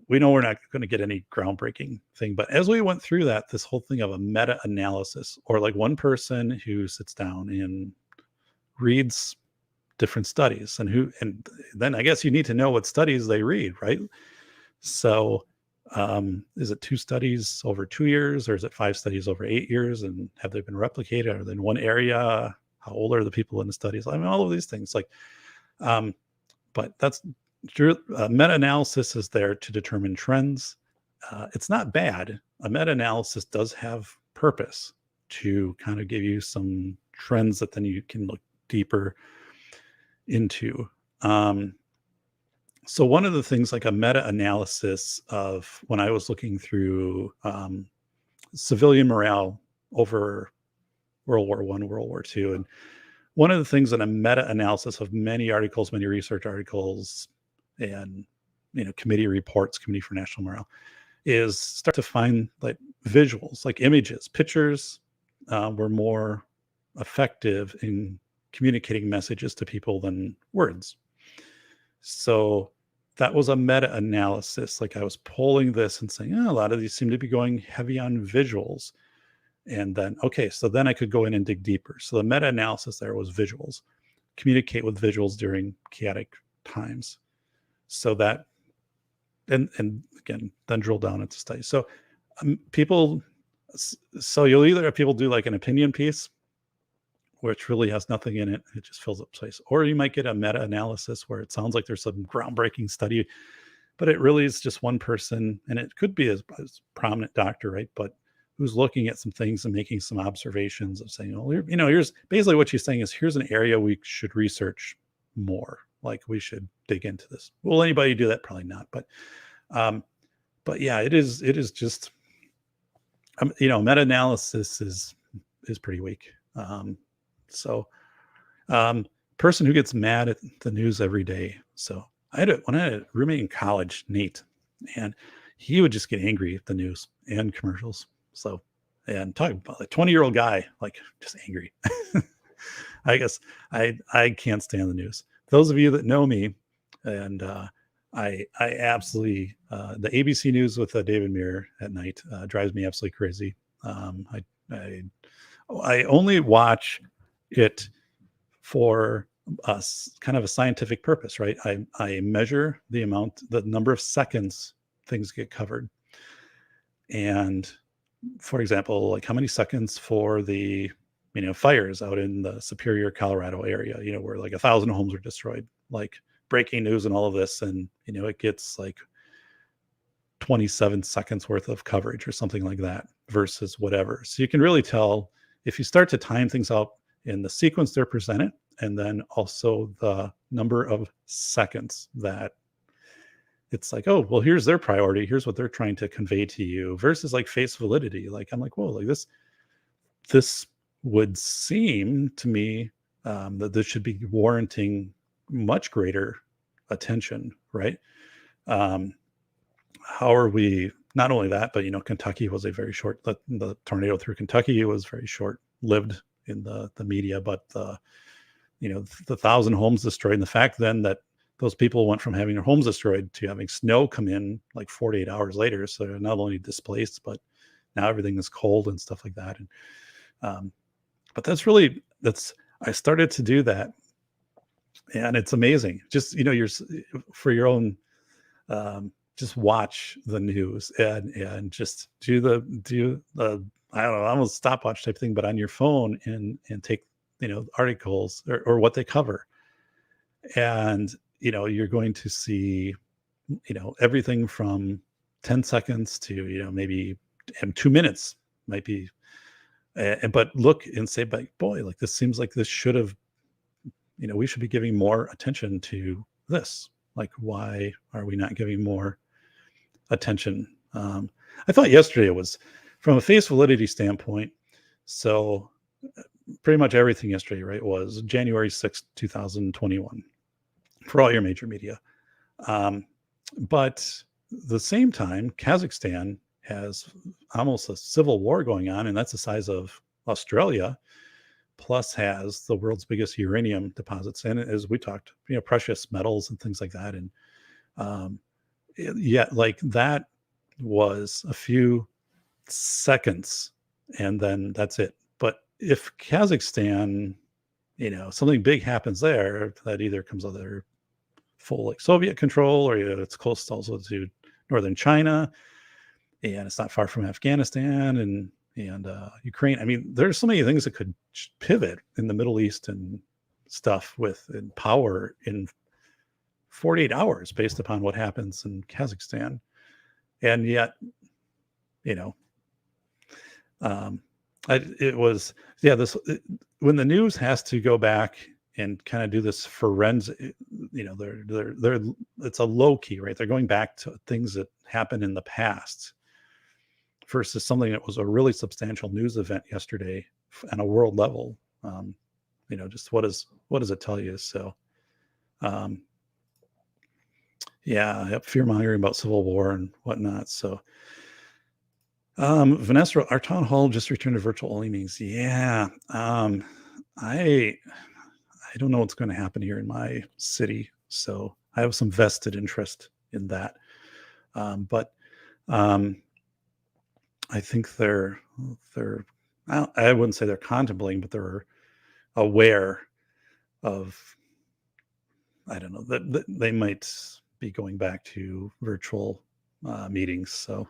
We know we're not going to get any groundbreaking thing, but as we went through that, this whole thing of a meta-analysis, or like one person who sits down and reads different studies, and then I guess you need to know what studies they read, right? So is it 2 studies over 2 years, or is it 5 studies over 8 years, and have they been replicated? Are they in one area? How old are the people in the studies? I mean, all of these things, like, but that's meta-analysis is there to determine trends. It's not bad. A meta-analysis does have purpose to kind of give you some trends that then you can look deeper into. So one of the things, like a meta-analysis of when I was looking through civilian morale over World War I, World War II, and one of the things in a meta-analysis of many articles, many research articles, and committee reports, Committee for National Morale, is start to find like visuals, like images, pictures were more effective in communicating messages to people than words. So that was a meta-analysis. Like I was pulling this and saying, a lot of these seem to be going heavy on visuals. And then, okay, so then I could go in and dig deeper. So the meta-analysis there was visuals, communicate with visuals during chaotic times. So that, and again, then drill down into studies. So so you'll either have people do like an opinion piece, which really has nothing in it. It just fills up space. Or you might get a meta-analysis where it sounds like there's some groundbreaking study, but it really is just one person. And it could be a prominent doctor, right? But who's looking at some things and making some observations of saying, here's basically what she's saying is, here's an area we should research more. Like we should dig into this. Will anybody do that? Probably not. But yeah, it is just, meta-analysis is pretty weak. Person who gets mad at the news every day. So when I had a roommate in college, Nate, and he would just get angry at the news and commercials. So, and talking about a 20-year-old guy, like just angry. I guess I can't stand the news. Those of you that know me, and I absolutely, the ABC News with David Muir at night drives me absolutely crazy. I only watch it for kind of a scientific purpose, right? I measure the number of seconds things get covered. And for example, like how many seconds for the, fires out in the Superior, Colorado area, where like 1,000 homes were destroyed, like breaking news and all of this. And, it gets like 27 seconds worth of coverage or something like that versus whatever. So you can really tell if you start to time things out in the sequence they're presented, and then also the number of seconds that it's like, oh, well, here's their priority. Here's what they're trying to convey to you versus like face validity. Like, I'm like, whoa, like this would seem to me that this should be warranting much greater attention, right? Um, how are we, not only that, but, Kentucky was a very short, the tornado through Kentucky was very short lived in the media, but the 1,000 homes destroyed, and the fact then that those people went from having their homes destroyed to having snow come in like 48 hours later. So they're not only displaced, but now everything is cold and stuff like that. And but I started to do that, and it's amazing. Just you're for your own, just watch the news and just do the I don't know, almost stopwatch type thing, but on your phone, and take articles or what they cover, and you're going to see everything from 10 seconds to maybe 2 minutes might be, but look and say, but boy, like this seems like this should have, we should be giving more attention to this. Like, why are we not giving more attention? I thought yesterday was from a face validity standpoint. So pretty much everything yesterday, right, was January 6th, 2021 for all your major media. But the same time, Kazakhstan has almost a civil war going on, and that's the size of Australia, plus has the world's biggest uranium deposits. And as we talked, precious metals and things like that. And yet, like, that was a few seconds, and then that's it. But if Kazakhstan, something big happens there, that either comes under full like Soviet control, or it's close also to northern China, and it's not far from Afghanistan and Ukraine. I mean, there's so many things that could pivot in the Middle East and stuff in power in 48 hours based upon what happens in Kazakhstan. And yet, when the news has to go back and kind of do this forensic, it's a low key, right? They're going back to things that happened in the past versus something that was a really substantial news event yesterday on a world level. Just what does it tell you? So, fear mongering about civil war and whatnot. So, Vanessa, our town hall just returned to virtual only meetings. Yeah. I don't know what's going to happen here in my city, so I have some vested interest in that. But I think they're I wouldn't say they're contemplating, but they're aware of, I don't know, that they might be going back to virtual meetings. So,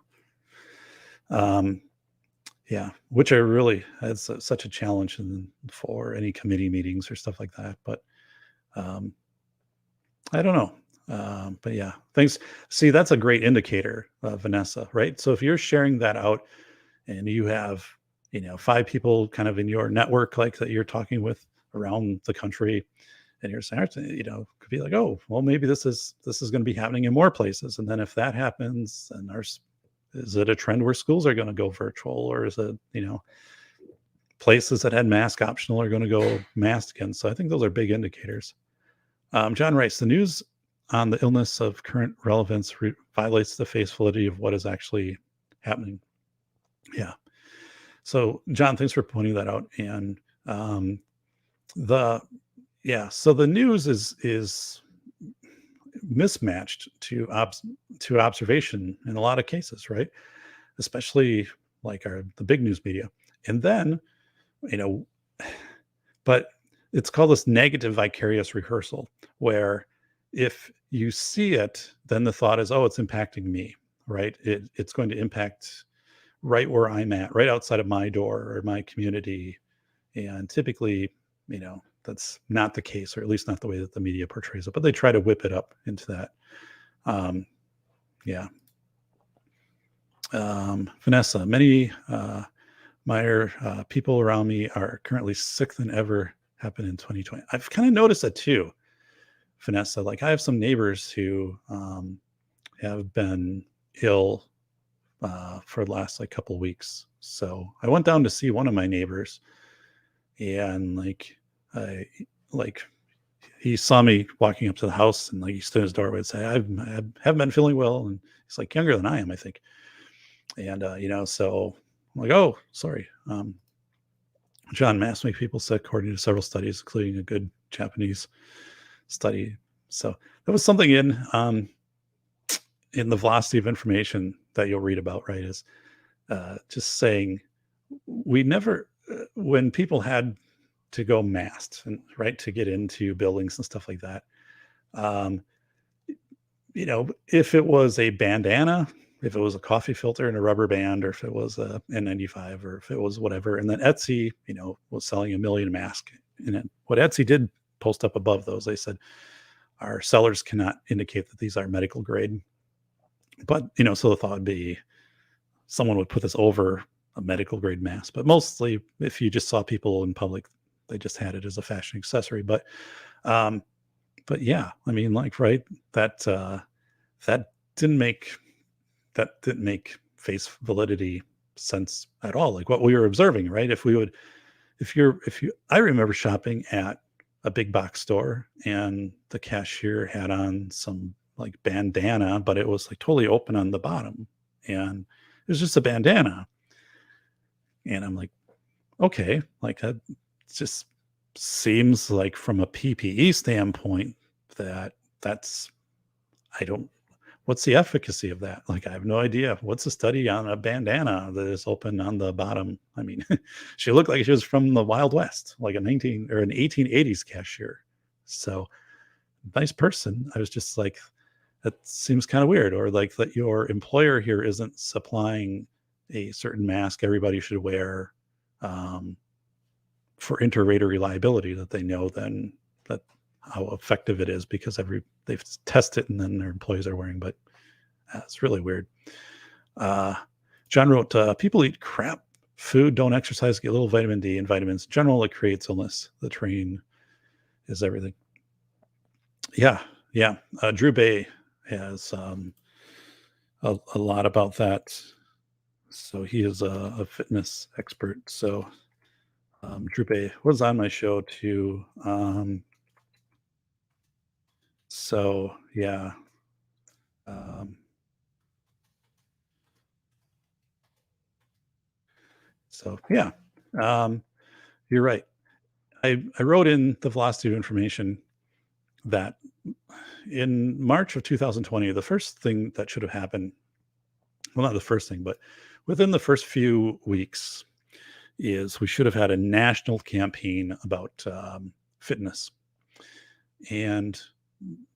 which that's such a challenge for any committee meetings or stuff like that. But I don't know. But yeah, thanks. See, that's a great indicator, Vanessa, right? So if you're sharing that out and you have, 5 people kind of in your network, like that you're talking with around the country, and you're saying, could be like, oh, well, maybe this is going to be happening in more places. And then if that happens, then is it a trend where schools are going to go virtual, or is it, places that had mask optional are going to go masked again? So I think those are big indicators. John writes, the news on the illness of current relevance violates the face validity of what is actually happening. Yeah. So John, thanks for pointing that out. And so the news is mismatched to observation in a lot of cases, right? Especially like the big news media. And then, but it's called this negative vicarious rehearsal, where if you see it, then the thought is, oh, it's impacting me, right? It's going to impact right where I'm at, right outside of my door or my community. And typically, that's not the case, or at least not the way that the media portrays it, but they try to whip it up into that. Vanessa, many people around me are currently sick than ever happened in 2020. I've kind of noticed that too, Vanessa. Like, I have some neighbors who have been ill for the last like couple weeks. So I went down to see one of my neighbors, and I like he saw me walking up to the house, and like he stood in his doorway and say, I haven't been feeling well. And he's like younger than I am, I think. And so I'm like, oh, sorry. John mass make people sick, according to several studies, including a good Japanese study. So there was something in the velocity of information that you'll read about, right? Is just saying we never, when people had to go masked and right to get into buildings and stuff like that, um, if it was a bandana, if it was a coffee filter and a rubber band, or if it was a N95, or if it was whatever, and then Etsy, was selling a million masks. And what Etsy did post up above those, they said, our sellers cannot indicate that these are medical grade. But, so the thought would be someone would put this over a medical grade mask. But mostly, if you just saw people in public, they just had it as a fashion accessory. But yeah, I mean, right, that didn't make face validity sense at all. Like what we were observing, right? I remember shopping at a big box store, and the cashier had on some like bandana, but it was like totally open on the bottom, and it was just a bandana. And I'm like, okay, like that just seems like from a PPE standpoint what's the efficacy of that? Like, I have no idea. What's the study on a bandana that is open on the bottom? I mean, she looked like she was from the Wild West, like an 1880s cashier. So nice person. I was just like, that seems kind of weird. Or like that your employer here isn't supplying a certain mask everybody should wear for inter-rater reliability, that they know then that how effective it is because they've tested it and then their employees are wearing. But it's really weird. John wrote, people eat crap food, don't exercise, get little vitamin D and vitamins. In general, it creates illness. The train is everything. Yeah. Drew Bay has a lot about that. So he is a fitness expert. So Drew Bay was on my show too. So yeah. So yeah, you're right. I wrote in the velocity of information that in March of 2020, the first thing that should have happened, well, not the first thing, but within the first few weeks, is we should have had a national campaign about fitness. And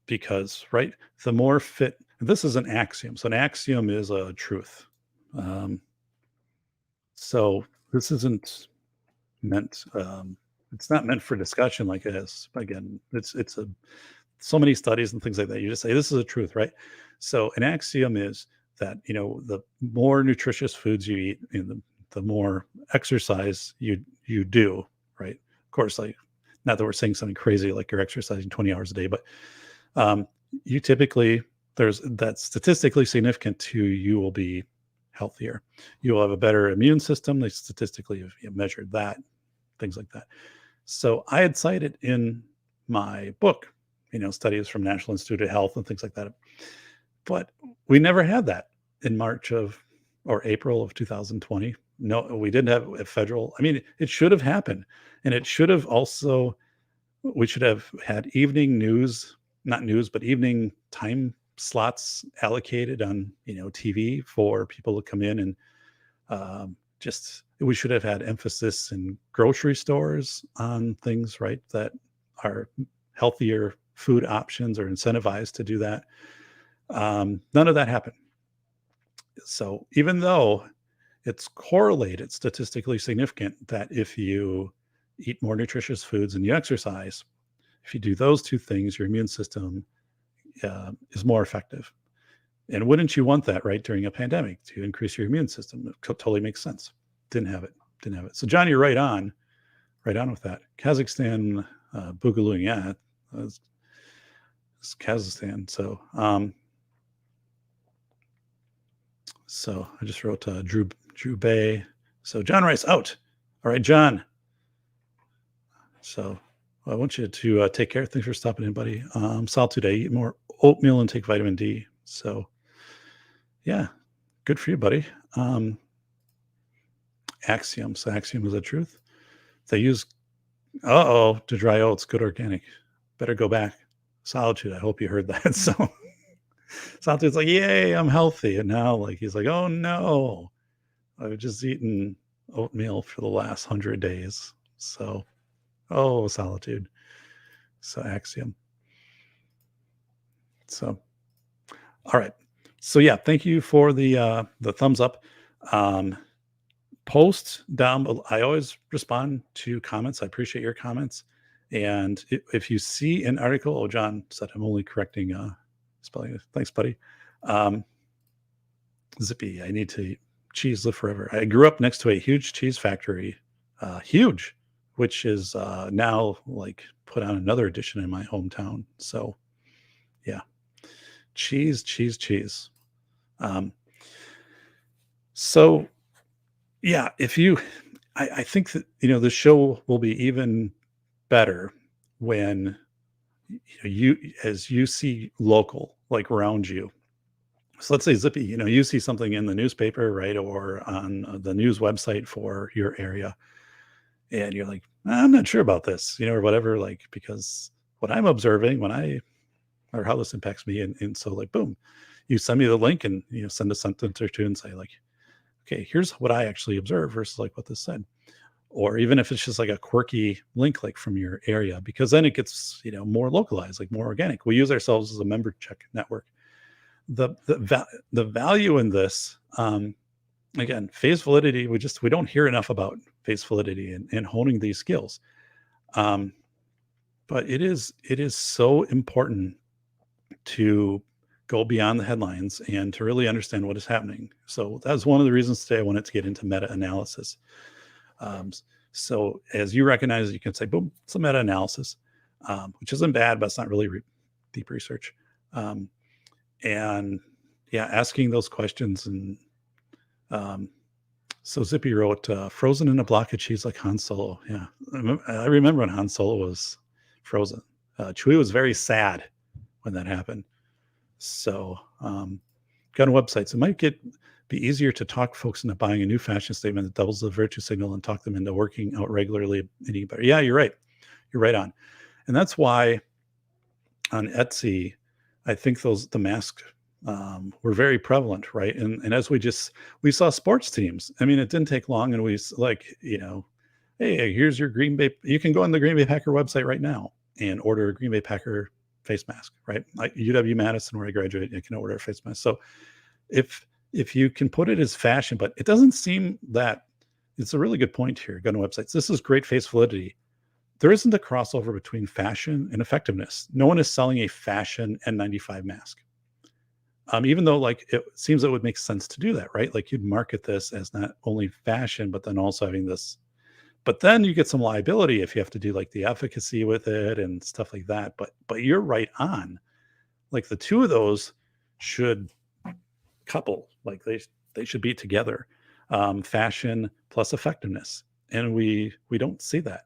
because, right, the more fit, this is an axiom. So an axiom is a truth. So this isn't meant, it's not meant for discussion like this. Again, it's so many studies and things like that. You just say, this is a truth, right? So an axiom is that, the more nutritious foods you eat, the more exercise you do, right? Of course, like, not that we're saying something crazy like you're exercising 20 hours a day, but you typically, that's statistically significant to you will be healthier. You will have a better immune system. They statistically have measured that, things like that. So I had cited in my book, studies from National Institute of Health and things like that. But we never had that in March or April of 2020. No, we didn't have a federal. I mean, it should have happened. And it should have also, we should have had evening news, not news, but evening time slots allocated on, TV for people to come in and we should have had emphasis in grocery stores on things, right, that are healthier food options or incentivized to do that. None of that happened. So even though it's correlated, statistically significant, that if you eat more nutritious foods and you exercise, if you do those two things, your immune system is more effective. And wouldn't you want that, right, during a pandemic, to increase your immune system? It totally makes sense. Didn't have it. So John, you're right on with that. Kazakhstan, Boogaloo, yeah, it's Kazakhstan. So So I just wrote Drew Bay. So John Rice out. All right, John. So I want you to take care. Thanks for stopping in, buddy. Solitude, I eat more oatmeal and take vitamin D. So yeah, good for you, buddy. Axiom. So Axiom is the truth. They use to dry oats, good organic. Better go back. Solitude. I hope you heard that. So Solitude's like, yay, I'm healthy. And now like he's like, oh no. I've just eaten oatmeal for the last 100 days. So Solitude. So Axiom. So all right. So yeah, thank you for the thumbs up. Post down below. I always respond to comments. I appreciate your comments. And if you see an article, John said I'm only correcting spelling. Thanks, buddy. Zippy, I need to cheese live forever. I grew up next to a huge cheese factory, huge, which is now like put on another edition in my hometown. So yeah, cheese. So yeah, I think that, the show will be even better when as you see local, like around you. So let's say Zippy, you see something in the newspaper, right? Or on the news website for your area. And you're like, I'm not sure about this, or whatever, like, because what I'm observing or how this impacts me. And so like, boom, you send me the link and, send a sentence or two and say like, okay, here's what I actually observed versus like what this said. Or even if it's just like a quirky link, like from your area, because then it gets, more localized, like more organic. We use ourselves as a member check network. The value in this, again, phase validity, we don't hear enough about phase validity and honing these skills. But it is so important to go beyond the headlines and to really understand what is happening. So that's one of the reasons today I wanted to get into meta-analysis. So as you recognize, you can say, boom, it's a meta-analysis, which isn't bad, but it's not really deep research. And yeah, asking those questions. And so Zippy wrote, frozen in a block of cheese like Han Solo. Yeah, I remember when Han Solo was frozen. Chewie was very sad when that happened. So gun websites, it might be easier to talk folks into buying a new fashion statement that doubles the virtue signal and talk them into working out regularly and eating better. Yeah, you're right. You're right on. And that's why on Etsy, I think the masks were very prevalent, right? And as we saw sports teams. I mean, it didn't take long, and we like, hey, here's your Green Bay. You can go on the Green Bay Packer website right now and order a Green Bay Packer face mask, right? Like UW-Madison, where I graduated, you can order a face mask. So if you can put it as fashion, but it doesn't seem that it's a really good point here. Gun websites. This is great face validity. There isn't a crossover between fashion and effectiveness. No one is selling a fashion N95 mask. Even though like it seems it would make sense to do that, right? Like you'd market this as not only fashion, but then also having this. But then you get some liability if you have to do like the efficacy with it and stuff like that. But you're right on. Like the two of those should couple. Like they should be together. Fashion plus effectiveness, and we don't see that.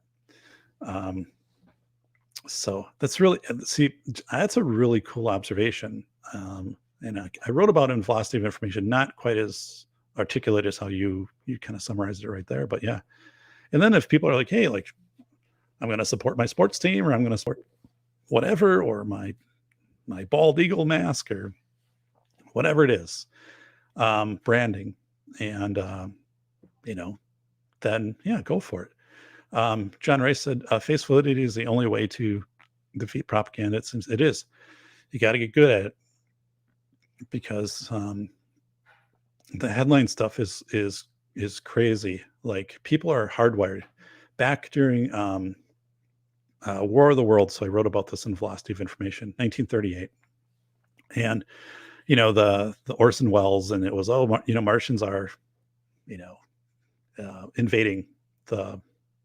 So that's a really cool observation. And I wrote about it in Velocity of Information, not quite as articulate as how you kind of summarized it right there, but yeah. And then if people are like, hey, like I'm going to support my sports team, or I'm going to support whatever, or my bald eagle mask, or whatever it is, branding, and then yeah, go for it. John Rice said, face validity is the only way to defeat propaganda. It seems it is. You got to get good at it, because the headline stuff is crazy. Like people are hardwired. Back during War of the Worlds, so I wrote about this in Velocity of Information, 1938, and the Orson Welles, and it was Martians are invading the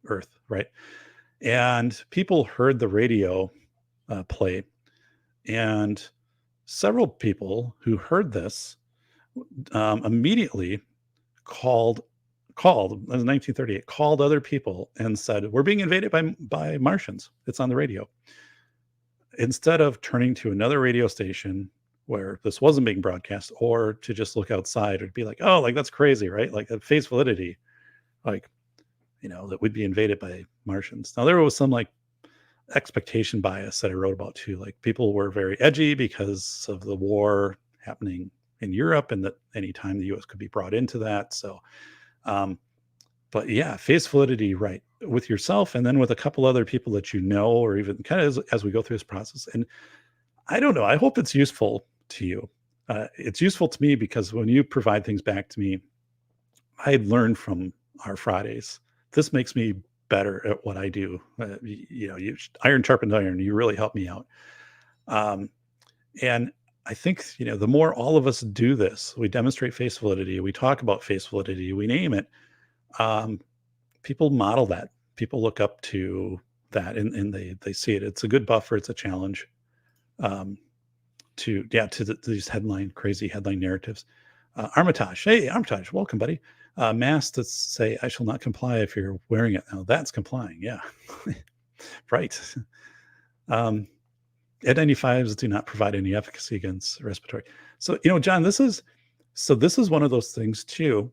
Earth, right? And people heard the radio play, and several people who heard this immediately called that was 1938, called other people and said, "We're being invaded by Martians. It's on the radio." Instead of turning to another radio station where this wasn't being broadcast, or to just look outside or be like, "Oh, like that's crazy, right?" Like at face validity, like, that we'd be invaded by Martians. Now there was some like expectation bias that I wrote about too. Like people were very edgy because of the war happening in Europe, and that anytime the US could be brought into that. So, um, but yeah, face validity, right, with yourself and then with a couple other people that or even kind of as we go through this process. And I don't know, I hope it's useful to you. It's useful to me because when you provide things back to me, I learned from our Fridays. This makes me better at what I do. Iron sharpens iron. You really help me out. Um, and I think, the more all of us do this, we demonstrate face validity, we talk about face validity, we name it. Um, People model that. People look up to that, and they see it. It's a good buffer. It's a challenge um, to these crazy headline narratives. Armitage, hey Armitage, welcome, buddy. Masks that say "I shall not comply" if you're wearing it. Now that's complying. Yeah, right. Um, N95s do not provide any efficacy against respiratory. So, John, this is one of those things too,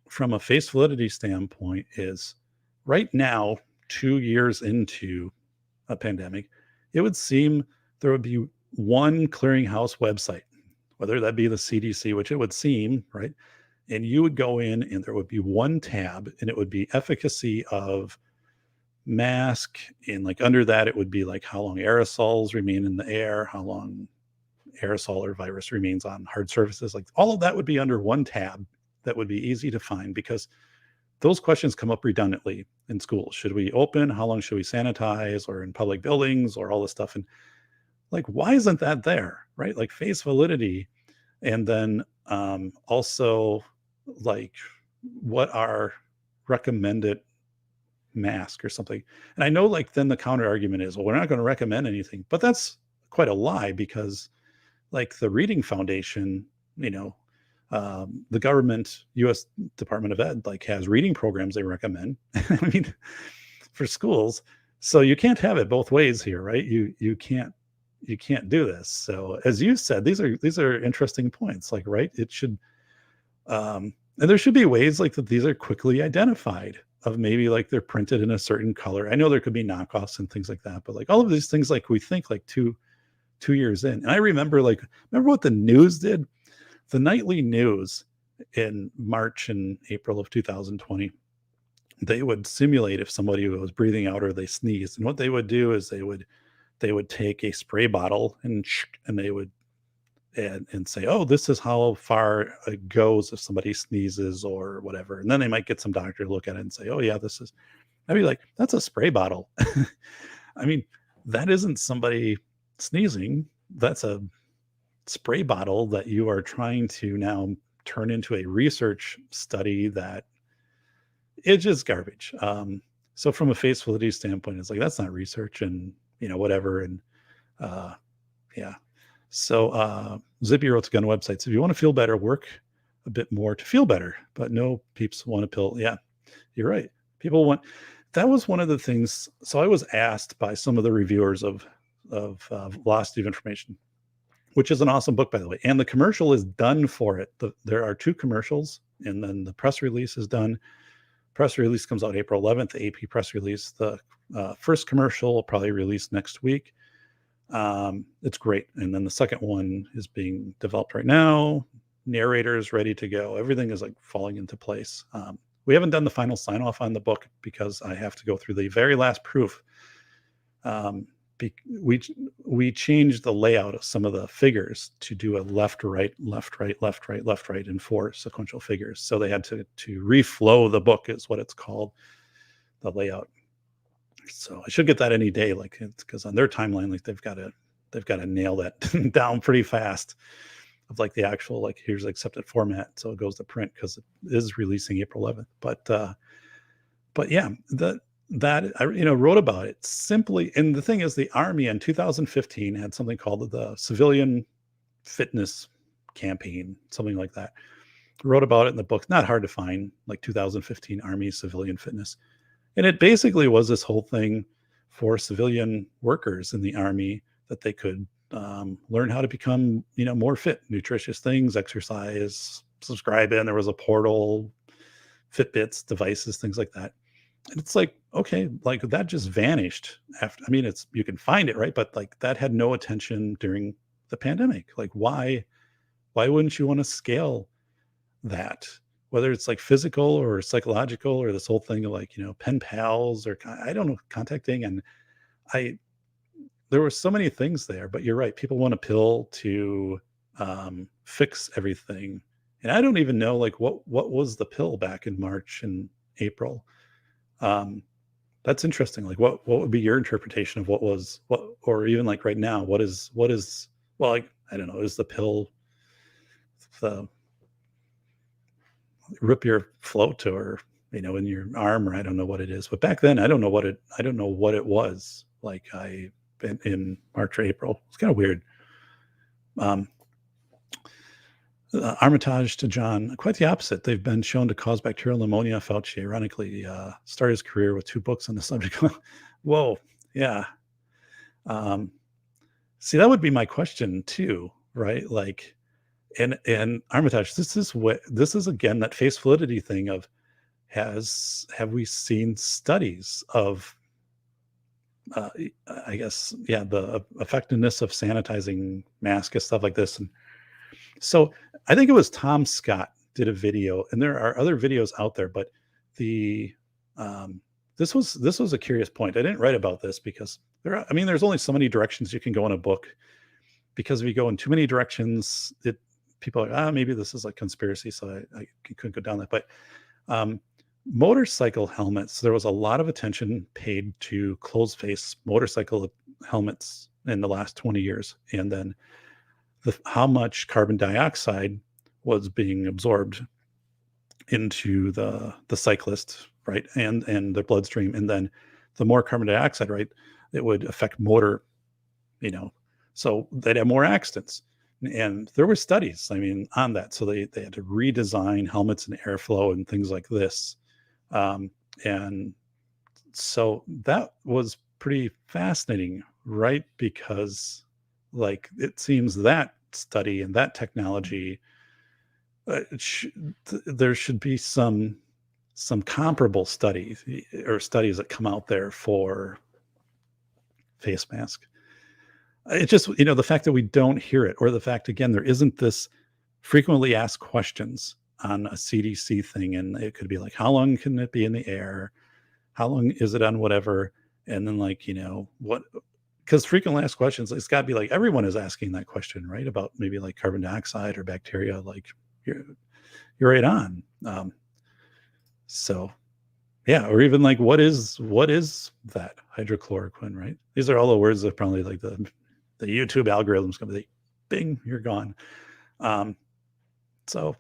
from a face validity standpoint, is right now, 2 years into a pandemic, it would seem there would be one clearinghouse website, whether that be the CDC, which it would seem, right? And you would go in and there would be one tab and it would be efficacy of mask. And like under that, it would be like how long aerosols remain in the air, how long aerosol or virus remains on hard surfaces. Like all of that would be under one tab that would be easy to find, because those questions come up redundantly in schools. Should we open? How long should we sanitize? Or in public buildings, or all this stuff. And like, why isn't that there? Right? Like face validity. And then also like what are recommended masks or something. And I know like then the counter argument is, well, we're not going to recommend anything, but that's quite a lie, because like the Reading Foundation, the government, U.S. Department of Ed, like has reading programs they recommend. I mean, for schools. So you can't have it both ways here, right? You can't do this. So as you said, these are interesting points. Like, right, it should, and there should be ways like that. These are quickly identified, of maybe like they're printed in a certain color. I know there could be knockoffs and things like that, but like all of these things, like we think like 2 years in. And I remember what the news did. The nightly news in March and April of 2020, they would simulate if somebody was breathing out or they sneezed. And what they would do is they would take a spray bottle and they would and say, "Oh, this is how far it goes if somebody sneezes or whatever." And then they might get some doctor to look at it and say, "Oh yeah, this is." I'd be like, "That's a spray bottle." I mean, that isn't somebody sneezing. That's a spray bottle that you are trying to now turn into a research study that it's just garbage. So from a face validity standpoint, it's like, that's not research, and whatever. And yeah. So Zippy wrote to gun websites. If you want to feel better, work a bit more to feel better, but no peeps want a pill. Yeah, you're right. People want, that was one of the things. So I was asked by some of the reviewers of Velocity of Information, which is an awesome book, by the way. And the commercial is done for it. There are 2 commercials, and then the press release is done. Press release comes out April 11th, the AP press release. The first commercial will probably release next week. It's great. And then the second one is being developed right now. Narrator is ready to go. Everything is like falling into place. We haven't done the final sign off on the book because I have to go through the very last proof. We changed the layout of some of the figures to do a left, right, left, right, left, right, left, right, and 4 sequential figures. So they had to reflow the book, is what it's called, the layout. So I should get that any day, like, because on their timeline, like they've got to nail that down pretty fast, of like the actual, like, here's the accepted format, so it goes to print, because it is releasing April 11th. But yeah, that I wrote about it simply. And the thing is, the Army in 2015 had something called the Civilian Fitness campaign, something like that. Wrote about it in the book, not hard to find, like 2015 Army Civilian Fitness. And it basically was this whole thing for civilian workers in the Army that they could learn how to become, more fit, nutritious things, exercise, subscribe in. There was a portal, Fitbits, devices, things like that. And it's like, okay, like that just vanished after. I mean, you can find it, right? But like that had no attention during the pandemic. Like why wouldn't you want to scale that? Whether it's like physical or psychological or this whole thing of like, pen pals or I don't know, contacting. And there were so many things there, but you're right. People want a pill to fix everything. And I don't even know like what was the pill back in March and April. That's interesting. Like what would be your interpretation of or even like right now, what is, well, like, I don't know, is the pill the rip your float or, in your arm, or I don't know what it is, but back then I don't know what it was like in March or April. It's kind of weird. Armitage to John, quite the opposite. They've been shown to cause bacterial pneumonia. Fauci, ironically, started his career with 2 books on the subject. Whoa, yeah. See, that would be my question too, right? Like, and Armitage, this is again that face validity thing of have we seen studies of I guess, yeah, the effectiveness of sanitizing masks and stuff like this. And so I think it was Tom Scott did a video, and there are other videos out there, but this was a curious point. I didn't write about this because there's only so many directions you can go in a book, because if you go in too many directions, people are like, maybe this is like conspiracy, so I couldn't go down that. But motorcycle helmets, there was a lot of attention paid to closed face motorcycle helmets in the last 20 years. And then how much carbon dioxide was being absorbed into the cyclist, right? And the bloodstream. And then the more carbon dioxide, right, it would affect motor, so they'd have more accidents. And there were studies, on that. So they had to redesign helmets and airflow and things like this. And so that was pretty fascinating, right? Because like, it seems that study and that technology, there should be some comparable studies or studies that come out there for face mask. It just, the fact that we don't hear it, or the fact, again, there isn't this frequently asked questions on a CDC thing. And it could be like, how long can it be in the air? How long is it on whatever? And then like, what, because frequently asked questions, it's got to be like, everyone is asking that question, right? About maybe like carbon dioxide or bacteria, like you're right on. So yeah, or even like, what is that hydrochloroquine, right? These are all the words that probably like the YouTube algorithm's going to be, bing, you're gone. So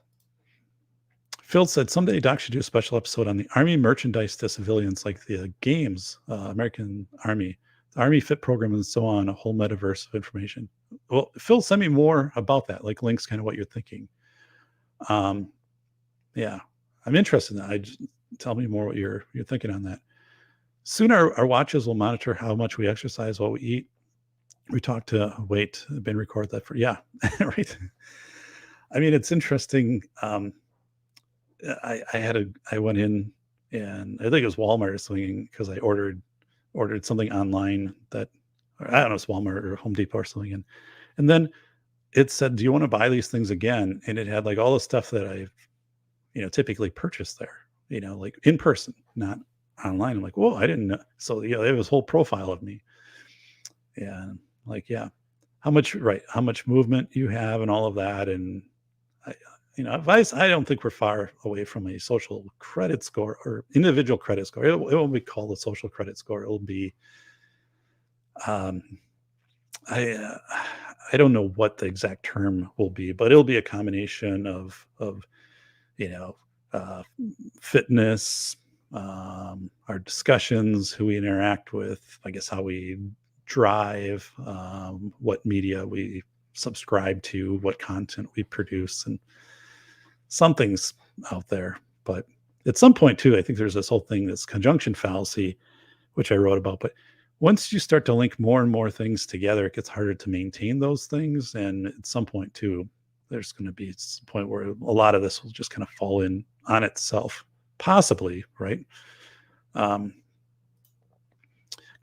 Phil said, someday Doc should do a special episode on the Army merchandise to civilians, like the games, American Army, the Army Fit program, and so on, a whole metaverse of information. Well, Phil, send me more about that, like links, kind of what you're thinking. Yeah, I'm interested in that. Tell me more what you're thinking on that. Soon our watches will monitor how much we exercise, what we eat. We talked to been record that for, yeah, right. It's interesting. I went in, and I think it was Walmart or something, because I ordered something online that, or I don't know, it's Walmart or Home Depot or something. And then it said, do you want to buy these things again? And it had like all the stuff that I've, typically purchased there, like in person, not online. I'm like, whoa, I didn't know. So, they have this whole profile of me. And like, yeah, how much movement you have and all of that. And I don't think we're far away from a social credit score or individual credit score. It won't be called a social credit score. It'll be, I don't know what the exact term will be, but it'll be a combination of fitness, our discussions, who we interact with, I guess how we drive, what media we subscribe to, what content we produce, and something's out there. But at some point too, I think there's this whole thing, this conjunction fallacy, which I wrote about. But once you start to link more and more things together, it gets harder to maintain those things. And at some point too, there's going to be a point where a lot of this will just kind of fall in on itself, possibly, right? Gun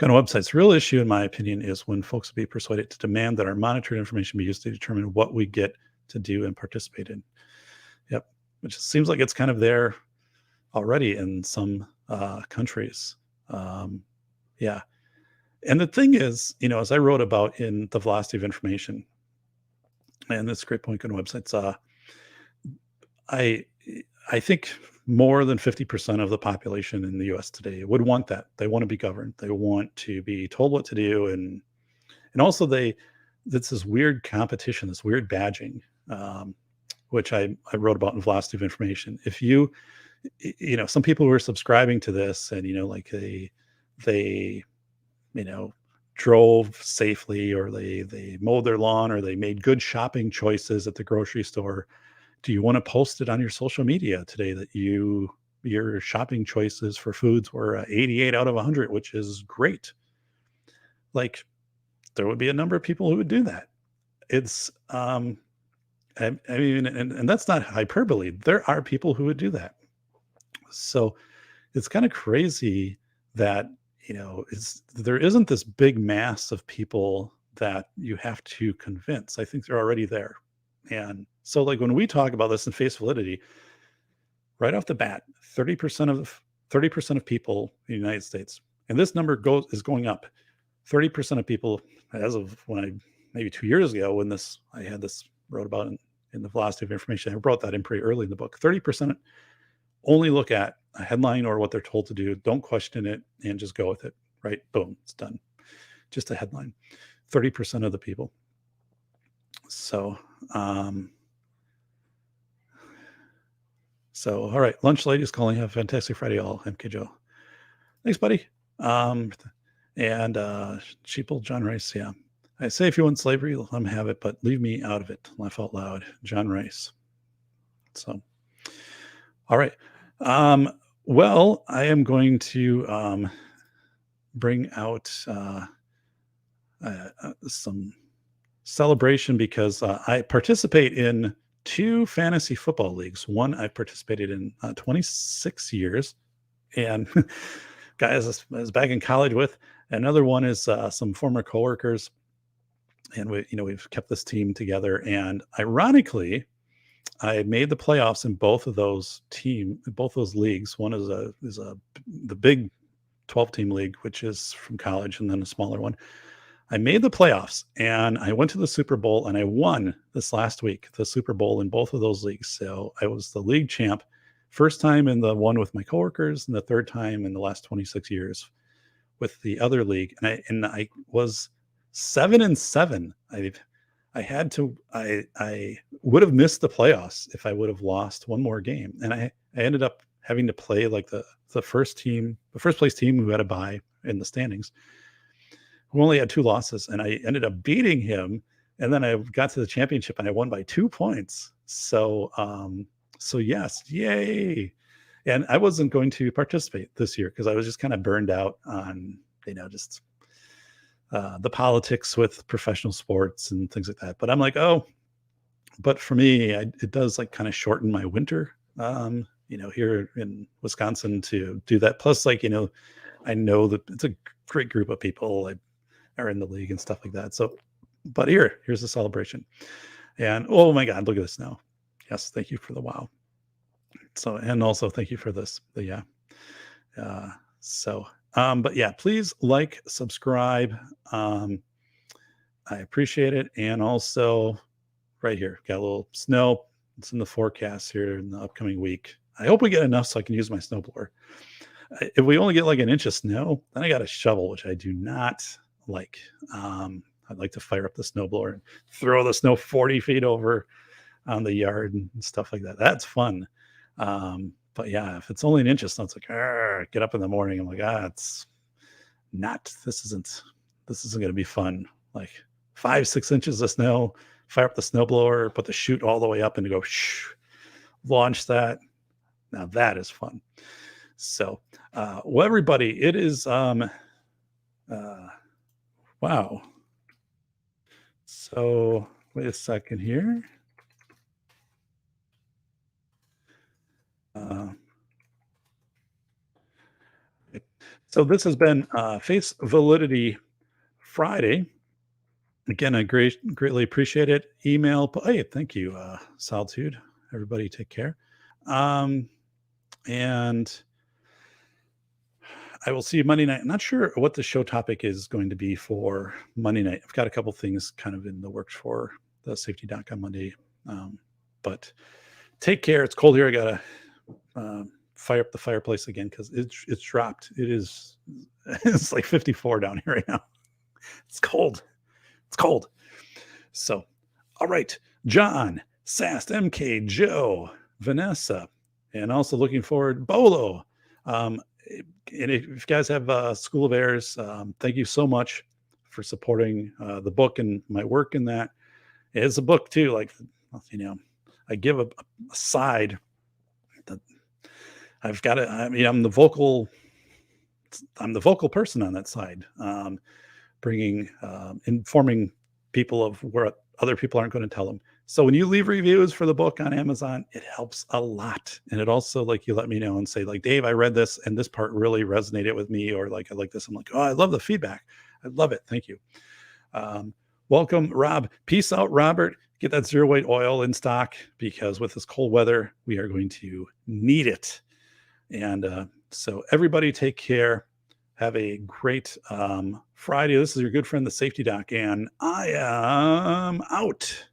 websites. Real issue, in my opinion, is when folks will be persuaded to demand that our monitored information be used to determine what we get to do and participate in. Yep, which seems like it's kind of there already in some countries. Yeah. And the thing is, as I wrote about in the velocity of information, and this great point on websites, I think more than 50% of the population in the US today would want that. They want to be governed. They want to be told what to do. And also it's this weird competition, this weird badging, which I wrote about in velocity of information. If some people who are subscribing to this and, like they drove safely, or they mowed their lawn, or they made good shopping choices at the grocery store. Do you want to post it on your social media today that your shopping choices for foods were 88 out of 100, which is great? Like, there would be a number of people who would do that. It's, I mean, and that's not hyperbole. There are people who would do that. So it's kind of crazy that, there isn't this big mass of people that you have to convince. I think they're already there. And so, like, when we talk about this in face validity, right off the bat, 30% of people in the United States, and this number is going up. 30% of people, as of maybe 2 years ago, when I had this wrote about in the velocity of information, I wrote that in pretty early in the book. 30% only look at a headline or what they're told to do, don't question it, and just go with it, right? Boom, it's done. Just a headline. 30% of the people. So, all right. Lunch ladies calling. Have a fantastic Friday, all. MK Joe. Thanks, buddy. And Sheeple, John Rice. Yeah. I say if you want slavery, let them have it, but leave me out of it. Laugh out loud. John Rice. So, all right. Well, I am going to bring out some celebration, because I participate in 2 fantasy football leagues. One I've participated in 26 years, and guys I was back in college with. Another one is some former coworkers, and we've kept this team together. And ironically, I made the playoffs in both those leagues. One is the big 12-team league, which is from college, and then a smaller one. I made the playoffs, and I went to the Super Bowl, and I won this last week, the Super Bowl in both of those leagues. So I was the league champ, first time in the one with my coworkers, and the third time in the last 26 years with the other league. And I was 7-7. I would have missed the playoffs if I would have lost one more game. And I ended up having to play like the first place team who had a bye in the standings, who only had 2 losses. And I ended up beating him. And then I got to the championship and I won by 2 points. So yes, yay. And I wasn't going to participate this year because I was just kind of burned out on, just the politics with professional sports and things like that. But I'm like, but for me, it does like kind of shorten my winter, here in Wisconsin to do that. Plus, I know that it's a great group of people that are in the league and stuff like that. So, but here's the celebration. And oh my God, look at this now. Yes. Thank you for the wow. So, and also thank you for this. But yeah, please like, subscribe. I appreciate it. And also right here, got a little snow. It's in the forecast here in the upcoming week. I hope we get enough so I can use my snowblower. If we only get like an inch of snow, then I got a shovel, which I do not like. I'd like to fire up the snowblower and throw the snow 40 feet over on the yard and stuff like that. That's fun. But yeah, if it's only an inch of snow, it's like, get up in the morning. I'm like, this isn't going to be fun. Like 5-6 inches of snow, fire up the snowblower, put the chute all the way up, and to go launch that. Now that is fun. So, well, everybody, it is wow. So wait a second here. Uh, so this has been Face Validity Friday. Again, I greatly appreciate it. Email. Hey, thank you, Solitude. Everybody, take care. And I will see you Monday night. I'm not sure what the show topic is going to be for Monday night. I've got a couple things kind of in the works for the safety doc on Monday. But take care. It's cold here. I gotta fire up the fireplace again because it's dropped. It's like 54 down here right now. It's cold. It's cold. So, all right, John, Sast, MK, Joe, Vanessa, and also looking forward, Bolo. And if you guys have School of Airs, thank you so much for supporting the book and my work in that. It's a book too. Like, I give a side that I've got it. I mean, I'm the vocal person on that side, informing people of where other people aren't going to tell them. So when you leave reviews for the book on Amazon, it helps a lot. And it also, like, you let me know and say, like, Dave, I read this and this part really resonated with me, or like, I like this. I'm like, oh, I love the feedback. I love it. Thank you. Welcome, Rob. Peace out, Robert. Get that zero weight oil in stock because with this cold weather, we are going to need it. And so everybody take care. Have a great Friday. This is your good friend, the Safety Doc, and I am out.